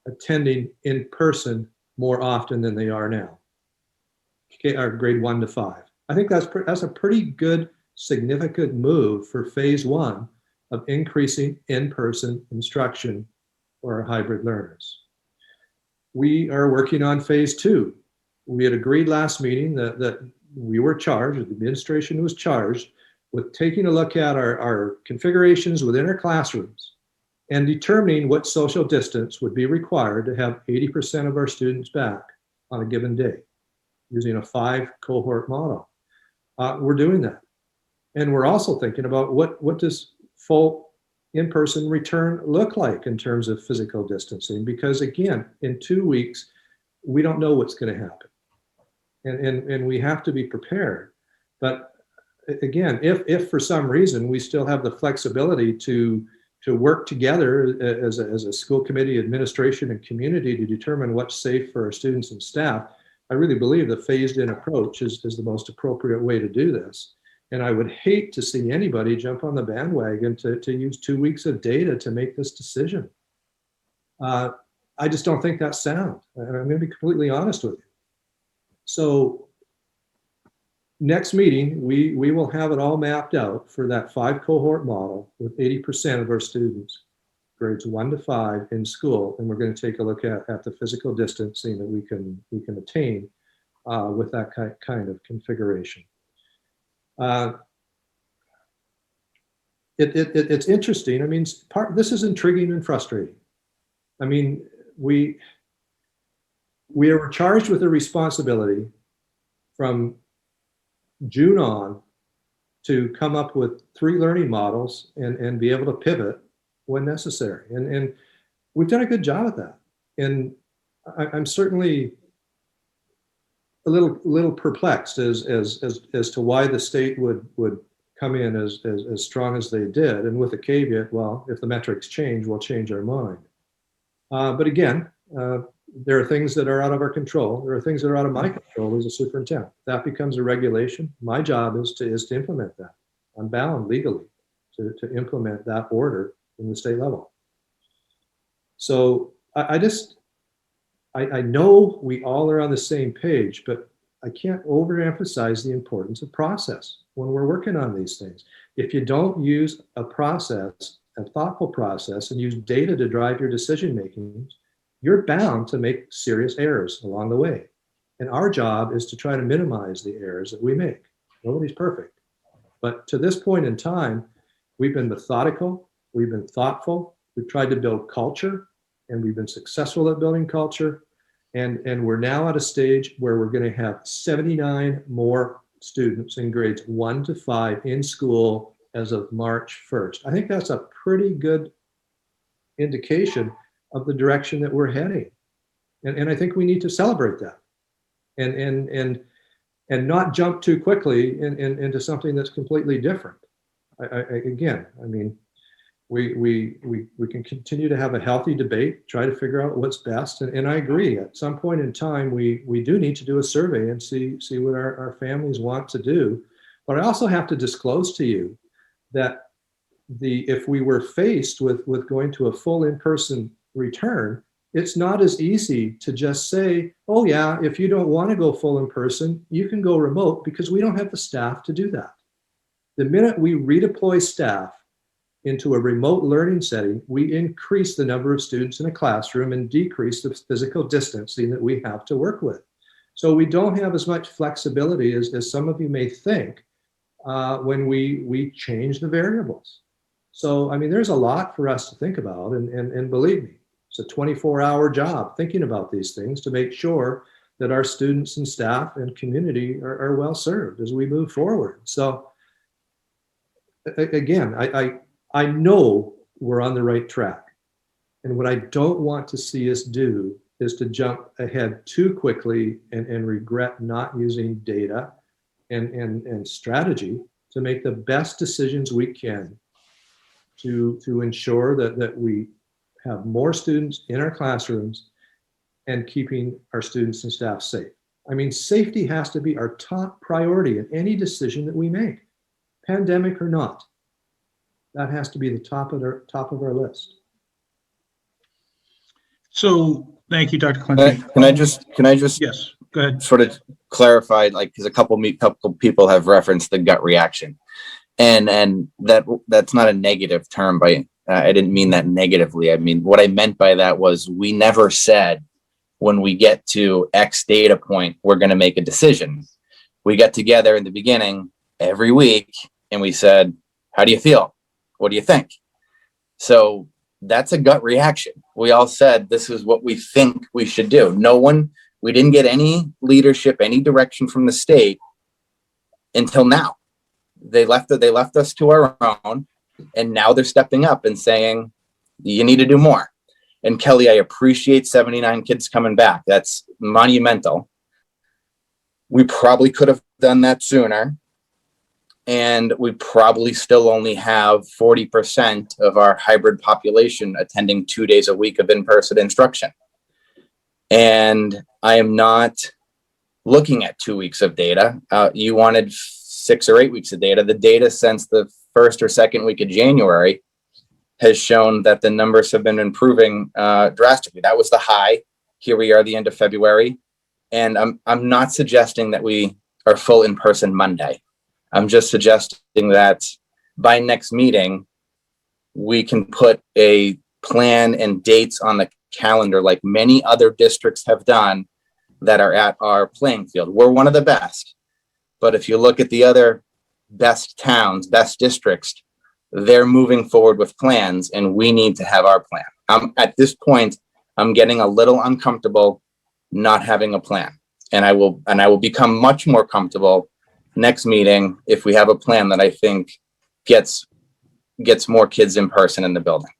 attending in person more often than they are now. Okay, our grade 1 to 5. I think that's a pretty good, significant move for phase 1 of increasing in-person instruction for our hybrid learners. We are working on phase 2. We had agreed last meeting that we were charged, the administration was charged with taking a look at our configurations within our classrooms and determining what social distance would be required to have 80% of our students back on a given day using a 5 cohort model. We're doing that. And we're also thinking about what does full in-person return look like in terms of physical distancing? Because again, in 2 weeks, we don't know what's going to happen. And we have to be prepared. But again, if for some reason we still have the flexibility to work together as a school committee, administration, and community to determine what's safe for our students and staff, I really believe the phased-in approach is the most appropriate way to do this. And I would hate to see anybody jump on the bandwagon to use 2 weeks of data to make this decision. I just don't think that's sound. I'm going to be completely honest with you. So next meeting, we will have it all mapped out for that 5 cohort model with 80% of our students, grades 1 to 5 in school. And we're going to take a look at the physical distancing that we can attain with that kind of configuration. It's interesting. I mean, this is intriguing and frustrating. I mean, we are charged with a responsibility from June on to come up with 3 learning models and be able to pivot when necessary. And we've done a good job at that. And I'm certainly a little perplexed as to why the state would come in as strong as they did, and with a caveat, well, if the metrics change, we'll change our mind. But again, there are things that are out of our control. There are things that are out of my control as a superintendent. That becomes a regulation. My job is to implement that. I'm bound legally to implement that order in the state level. So I know we all are on the same page, but I can't overemphasize the importance of process when we're working on these things. If you don't use a process, a thoughtful process, and use data to drive your decision making, you're bound to make serious errors along the way. And our job is to try to minimize the errors that we make. Nobody's perfect. But to this point in time, we've been methodical, we've been thoughtful, we've tried to build culture, and we've been successful at building culture. And we're now at a stage where we're going to have 79 more students in grades 1 to 5 in school as of March 1st. I think that's a pretty good indication of the direction that we're heading. And I think we need to celebrate that and not jump too quickly into something that's completely different. Again, I mean, we can continue to have a healthy debate, try to figure out what's best. And I agree, at some point in time, we do need to do a survey and see what our families want to do But I also have to disclose to you that if we were faced with going to a full in-person return, it's not as easy to just say, oh yeah, if you don't want to go full in person, you can go remote, because we don't have the staff to do that. The minute we redeploy staff into a remote learning setting, we increase the number of students in a classroom and decrease the physical distancing that we have to work with. So we don't have as much flexibility as some of you may think when we change the variables. So, I mean, there's a lot for us to think about, and believe me, it's a 24-hour job thinking about these things to make sure that our students and staff and community are well served as we move forward. So again, I know we're on the right track. And what I don't want to see us do is to jump ahead too quickly and regret not using data and strategy to make the best decisions we can to ensure that we have more students in our classrooms and keeping our students and staff safe. I mean, safety has to be our top priority in any decision that we make, pandemic or not. That has to be the top of our list. So thank you, Dr. Clinton. Can I just Yes, go ahead. sort of clarify, like, because a couple people have referenced the gut reaction, and that's not a negative term. I didn't mean that negatively. I mean, what I meant by that was, we never said when we get to X data point, we're going to make a decision. We got together in the beginning every week and we said, how do you feel? What do you think? So that's a gut reaction. We all said, this is what we think we should do. We didn't get any leadership, any direction from the state until now. They left us to our own, and now they're stepping up and saying, you need to do more. And Kelly, I appreciate 79 kids coming back. That's monumental. We probably could have done that sooner. And we probably still only have 40% of our hybrid population attending 2 days a week of in-person instruction. And I am not looking at 2 weeks of data. You wanted 6 or 8 weeks of data. The data since the first or second week of January has shown that the numbers have been improving drastically. That was the high. Here we are, the end of February. And I'm not suggesting that we are full in person Monday. I'm just suggesting that by next meeting, we can put a plan and dates on the calendar like many other districts have done that are at our playing field. We're one of the best. But if you look at the other best towns, best districts, they're moving forward with plans, and we need to have our plan. At this point, I'm getting a little uncomfortable not having a plan. And I will become much more comfortable next meeting if we have a plan that I think gets more kids in person in the building.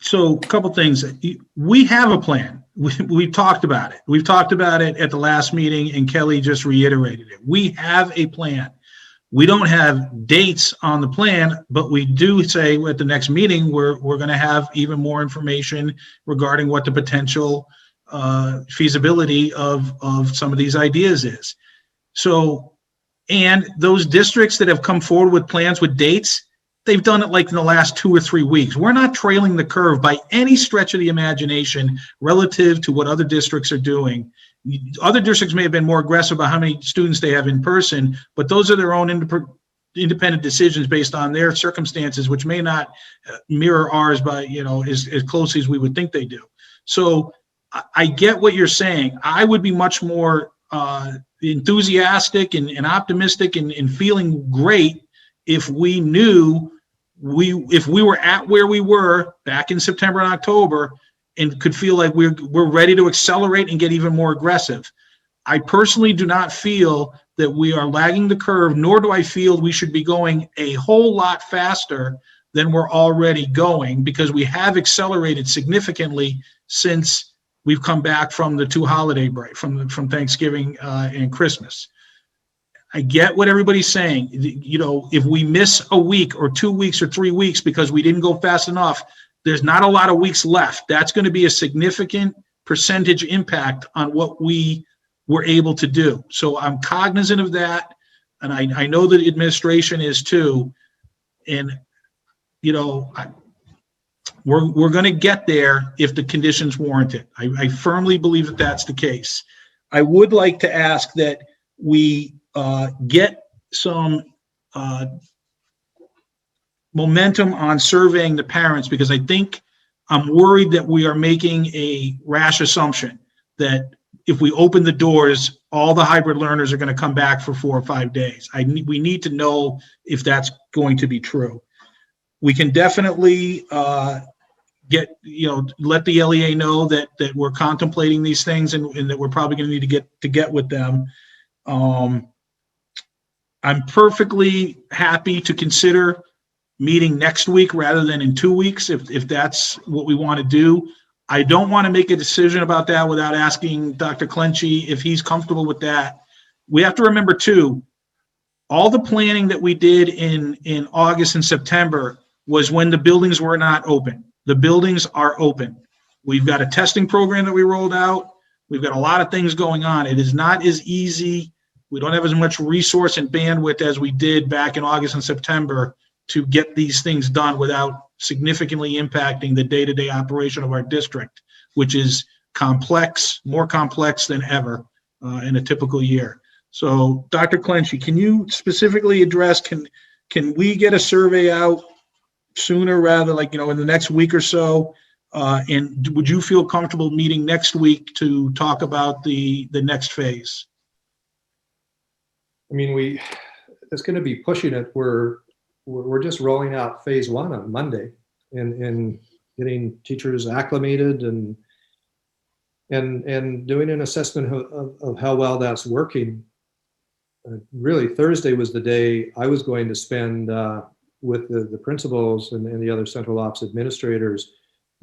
So a couple things. We have a plan. We've talked about it. We've talked about it at the last meeting, and Kelly just reiterated it. We have a plan. We don't have dates on the plan, but we do say at the next meeting, we're going to have even more information regarding what the potential feasibility of some of these ideas is. So, and those districts that have come forward with plans with dates, they've done it like in the last 2 or 3 weeks. We're not trailing the curve by any stretch of the imagination relative to what other districts are doing. Other districts may have been more aggressive about how many students they have in person, but those are their own independent decisions based on their circumstances, which may not mirror ours by, as closely as we would think they do. So I get what you're saying. I would be much more enthusiastic and optimistic and feeling great if we knew if we were at where we were back in September and October and could feel like we're ready to accelerate and get even more aggressive. I personally do not feel that we are lagging the curve, nor do I feel we should be going a whole lot faster than we're already going, because we have accelerated significantly since we've come back from the 2 holiday break, from Thanksgiving and Christmas. I get what everybody's saying. If we miss a week or 2 weeks or 3 weeks because we didn't go fast enough, there's not a lot of weeks left. That's going to be a significant percentage impact on what we were able to do. So I'm cognizant of that. and I know the administration is too, and, you know, we're going to get there if the conditions warrant it. I firmly believe that that's the case. I would like to ask that we get some momentum on surveying the parents, because I think I'm worried that we are making a rash assumption that if we open the doors, all the hybrid learners are going to come back for 4 or 5 days. We need to know if that's going to be true. We can definitely let the LEA know that we're contemplating these things and that we're probably going to need to get with them. I'm perfectly happy to consider meeting next week rather than in 2 weeks, if that's what we want to do. I don't want to make a decision about that without asking Dr. Clenchey if he's comfortable with that. We have to remember too, all the planning that we did in August and September was when the buildings were not open. The buildings are open. We've got a testing program that we rolled out. We've got a lot of things going on. It is not as easy. We don't have as much resource and bandwidth as we did back in August and September to get these things done without significantly impacting the day-to-day operation of our district, which is complex, more complex than ever in a typical year. So, Dr. Clenchey, can you specifically address, can we get a survey out sooner rather, like, in the next week or so? And would you feel comfortable meeting next week to talk about the next phase? I mean, it's going to be pushing it. We're just rolling out phase 1 on Monday and getting teachers acclimated and doing an assessment of how well that's working. Really, Thursday was the day I was going to spend with the principals and the other central ops administrators,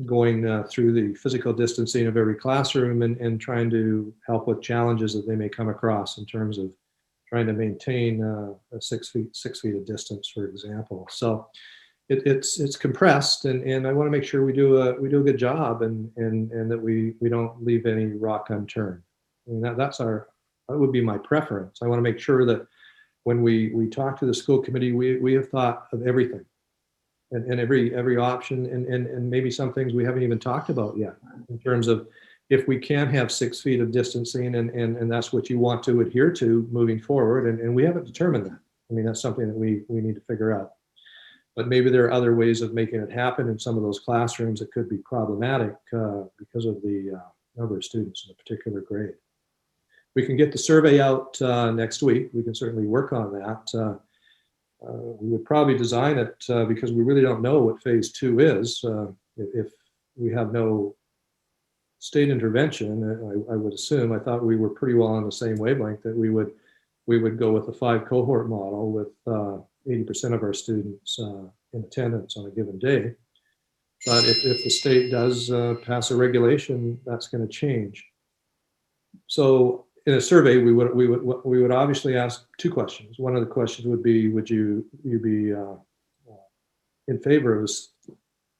going through the physical distancing of every classroom and trying to help with challenges that they may come across in terms of trying to maintain a 6 feet of distance, for example. So it's compressed, and I want to make sure we do a good job and that we don't leave any rock unturned. I mean, that would be my preference. I want to make sure that when we talk to the school committee, we have thought of everything and every option and maybe some things we haven't even talked about yet in terms of if we can have 6 feet of distancing and that's what you want to adhere to moving forward. And we haven't determined that. I mean, that's something that we need to figure out. But maybe there are other ways of making it happen in some of those classrooms that could be problematic because of the number of students in a particular grade. We can get the survey out next week. We can certainly work on that. We would probably design it because we really don't know what phase 2 is. If we have no state intervention, I would assume, I thought we were pretty well on the same wavelength, that we would go with a 5 cohort model with 80% of our students in attendance on a given day. But if the state does pass a regulation, that's going to change. So in a survey, we would obviously ask 2 questions. One of the questions would be, would you be in favor of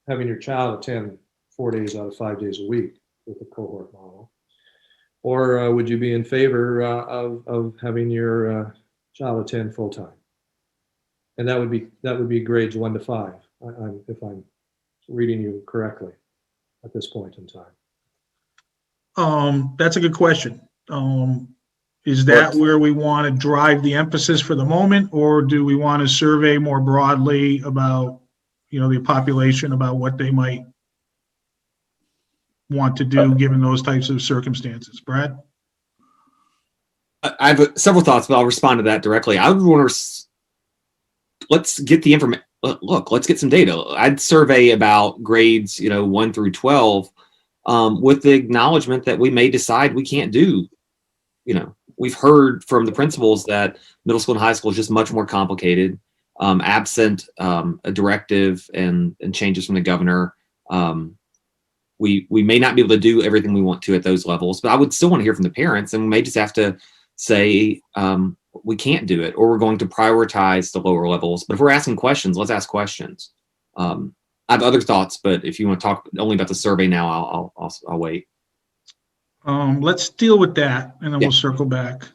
having your child attend 4 days out of 5 days a week with a cohort model? Or would you be in favor of having your child attend full time? And that would be grades 1 to 5, if I'm reading you correctly at this point in time. That's a good question. Is that where we want to drive the emphasis for the moment, or do we want to survey more broadly about, the population, about what they might want to do given those types of circumstances? Brad? I have several thoughts, but I'll respond to that directly. I would want to let's get the information. Look, let's get some data. I'd survey about grades, 1 through 12, with the acknowledgement that we may decide we can't do. We've heard from the principals that middle school and high school is just much more complicated, absent a directive and changes from the governor. We may not be able to do everything we want to at those levels, but I would still want to hear from the parents, and we may just have to say we can't do it, or we're going to prioritize the lower levels. But if we're asking questions, let's ask questions. I have other thoughts, but if you want to talk only about the survey now, I'll wait. Let's deal with that, and then we'll circle back.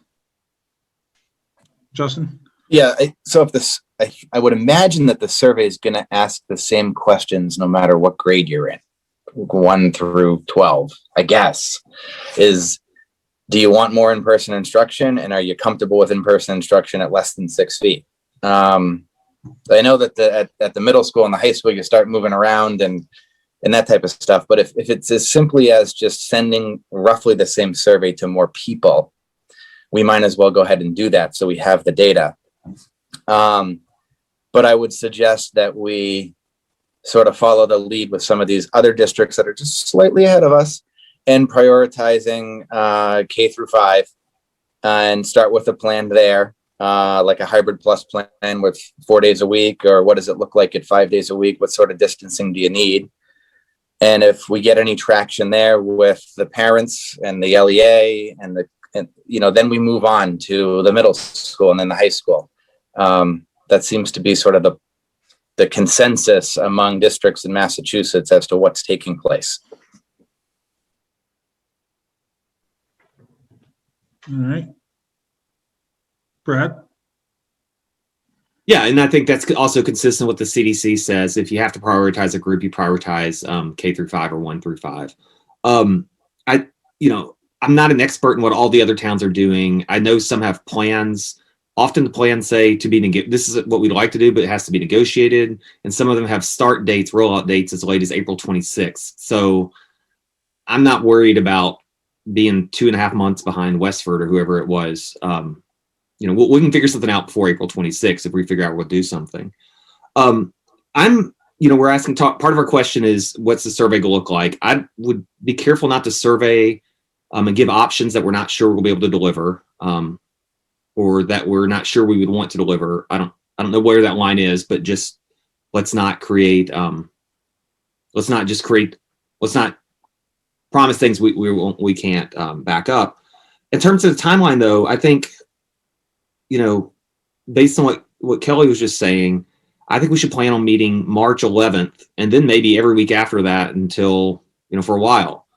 Justin? Yeah, so if this, I would imagine that the survey is going to ask the same questions no matter what grade you're in, 1 through 12, I guess, is do you want more in-person instruction, and are you comfortable with in-person instruction at less than 6 feet? I know that at the middle school and the high school, you start moving around and that type of stuff. But if it's as simply as just sending roughly the same survey to more people, we might as well go ahead and do that so we have the data. But I would suggest that we sort of follow the lead with some of these other districts that are just slightly ahead of us and prioritizing K through 5 and start with a plan there, like a hybrid plus plan with 4 days a week, or what does it look like at 5 days a week? What sort of distancing do you need? And if we get any traction there with the parents and the LEA and then we move on to the middle school and then the high school. That seems to be sort of the consensus among districts in Massachusetts as to what's taking place. All right. Brad? Yeah, and I think that's also consistent with the CDC says. If you have to prioritize a group, you prioritize K through 5 or 1 through 5. I'm not an expert in what all the other towns are doing. I know some have plans. Often the plans say this is what we'd like to do, but it has to be negotiated. And some of them have start dates, rollout dates as late as April 26th. So I'm not worried about being 2.5 months behind Westford or whoever it was. We can figure something out before April 26th if we figure out we'll do something. We're asking, part of our question is, what's the survey going to look like? I would be careful not to survey and give options that we're not sure we'll be able to deliver, or that we're not sure we would want to deliver. I don't know where that line is, but just let's not promise things we can't back up. In terms of the timeline, though, I think, based on what Kelly was just saying, I think we should plan on meeting March 11th and then maybe every week after that until, for a while.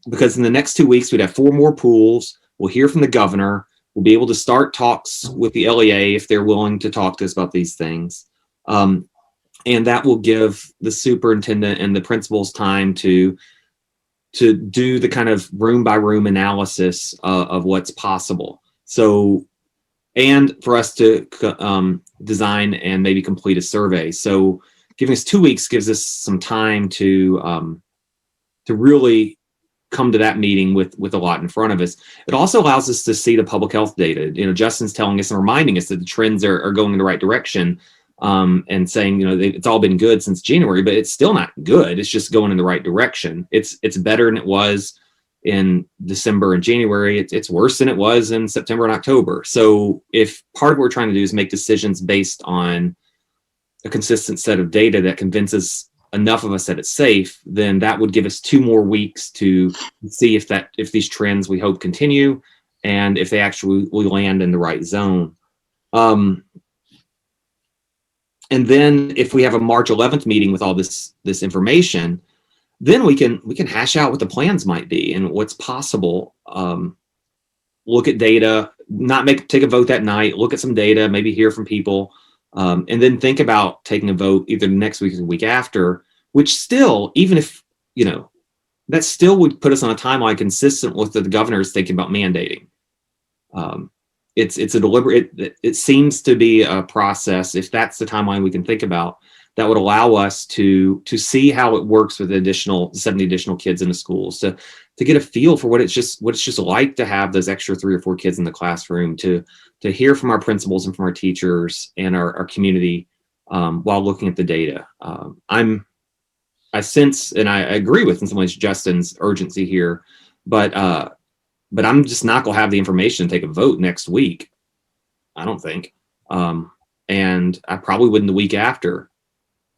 Because in the next 2 weeks, we'd have 4 more pools. We'll hear from the governor. We'll be able to start talks with the LEA if they're willing to talk to us about these things. And that will give the superintendent and the principals time to do the kind of room by room analysis of what's possible. So, and for us to design and maybe complete a survey. So giving us 2 weeks gives us some time to really come to that meeting with a lot in front of us. It also allows us to see the public health data. Justin's telling us and reminding us that the trends are going in the right direction, and saying, it's all been good since January, but it's still not good. It's just going in the right direction. It's better than it was in December and January. It's worse than it was in September and October. So if part of what we're trying to do is make decisions based on a consistent set of data that convinces enough of us that it's safe, then that would give us 2 more weeks to see if these trends we hope continue and if they actually will land in the right zone. And then if we have a March 11th meeting with all this information, then we can hash out what the plans might be and what's possible. Look at data, take a vote that night, look at some data, maybe hear from people, and then think about taking a vote either next week or the week after, which still, even if, that still would put us on a timeline consistent with the governor's thinking about mandating. It's a deliberate, it seems to be a process, if that's the timeline we can think about, that would allow us to see how it works with 70 additional kids in the schools, to get a feel for what it's just like to have those extra 3 or 4 kids in the classroom, to hear from our principals and from our teachers and our community while looking at the data. I sense, and I agree with in some ways Justin's urgency here, but I'm just not going to have the information to take a vote next week. I don't think. And I probably wouldn't the week after.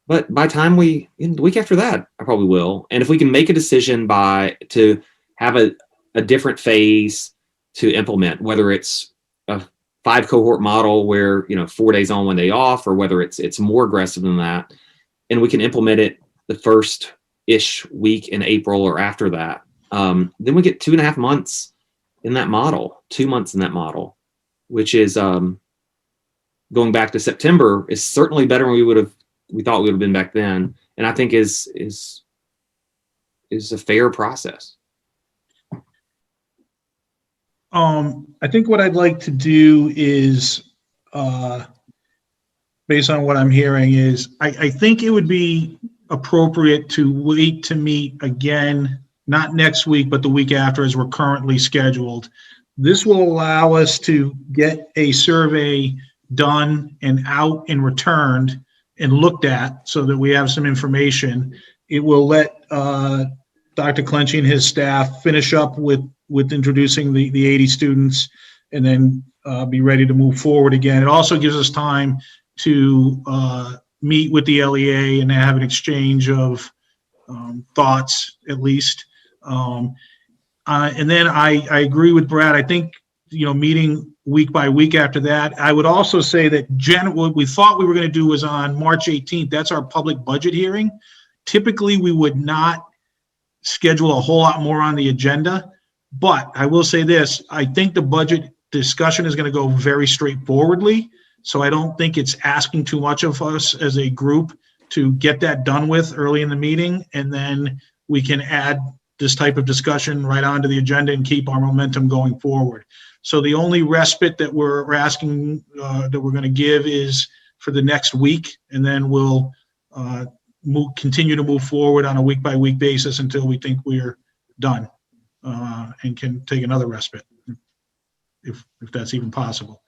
But by the time the week after that, I probably will. And if we can make a decision to have a different phase to implement, whether it's a 5 cohort model where, 4 days on, 1 day off, or whether it's more aggressive than that, and we can implement it the first-ish week in April or after that, then we get 2.5 months in that model, 2 months in that model, which is going back to September is certainly better than we thought we would have been back then, and I think is a fair process. I think what I'd like to do is, based on what I'm hearing, is I think it would be appropriate to wait to meet again, not next week, but the week after, as we're currently scheduled. This will allow us to get a survey done and out and returned and looked at so that we have some information. It will let Dr. Clenchey and his staff finish up with introducing the 80 students and then be ready to move forward again. It also gives us time to meet with the LEA and have an exchange of thoughts, at least. And then I agree with Brad. I think, meeting week by week after that. I would also say that what we thought we were going to do was on March 18th. That's our public budget hearing. Typically, we would not schedule a whole lot more on the agenda. But I will say this, I think the budget discussion is going to go very straightforwardly. So I don't think it's asking too much of us as a group to get that done with early in the meeting. And then we can add this type of discussion right onto the agenda and keep our momentum going forward. So the only respite that we're asking, that we're going to give is for the next week. And then we'll continue to move forward on a week by week basis until we think we're done. And can take another respite if that's even possible.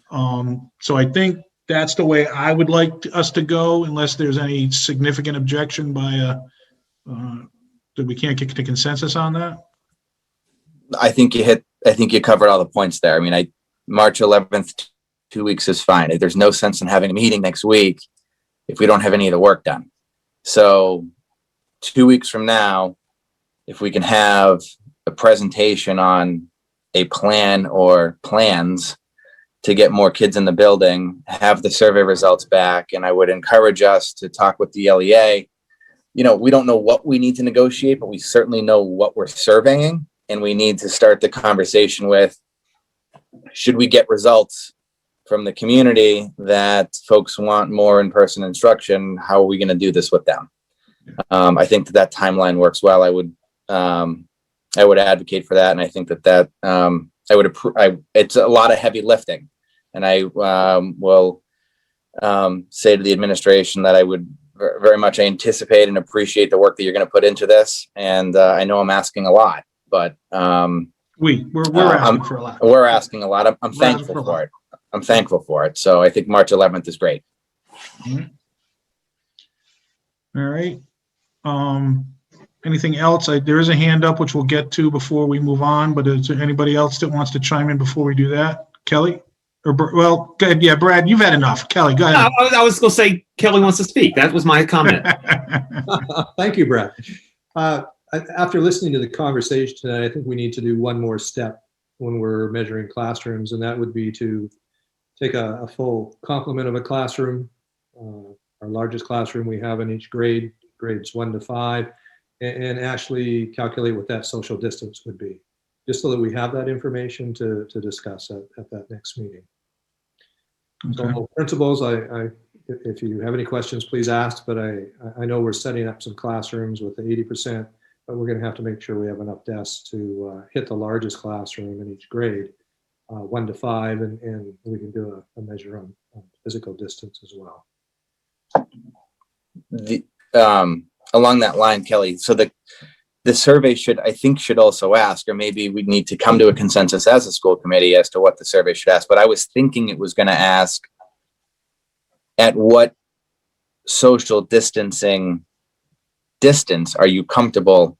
So I think that's the way I would like us to go, unless there's any significant objection by that we can't get to consensus on that. I think you covered all the points there. I mean, March 11th, 2 weeks is fine. There's no sense in having a meeting next week if we don't have any of the work done. So 2 weeks from now, if we can have a presentation on a plan or plans to get more kids in the building, have the survey results back, and I would encourage us to talk with the LEA. We don't know what we need to negotiate, but we certainly know what we're surveying, and we need to start the conversation with, should we get results from the community that folks want more in-person instruction? How are we going to do this with them? I think that timeline works well. I would advocate for that, and I think that it's a lot of heavy lifting, and I will say to the administration that I would very much anticipate and appreciate the work that you're going to put into this. And I know I'm asking a lot, but we're asking for a lot. We're asking a lot. I'm thankful for it. I'm thankful for it. So I think March 11th is great. All right. Anything else? There is a hand up, which we'll get to before we move on, but is there anybody else that wants to chime in before we do that? Kelly? Well, go ahead. Yeah, Brad, you've had enough. Kelly, go ahead. I was going to say Kelly wants to speak. That was my comment. Thank you, Brad. After listening to the conversation tonight, I think we need to do one more step when we're measuring classrooms, and that would be to take a full complement of a classroom, our largest classroom we have in each grade, grades 1 to 5, and actually calculate what that social distance would be, just so that we have that information to discuss at that next meeting. Okay. So principals, if you have any questions, please ask, but I know we're setting up some classrooms with the 80%, but we're going to have to make sure we have enough desks to hit the largest classroom in each grade, 1 to 5, and we can do a measure on physical distance as well. Along that line, Kelly, so the survey should also ask, or maybe we need to come to a consensus as a school committee as to what the survey should ask. But I was thinking it was going to ask, at what social distancing distance are you comfortable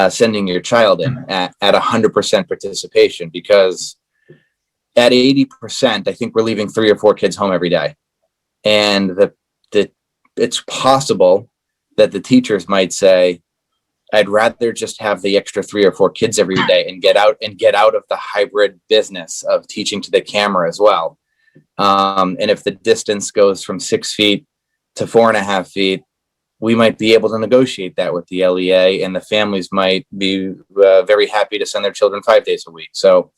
sending your child in at 100% participation? Because at 80%, I think we're leaving 3 or 4 kids home every day. And it's possible that the teachers might say, I'd rather just have the extra 3 or 4 kids every day and get out of the hybrid business of teaching to the camera as well. And if the distance goes from 6 feet to 4.5 feet, we might be able to negotiate that with the LEA, and the families might be very happy to send their children 5 days a week. So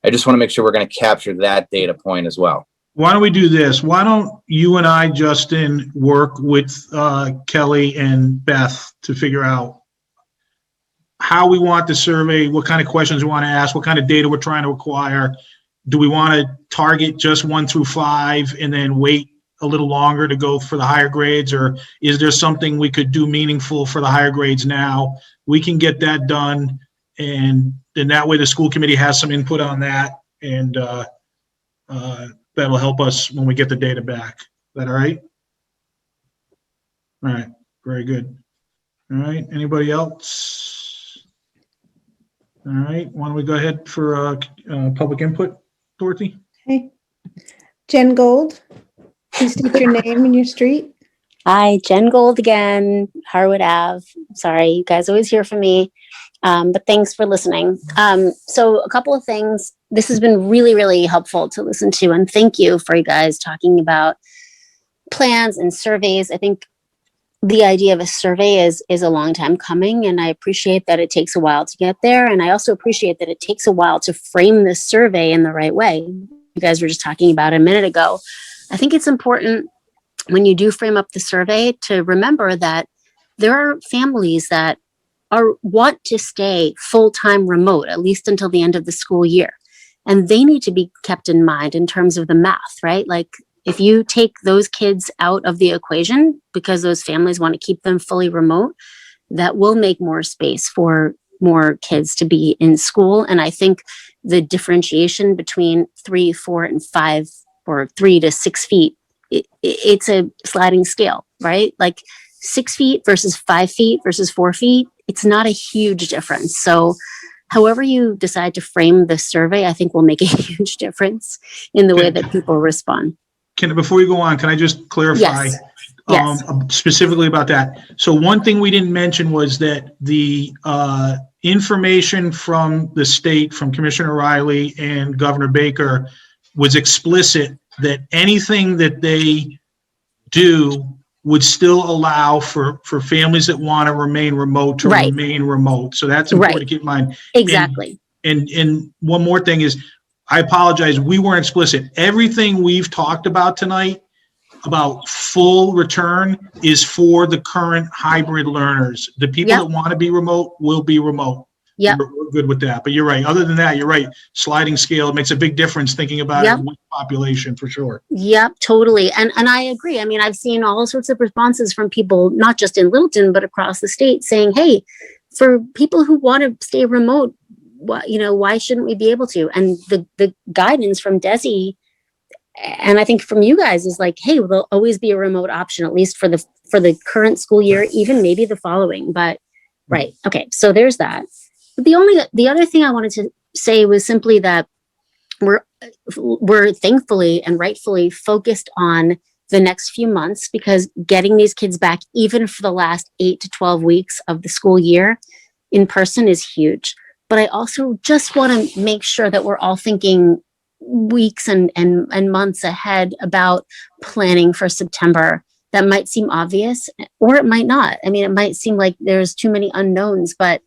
I just want to make sure we're going to capture that data point as well. Why don't we do this? Why don't you and I, Justin, work with Kelly and Beth to figure out how we want the survey, what kind of questions we want to ask, what kind of data we're trying to acquire. Do we want to target just 1 through 5 and then wait a little longer to go for the higher grades? Or is there something we could do meaningful for the higher grades now? We can get that done. And then that way the school committee has some input on that. And that'll help us when we get the data back. Is that all right? All right, very good. All right, anybody else? All right, why don't we go ahead for public input, Dorothy? Okay. Jen Gold, please state your name and your street. Hi, Jen Gold again, Harwood Ave. Sorry, you guys always hear from me, but thanks for listening. So a couple of things. This has been really, really helpful to listen to, and thank you for you guys talking about plans and surveys. I think the idea of a survey is a long time coming, and I appreciate that it takes a while to get there. And I also appreciate that it takes a while to frame this survey in the right way. You guys were just talking about a minute ago. I think it's important when you do frame up the survey to remember that there are families that want to stay full-time remote, at least until the end of the school year. And they need to be kept in mind in terms of the math, right? Like if you take those kids out of the equation because those families want to keep them fully remote, that will make more space for more kids to be in school. And I think the differentiation between 3, 4, and 5 or 3 to 6 feet, it's a sliding scale, right? Like 6 feet versus 5 feet versus 4 feet, it's not a huge difference. So however you decide to frame the survey, I think will make a huge difference in the way that people respond. Before you go on, can I just clarify specifically about that? So one thing we didn't mention was that the information from the state, from Commissioner Riley and Governor Baker, was explicit that anything that they do would still allow for families that want to remain remote to remain remote. So that's important to keep in mind. Exactly. And one more thing is, I apologize, we weren't explicit. Everything we've talked about tonight about full return is for the current hybrid learners. The people that want to be remote will be remote. Yeah, we're good with that. But you're right. Other than that, you're right. Sliding scale, it makes a big difference thinking about it with population for sure. Yep, totally. And I agree. I mean, I've seen all sorts of responses from people, not just in Littleton, but across the state saying, hey, for people who want to stay remote, why shouldn't we be able to? And the guidance from DESE, and I think from you guys, is like, hey, there'll always be a remote option, at least for the current school year, even maybe the following. But okay, so there's that. But the other thing I wanted to say was simply that we're thankfully and rightfully focused on the next few months, because getting these kids back, even for the last 8 to 12 weeks of the school year in person, is huge. But I also just want to make sure that we're all thinking weeks and months ahead about planning for September. That might seem obvious, or it might not. I mean, it might seem like there's too many unknowns, but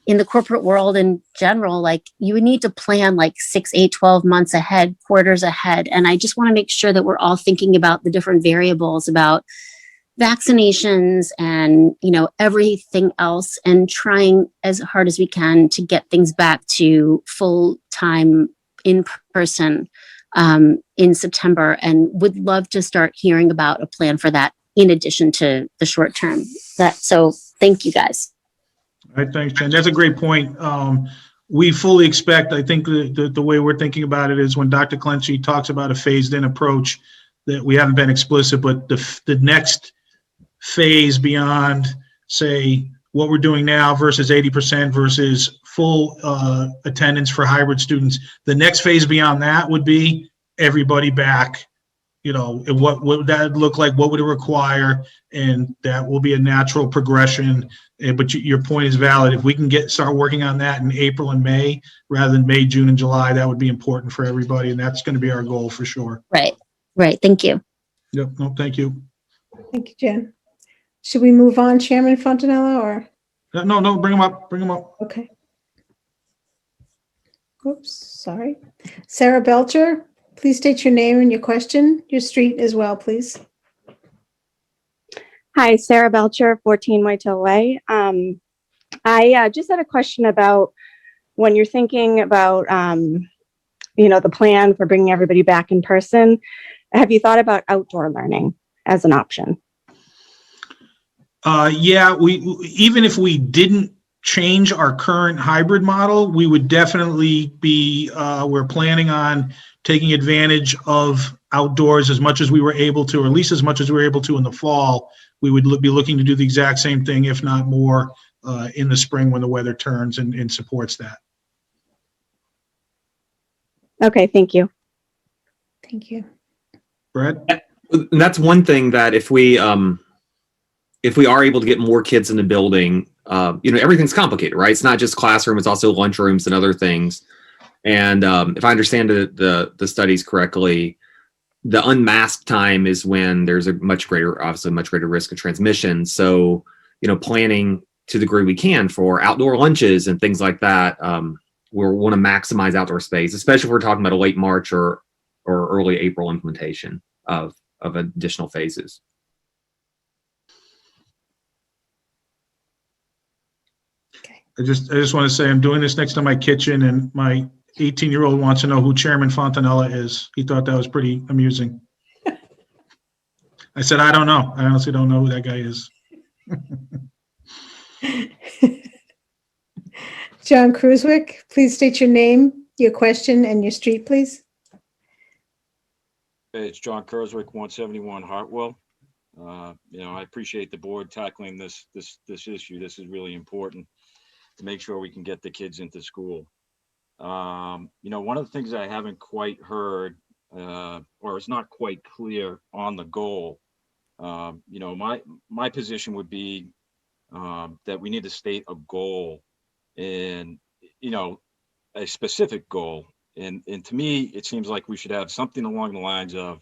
in the corporate world in general, like you would need to plan like 6, 8, 12 months ahead, quarters ahead. And I just want to make sure that we're all thinking about the different variables about vaccinations and, everything else, and trying as hard as we can to get things back to full time in person in September, and would love to start hearing about a plan for that in addition to the short term. So thank you guys. All right, thanks, Jen. That's a great point. We fully expect, I think the way we're thinking about it is when Dr. Clenchey talks about a phased in approach, that we haven't been explicit, but the next phase beyond, say, what we're doing now versus 80% versus full attendance for hybrid students, the next phase beyond that would be everybody back. What would that look like? What would it require? And that will be a natural progression. But your point is valid. If we can start working on that in April and May rather than May, June, and July, that would be important for everybody. And that's going to be our goal for sure. Right. Thank you. Yep. No, thank you. Thank you, Jen. Should we move on, Chairman Fontanella, or? No, bring them up. Okay. Oops, sorry. Sarah Belcher, Please state your name and your question, your street as well, please. Hi, Sarah Belcher, 14 Whitetail Way. I just had a question about when you're thinking about, the plan for bringing everybody back in person. Have you thought about outdoor learning as an option? Yeah, even if we didn't change our current hybrid model, we would definitely be, we're planning on taking advantage of outdoors as much as we were able to, or at least as much as we were able to in the fall. We would be looking to do the exact same thing, if not more, in the spring when the weather turns and supports that. Okay, thank you. Thank you. Brad? And that's one thing that if we are able to get more kids in the building, everything's complicated, right? It's not just classroom, it's also lunchrooms and other things. And if I understand the studies correctly, the unmasked time is when there's a much greater risk of transmission. So, planning to the degree we can for outdoor lunches and things like that, we want to maximize outdoor space, especially if we're talking about a late March or early April implementation of additional phases. I just want to say I'm doing this next to my kitchen, and my 18-year-old wants to know who Chairman Fontanella is. He thought that was pretty amusing. I said, I don't know. I honestly don't know who that guy is. John Cruzwick, please state your name, your question, and your street, please. It's John Kurzwick, 171 Hartwell. I appreciate the board tackling this issue. This is really important to make sure we can get the kids into school. One of the things I haven't quite heard, or is not quite clear on the goal, my position would be that we need to state a goal and, a specific goal. And to me, it seems like we should have something along the lines of,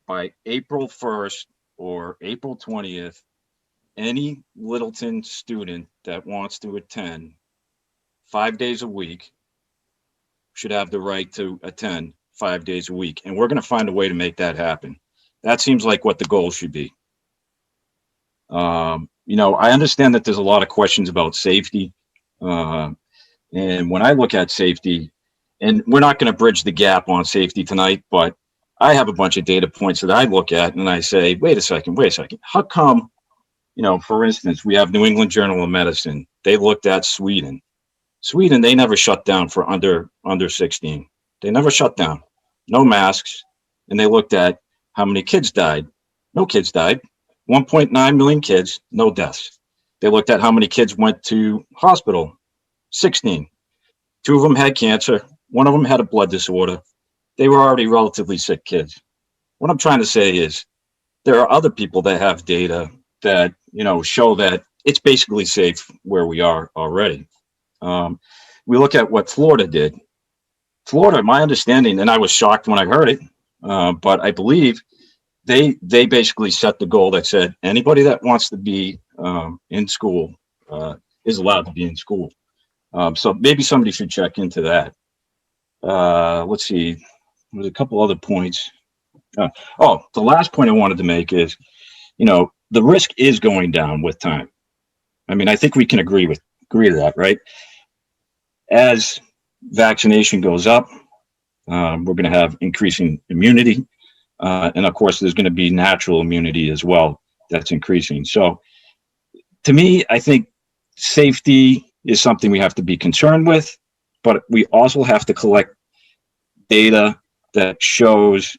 by April 1st or April 20th, any Littleton student that wants to attend 5 days a week should have the right to attend 5 days a week. And we're going to find a way to make that happen. That seems like what the goal should be. I understand that there's a lot of questions about safety. And when I look at safety, and we're not going to bridge the gap on safety tonight, but I have a bunch of data points that I look at and I say, wait a second. How come, for instance, we have New England Journal of Medicine. They looked at Sweden. They never shut down for under 16. They never shut down. No masks. And they looked at how many kids died. No kids died. 1.9 million kids, no deaths. They looked at how many kids went to hospital. 16. 2 of them had cancer. 1 of them had a blood disorder. They were already relatively sick kids. What I'm trying to say is there are other people that have data that, show that it's basically safe where we are already. We look at what Florida did. Florida, my understanding, and I was shocked when I heard it, but I believe they basically set the goal that said anybody that wants to be in school is allowed to be in school. So maybe somebody should check into that. Let's see. There's a couple other points. The last point I wanted to make is, the risk is going down with time. I mean, I think we can agree to that, right? As vaccination goes up, we're going to have increasing immunity. And of course, there's going to be natural immunity as well that's increasing. So to me, I think safety is something we have to be concerned with, but we also have to collect data that shows,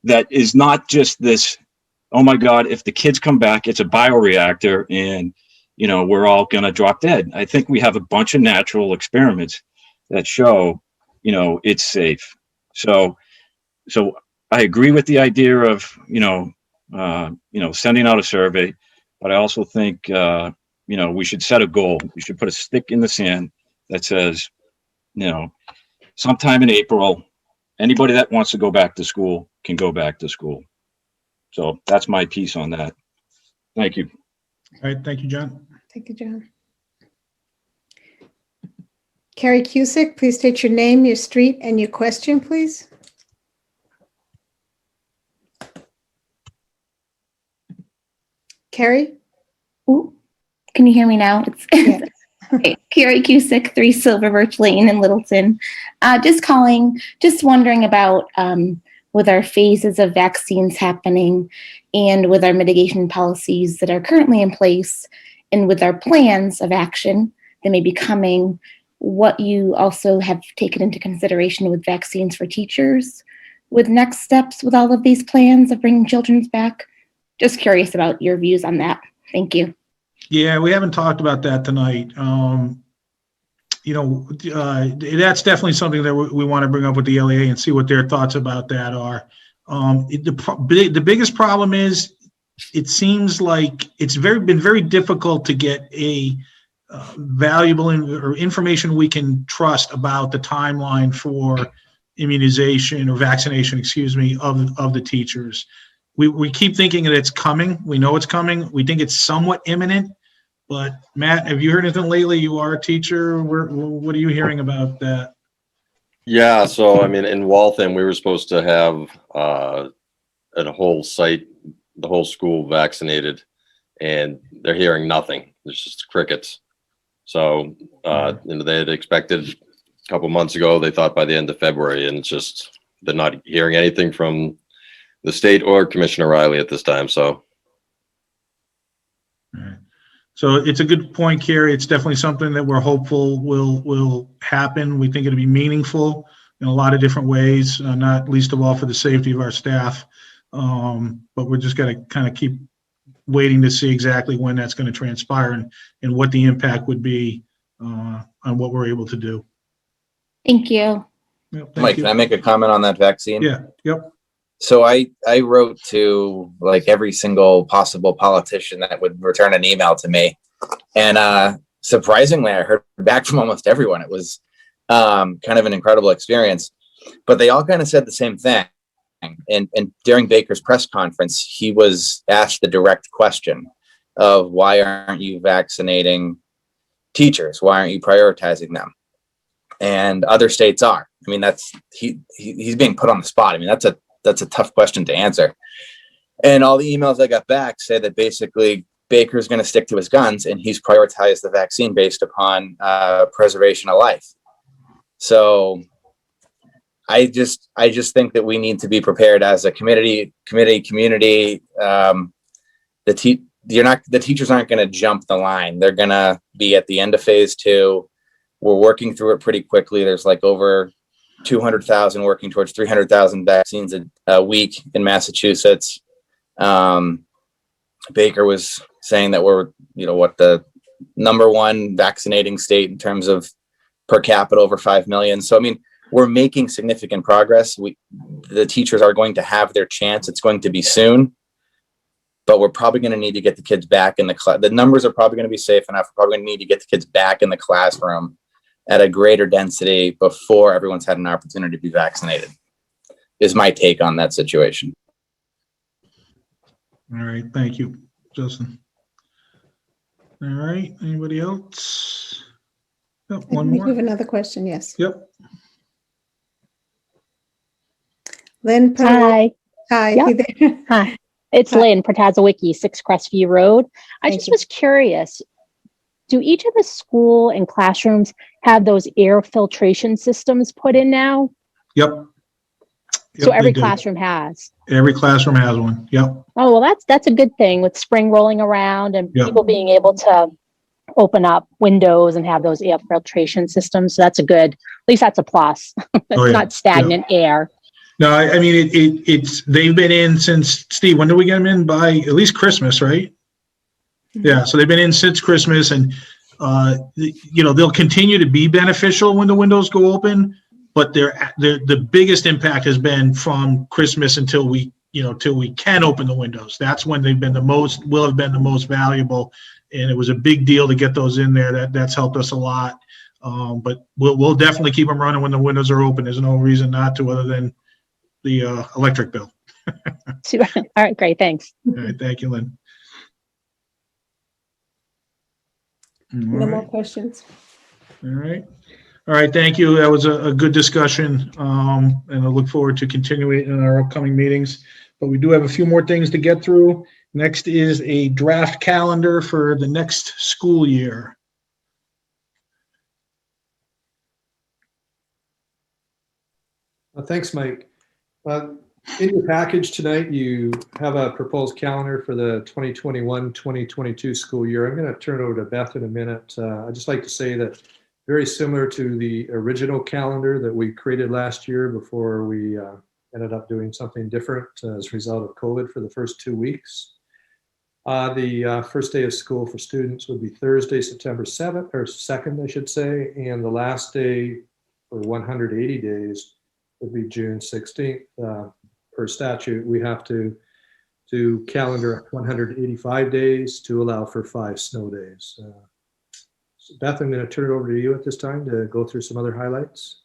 that is not just this, oh my God, if the kids come back, it's a bioreactor and, we're all going to drop dead. I think we have a bunch of natural experiments that show, it's safe. So I agree with the idea of, sending out a survey, but I also think, we should set a goal. We should put a stick in the sand that says, sometime in April, anybody that wants to go back to school can go back to school. So that's my piece on that. Thank you. All right. Thank you, John. Thank you, John. Carrie Cusick, please state your name, your street, and your question, please. Carrie? Ooh, can you hear me now? Yeah. Okay, Carrie Cusick, 3 Silver Birch Lane in Littleton. Just wondering about with our phases of vaccines happening and with our mitigation policies that are currently in place and with our plans of action that may be coming, what you also have taken into consideration with vaccines for teachers, with next steps with all of these plans of bringing children back. Just curious about your views on that. Thank you. Yeah, we haven't talked about that tonight. That's definitely something that we want to bring up with the LEA and see what their thoughts about that are. The biggest problem is it seems like it's been very difficult to get a valuable or information we can trust about the timeline for immunization or vaccination, of the teachers. We keep thinking that it's coming. We know it's coming. We think it's somewhat imminent. But Matt, have you heard anything lately? You are a teacher. What are you hearing about that? Yeah, so I mean, in Waltham, we were supposed to have a whole site, the whole school vaccinated, and they're hearing nothing. There's just crickets. So they had expected a couple months ago. They thought by the end of February, and it's just they're not hearing anything from the state or Commissioner Riley at this time. So. So it's a good point, Carrie. It's definitely something that we're hopeful will happen. We think it'll be meaningful in a lot of different ways, not least of all for the safety of our staff. But we're just going to kind of keep waiting to see exactly when that's going to transpire and what the impact would be on what we're able to do. Thank you. Yep, Mike, can I make a comment on that vaccine? Yeah. Yep. So I wrote to like every single possible politician that would return an email to me. And surprisingly, I heard back from almost everyone. It was kind of an incredible experience, but they all kind of said the same thing. And during Baker's press conference, he was asked the direct question of why aren't you vaccinating teachers? Why aren't you prioritizing them? And other states are. I mean, he's being put on the spot. I mean, that's a tough question to answer. And all the emails I got back say that basically Baker's going to stick to his guns and he's prioritized the vaccine based upon preservation of life. So I just think that we need to be prepared as a community. The teachers aren't going to jump the line. They're going to be at the end of phase 2. We're working through it pretty quickly. There's like over 200,000 working towards 300,000 vaccines a week in Massachusetts. Baker was saying that we're, the number 1 vaccinating state in terms of per capita, over 5 million. So, I mean, we're making significant progress. The teachers are going to have their chance. It's going to be soon, but we're probably going to need to get the kids back in the class. The numbers are probably going to be safe enough. We're probably going to need to get the kids back in the classroom at a greater density before everyone's had an opportunity to be vaccinated, is my take on that situation. All right. Thank you, Justin. All right. Anybody else? Oh, one We more. have another question. Yes. Yep. Lynn. Hi. Hi. Yep. You there? Hi. It's Lynn, Patazzawicki, 6 Crestview Road. I just was curious, do each of the school and classrooms have those air filtration systems put in now? Yep. So every they do. classroom has. Every classroom has one. Yep. Oh, well, that's a good thing with spring rolling around and Yep. people being able to open up windows and have those air filtration systems. So that's at least that's a plus. It's not stagnant air. No, I mean, it's they've been in since, Steve, when did we get them in? By at least Christmas, right? Yeah, so they've been in since Christmas, and they'll continue to be beneficial when the windows go open, but the biggest impact has been from Christmas until we can open the windows. That's when will have been the most valuable, and it was a big deal to get those in there. That's helped us a lot. But we'll definitely keep them running when the windows are open. There's no reason not to, other than the electric bill. All right, great, thanks. All right, thank you, Lynn. No more questions. All right. All right, thank you. That was a good discussion, and I look forward to continuing in our upcoming meetings. But we do have a few more things to get through. Next is a draft calendar for the next school year. Thanks, Mike. In your package tonight, you have a proposed calendar for the 2021-2022 school year. I'm going to turn it over to Beth in a minute. I'd just like to say that very similar to the original calendar that we created last year before we ended up doing something different as a result of COVID for the first 2 weeks. The first day of school for students would be Thursday, September 7th, or 2nd, I should say, and the last day for 180 days would be June 16th. Per statute, we have to do calendar 185 days to allow for 5 snow days. So Beth, I'm going to turn it over to you at this time to go through some other highlights.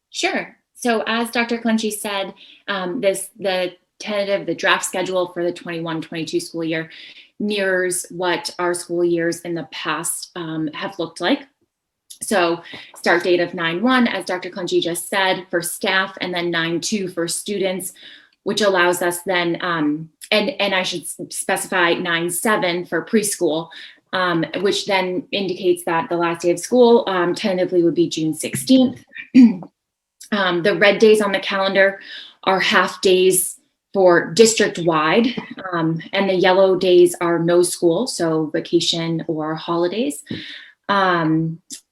Sure. So as Dr. Clunchy said, the draft schedule for the 21-22 school year mirrors what our school years in the past have looked like. So start date of 9/1, as Dr. Clunchy just said, for staff, and then 9/2 for students, which allows us then, and I should specify 9/7 for preschool, which then indicates that the last day of school tentatively would be June 16th. The red days on the calendar are half days for district-wide, and the yellow days are no school, so vacation or holidays.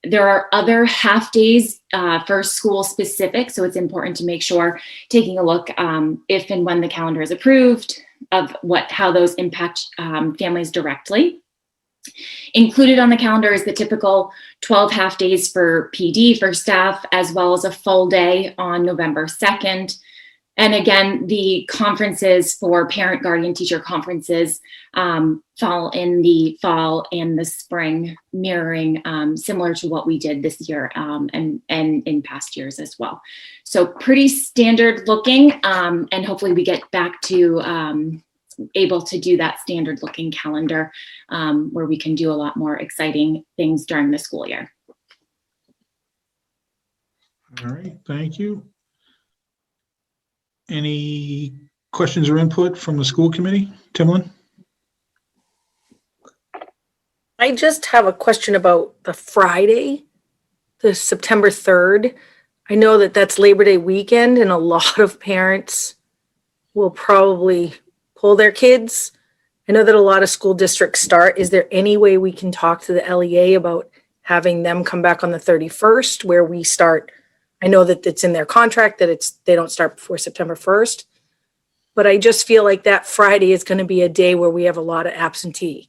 There are other half days for school specific, so it's important to make sure, taking a look if and when the calendar is approved, of how those impact families directly. Included on the calendar is the typical 12 half days for PD for staff, as well as a full day on November 2nd. And again, the conferences for parent, guardian, teacher conferences fall in the fall and the spring, mirroring similar to what we did this year and in past years as well. So pretty standard looking, and hopefully we get back to able to do that standard looking calendar where we can do a lot more exciting things during the school year. All right, thank you. Any questions or input from the school committee? Timlin? I just have a question about the Friday, the September 3rd. I know that that's Labor Day weekend, and a lot of parents will probably pull their kids. I know that a lot of school districts start. Is there any way we can talk to the LEA about having them come back on the 31st, where we start? I know that it's in their contract that they don't start before September 1st, but I just feel like that Friday is going to be a day where we have a lot of absentee.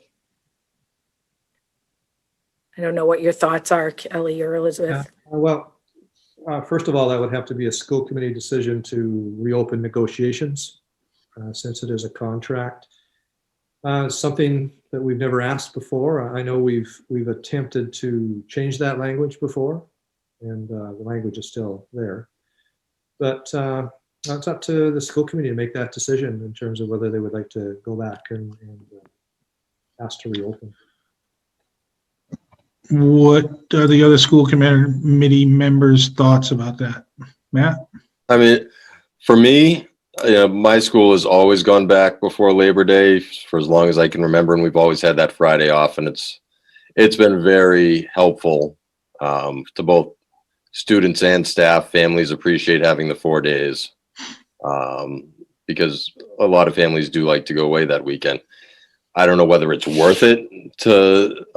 I don't know what your thoughts are, Kelly or Elizabeth. First of all, that would have to be a school committee decision to reopen negotiations since it is a contract. Something that we've never asked before. I know we've attempted to change that language before, and the language is still there. But it's up to the school committee to make that decision in terms of whether they would like to go back and ask to reopen. What are the other school committee members' thoughts about that? Matt? I mean, for me, my school has always gone back before Labor Day for as long as I can remember, and we've always had that Friday off, and it's been very helpful to both students and staff. Families appreciate having the 4 days because a lot of families do like to go away that weekend. I don't know whether it's worth it to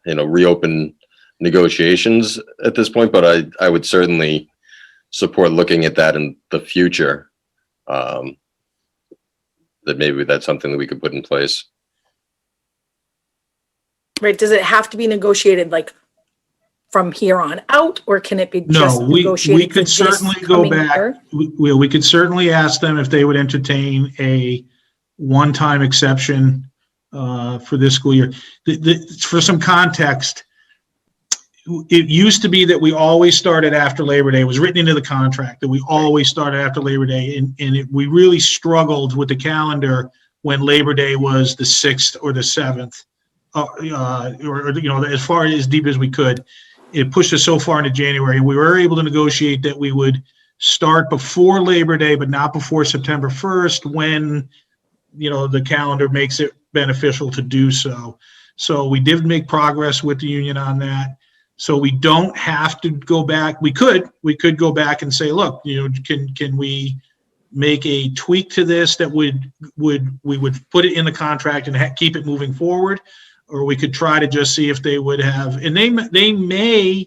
reopen negotiations at this point, but I would certainly support looking at that in the future. That maybe that's something that we could put in place. Right? Does it have to be negotiated like from here on out, or can it be just negotiated? We could certainly go back. We could certainly ask them if they would entertain a one-time exception for this school year. For some context, it used to be that we always started after Labor Day. It was written into the contract that we always started after Labor Day, and we really struggled with the calendar when Labor Day was the 6th or the 7th, or as far as deep as we could. it pushed us so far into January. We were able to negotiate that we would start before Labor Day, but not before September 1st, when, you know, the calendar makes it beneficial to do so. So we did make progress with the union on that. So we don't have to go back. We could go back and say, look, you know, can we make a tweak to this that we would put it in the contract and keep it moving forward, or we could try to just see if they would have, and they may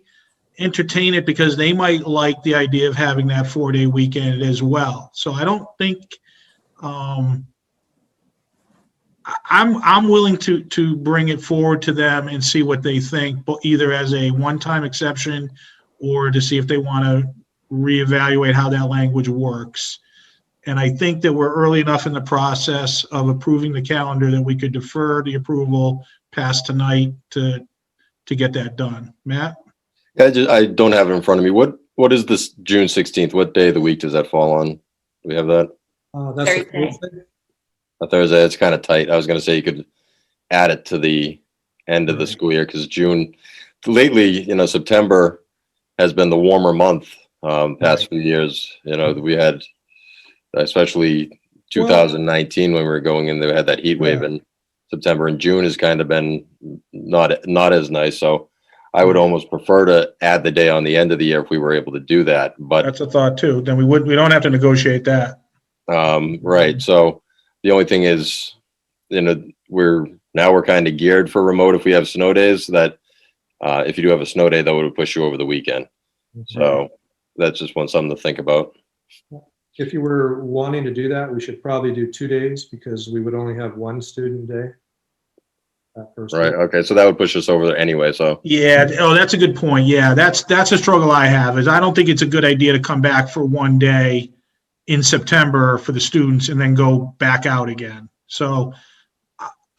entertain it because they might like the idea of having that 4-day weekend as well. So I don't think, I'm willing to bring it forward to them and see what they think, but either as a one-time exception or to see if they want to reevaluate how that language works. And I think that we're early enough in the process of approving the calendar that we could defer the approval past tonight to get that done. Matt? I don't have it in front of me. What is this June 16th? What day of the week does that fall on? Do we have that? That's Thursday. A Thursday. It's kind of tight. I was going to say you could add it to the end of the school year, because June, lately, you know, September has been the warmer month past few years. You know, we had, especially 2019 when we were going in, they had that heat wave in September, and June has kind of been not as nice. So I would almost prefer to add the day on the end of the year if we were able to do that. But that's a thought too. Then we don't have to negotiate that. Right. So the only thing is, you know, we're kind of geared for remote if we have snow days. That if you do have a snow day, that would push you over the weekend. So that's just something to think about. If you were wanting to do that, we should probably do 2 days, because we would only have one student day. Right. Okay. So that would push us over there anyway. So Yeah. Oh, that's a good point. Yeah. That's a struggle I have, is I don't think it's a good idea to come back for one day in September for the students and then go back out again. So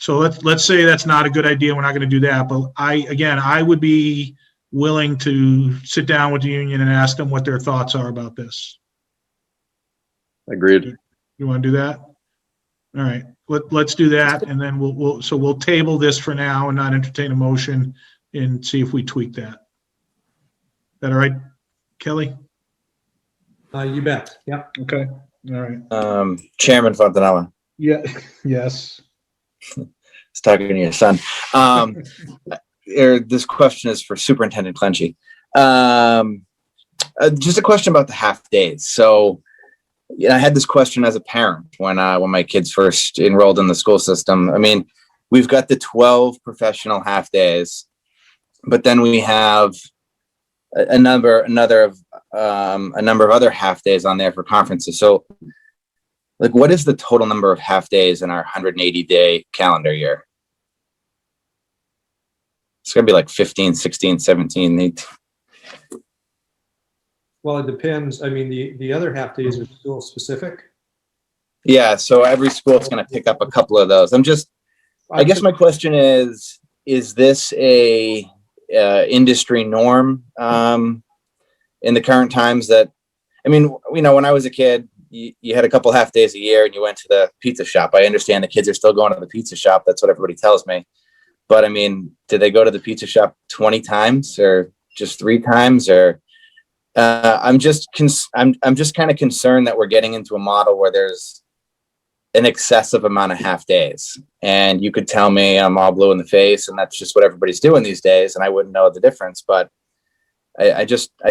let's say that's not a good idea. We're not going to do that. But I would be willing to sit down with the union and ask them what their thoughts are about this. Agreed. You want to do that? All right. Let's do that, and then we'll table this for now and not entertain a motion and see if we tweak that. Is that all right, Kelly? You bet. Yep. Okay. All right. Chairman Fontanella. Yeah. Yes. It's talking to your son. This question is for Superintendent Clenchey. Just a question about the half days. So, you know, I had this question as a parent when my kids first enrolled in the school system. I mean, we've got the 12 professional half days, but then we have a number of other half days on there for conferences. So, like, what is the total number of half days in our 180-day calendar year? It's gonna be like 15, 16, 17, 18. Well, it depends. I mean, the other half days are school specific. Yeah, so every school is going to pick up a couple of those. I guess my question is this a industry norm in the current times? That, I mean, you know, when I was a kid, you had a couple half days a year and you went to the pizza shop. I understand the kids are still going to the pizza shop. That's what everybody tells me. But I mean, did they go to the pizza shop 20 times or just 3 times? Or I'm just kind of concerned that we're getting into a model where there's an excessive amount of half days, and you could tell me I'm all blue in the face and that's just what everybody's doing these days, and I wouldn't know the difference. But I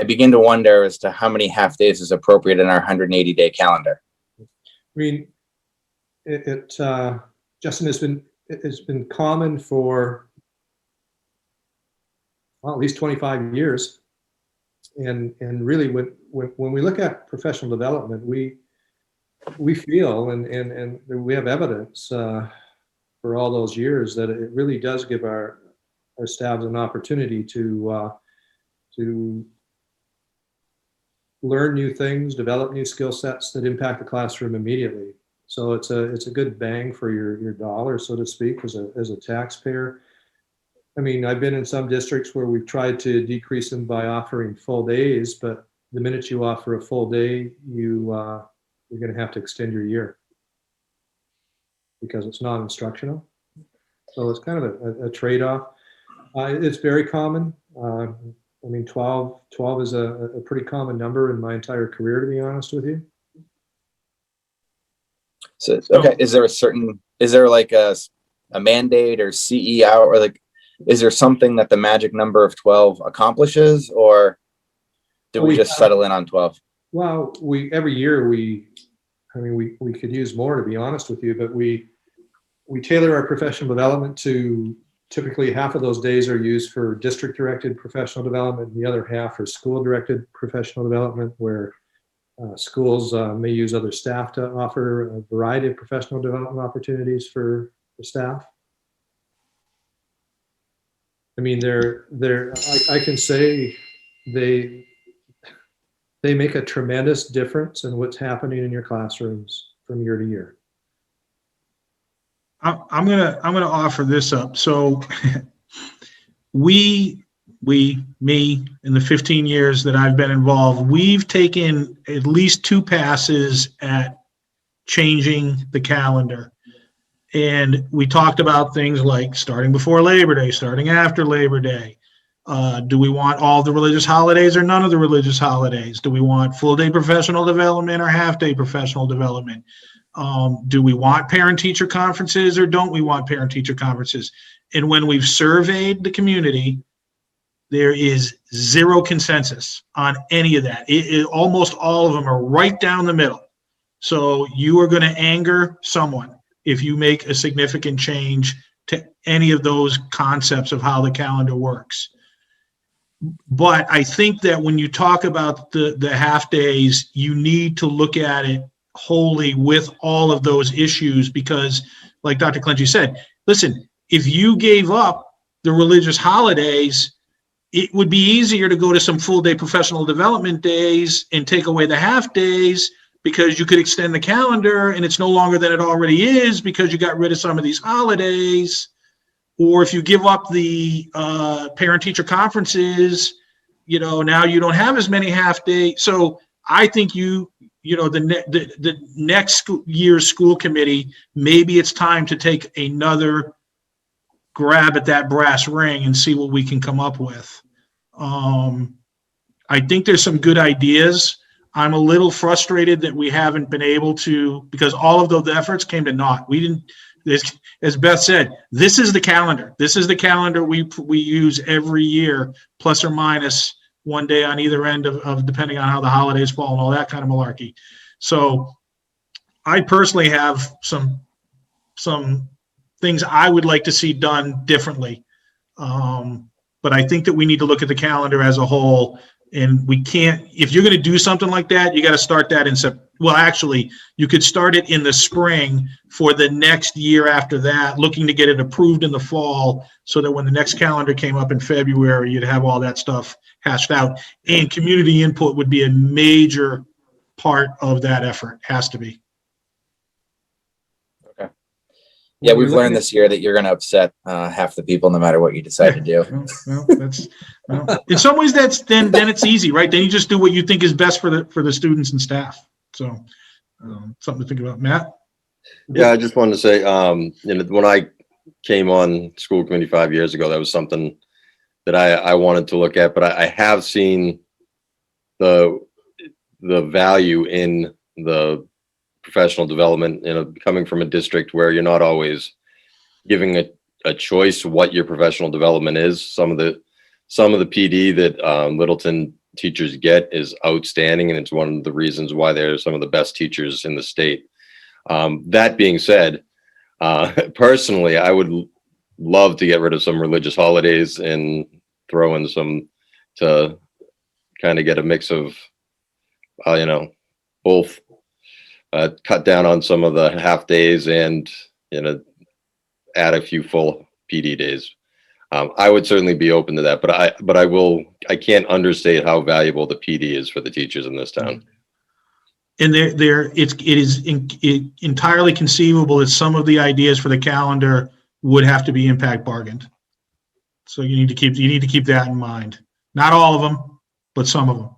begin to wonder as to how many half days is appropriate in our 180-day calendar. I mean, Justin, it's been common for, well, at least 25 years. And really, when we look at professional development, we feel and we have evidence for all those years that it really does give our staffs an opportunity to learn new things, develop new skill sets that impact the classroom immediately. So it's a good bang for your dollar, so to speak, as a taxpayer. I mean, I've been in some districts where we've tried to decrease them by offering full days, but the minute you offer a full day, you're going to have to extend your year because it's non-instructional. So it's kind of a trade-off. It's very common. I mean, 12 is a pretty common number in my entire career, to be honest with you. So, okay, is there like a mandate or CEO, or like, is there something that the magic number of 12 accomplishes, or do we just settle in on 12? Well, every year we could use more, to be honest with you, but we tailor our professional development to, typically half of those days are used for district directed professional development, and the other half for school directed professional development, where schools may use other staff to offer a variety of professional development opportunities for staff. I mean, I can say they make a tremendous difference in what's happening in your classrooms from year to year. I'm gonna offer this up. So me, in the 15 years that I've been involved, we've taken at least 2 passes at changing the calendar. And we talked about things like starting before Labor Day, starting after Labor Day. Do we want all the religious holidays or none of the religious holidays? Do we want full day professional development or half day professional development? Do we want parent-teacher conferences or don't we want parent-teacher conferences? And when we've surveyed the community, there is zero consensus on any of that. Almost all of them are right down the middle. So you are going to anger someone if you make a significant change to any of those concepts of how the calendar works. But I think that when you talk about the half days, you need to look at it wholly with all of those issues, because like Dr. Clenchey said, listen, if you gave up the religious holidays, it would be easier to go to some full day professional development days and take away the half days, because you could extend the calendar and it's no longer than it already is because you got rid of some of these holidays. Or if you give up the parent-teacher conferences, now you don't have as many half days. So I think the next year's school committee, maybe it's time to take another grab at that brass ring and see what we can come up with. I think there's some good ideas. I'm a little frustrated that we haven't been able to, because all of those efforts came to naught. We didn't, as Beth said, this is the calendar. This is the calendar we use every year, plus or minus one day on either end of depending on how the holidays fall and all that kind of malarkey. So I personally have some things I would like to see done differently. But I think that we need to look at the calendar as a whole, and we can't, if you're going to do something like that, you got to start that in September. Well, actually, you could start it in the spring for the next year after that, looking to get it approved in the fall so that when the next calendar came up in February, you'd have all that stuff hashed out. And community input would be a major part of that effort, has to be. Okay. Yeah, we've learned this year that you're going to upset half the people no matter what you decide to do. In some ways, then it's easy, right? Then you just do what you think is best for the students and staff. So something to think about. Matt? Yeah, I just wanted to say, when I came on school committee 5 years ago, that was something that I wanted to look at, but I have seen the value in the professional development, coming from a district where you're not always giving a choice what your professional development is. Some of the PD that Littleton teachers get is outstanding, and it's one of the reasons why they're some of the best teachers in the state. That being said, personally, I would love to get rid of some religious holidays and throw in some to kind of get a mix of, both. Cut down on some of the half days and add a few full PD days. I would certainly be open to that, but I can't understate how valuable the PD is for the teachers in this town. And it is entirely conceivable that some of the ideas for the calendar would have to be impact bargained. So you need to keep that in mind. Not all of them, but some of them.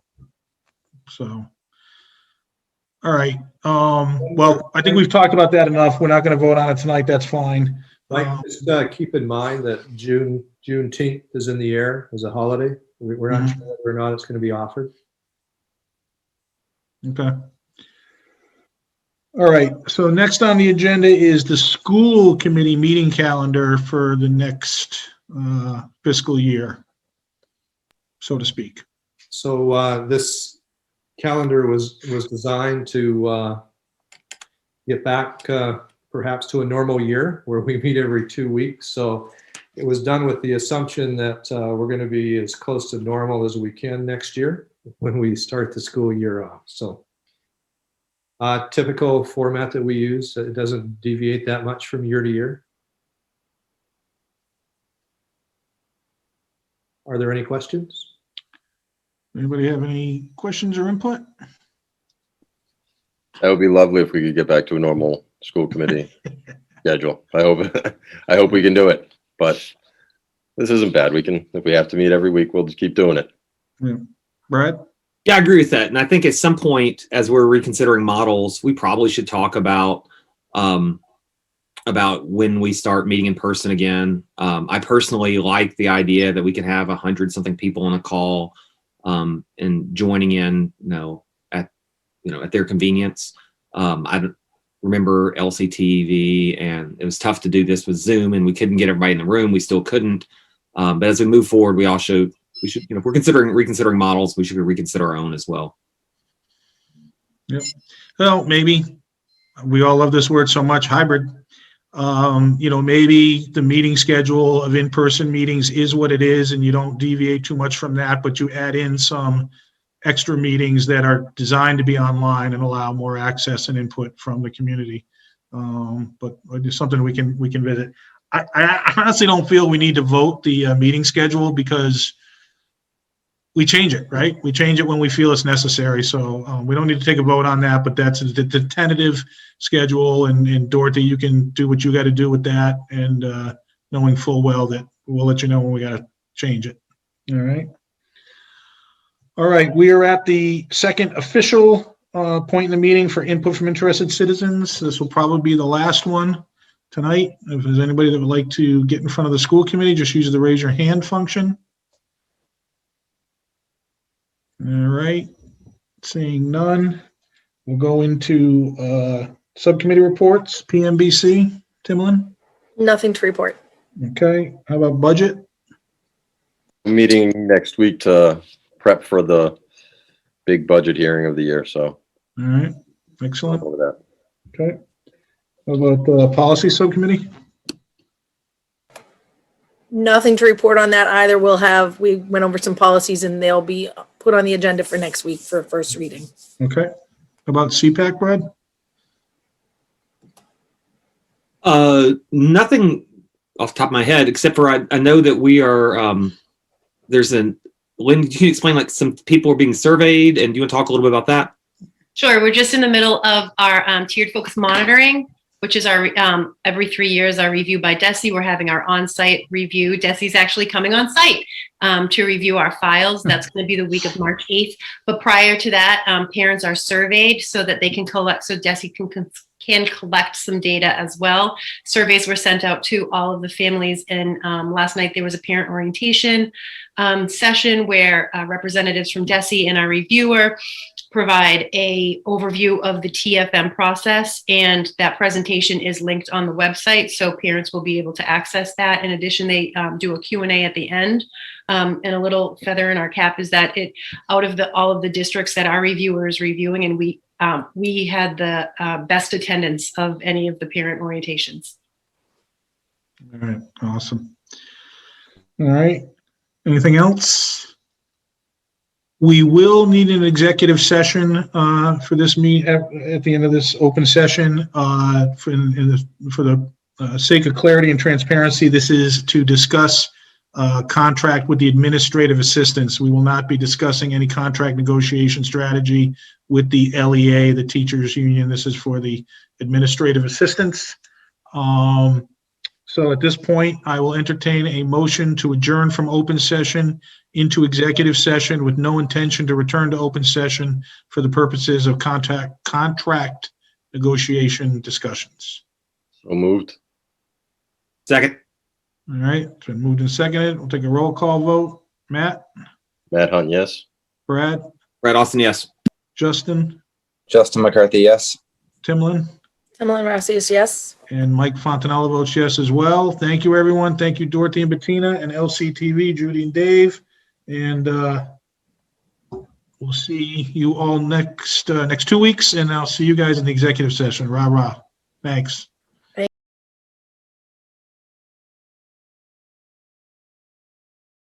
So, all right. Well, I think we've talked about that enough. We're not going to vote on it tonight. That's fine. Mike, just keep in mind that Juneteenth is in the air as a holiday. We're not sure whether or not it's going to be offered. Okay. All right, so next on the agenda is the school committee meeting calendar for the next fiscal year, so to speak. So this calendar was designed to get back perhaps to a normal year where we meet every 2 weeks. So it was done with the assumption that we're going to be as close to normal as we can next year when we start the school year off. So typical format that we use, it doesn't deviate that much from year to year. Are there any questions? Anybody have any questions or input? That would be lovely if we could get back to a normal school committee schedule. I hope we can do it, but this isn't bad. If we have to meet every week, we'll just keep doing it. Yeah. Brad? Yeah, I agree with that. And I think at some point, as we're reconsidering models, we probably should talk about when we start meeting in person again. I personally like the idea that we can have 100-something people on a call and joining in, at their convenience. I remember LCTV, and it was tough to do this with Zoom, and we couldn't get everybody in the room. We still couldn't. But as we move forward, we should, if we're reconsidering models, we should reconsider our own as well. Yep. Well, maybe we all love this word so much, hybrid. Maybe the meeting schedule of in-person meetings is what it is, and you don't deviate too much from that, but you add in some extra meetings that are designed to be online and allow more access and input from the community. But it's something we can visit. I honestly don't feel we need to vote the meeting schedule because we change it, right? We change it when we feel it's necessary. So we don't need to take a vote on that, but that's the tentative schedule. And Dorothy, you can do what you got to do with that, and knowing full well that we'll let you know when we got to change it. All right. All right. We are at the second official point in the meeting for input from interested citizens. This will probably be the last one tonight. If there's anybody that would like to get in front of the school committee, just use the raise your hand function. All right, seeing none, we'll go into subcommittee reports, PMBC, Timlin. Nothing to report. Okay, how about budget? Meeting next week to prep for the big budget hearing of the year, so. All right, excellent. Over that. Okay, how about the policy subcommittee? Nothing to report on that either. We went over some policies and they'll be put on the agenda for next week for first reading. Okay, how about CPAC, Brad? Nothing off the top of my head, except for I know that we are, Lynn, can you explain, like, some people are being surveyed, and do you want to talk a little bit about that? Sure. We're just in the middle of our tiered focus monitoring, which is our every 3 years, our review by DESE. We're having our on-site review. DESE's actually coming on site to review our files. That's going to be the week of March 8th. But prior to that, parents are surveyed so that they can collect, so DESE can collect some data as well. Surveys were sent out to all of the families, and last night there was a parent orientation session where representatives from DESE and our reviewer provide a overview of the TFM process, and that presentation is linked on the website, so parents will be able to access that. In addition, they do a Q&A at the end, and a little feather in our cap is that out of all of the districts that our reviewer is reviewing, and we had the best attendance of any of the parent orientations. All right, awesome. All right, anything else? We will need an executive session for this meet at the end of this open session. For the sake of clarity and transparency, this is to discuss contract with the administrative assistants. We will not be discussing any contract negotiation strategy with the LEA, the teachers union. This is for the administrative assistants. So at this point, I will entertain a motion to adjourn from open session into executive session with no intention to return to open session for the purposes of contract negotiation discussions. So moved. Second. All right, it's been moved and seconded. We'll take a roll call vote. Matt? Matt Hunt, yes. Brad, Brad Austin, yes. Justin, Justin McCarthy, yes. Timlin, Emily Rossius, yes. and Mike Fontanella votes yes as well. Thank you, everyone. Thank you, Dorothy and Bettina, and LCTV, Judy and Dave. And we'll see you all next 2 weeks, and I'll see you guys in the executive session. Rah, rah. Thanks.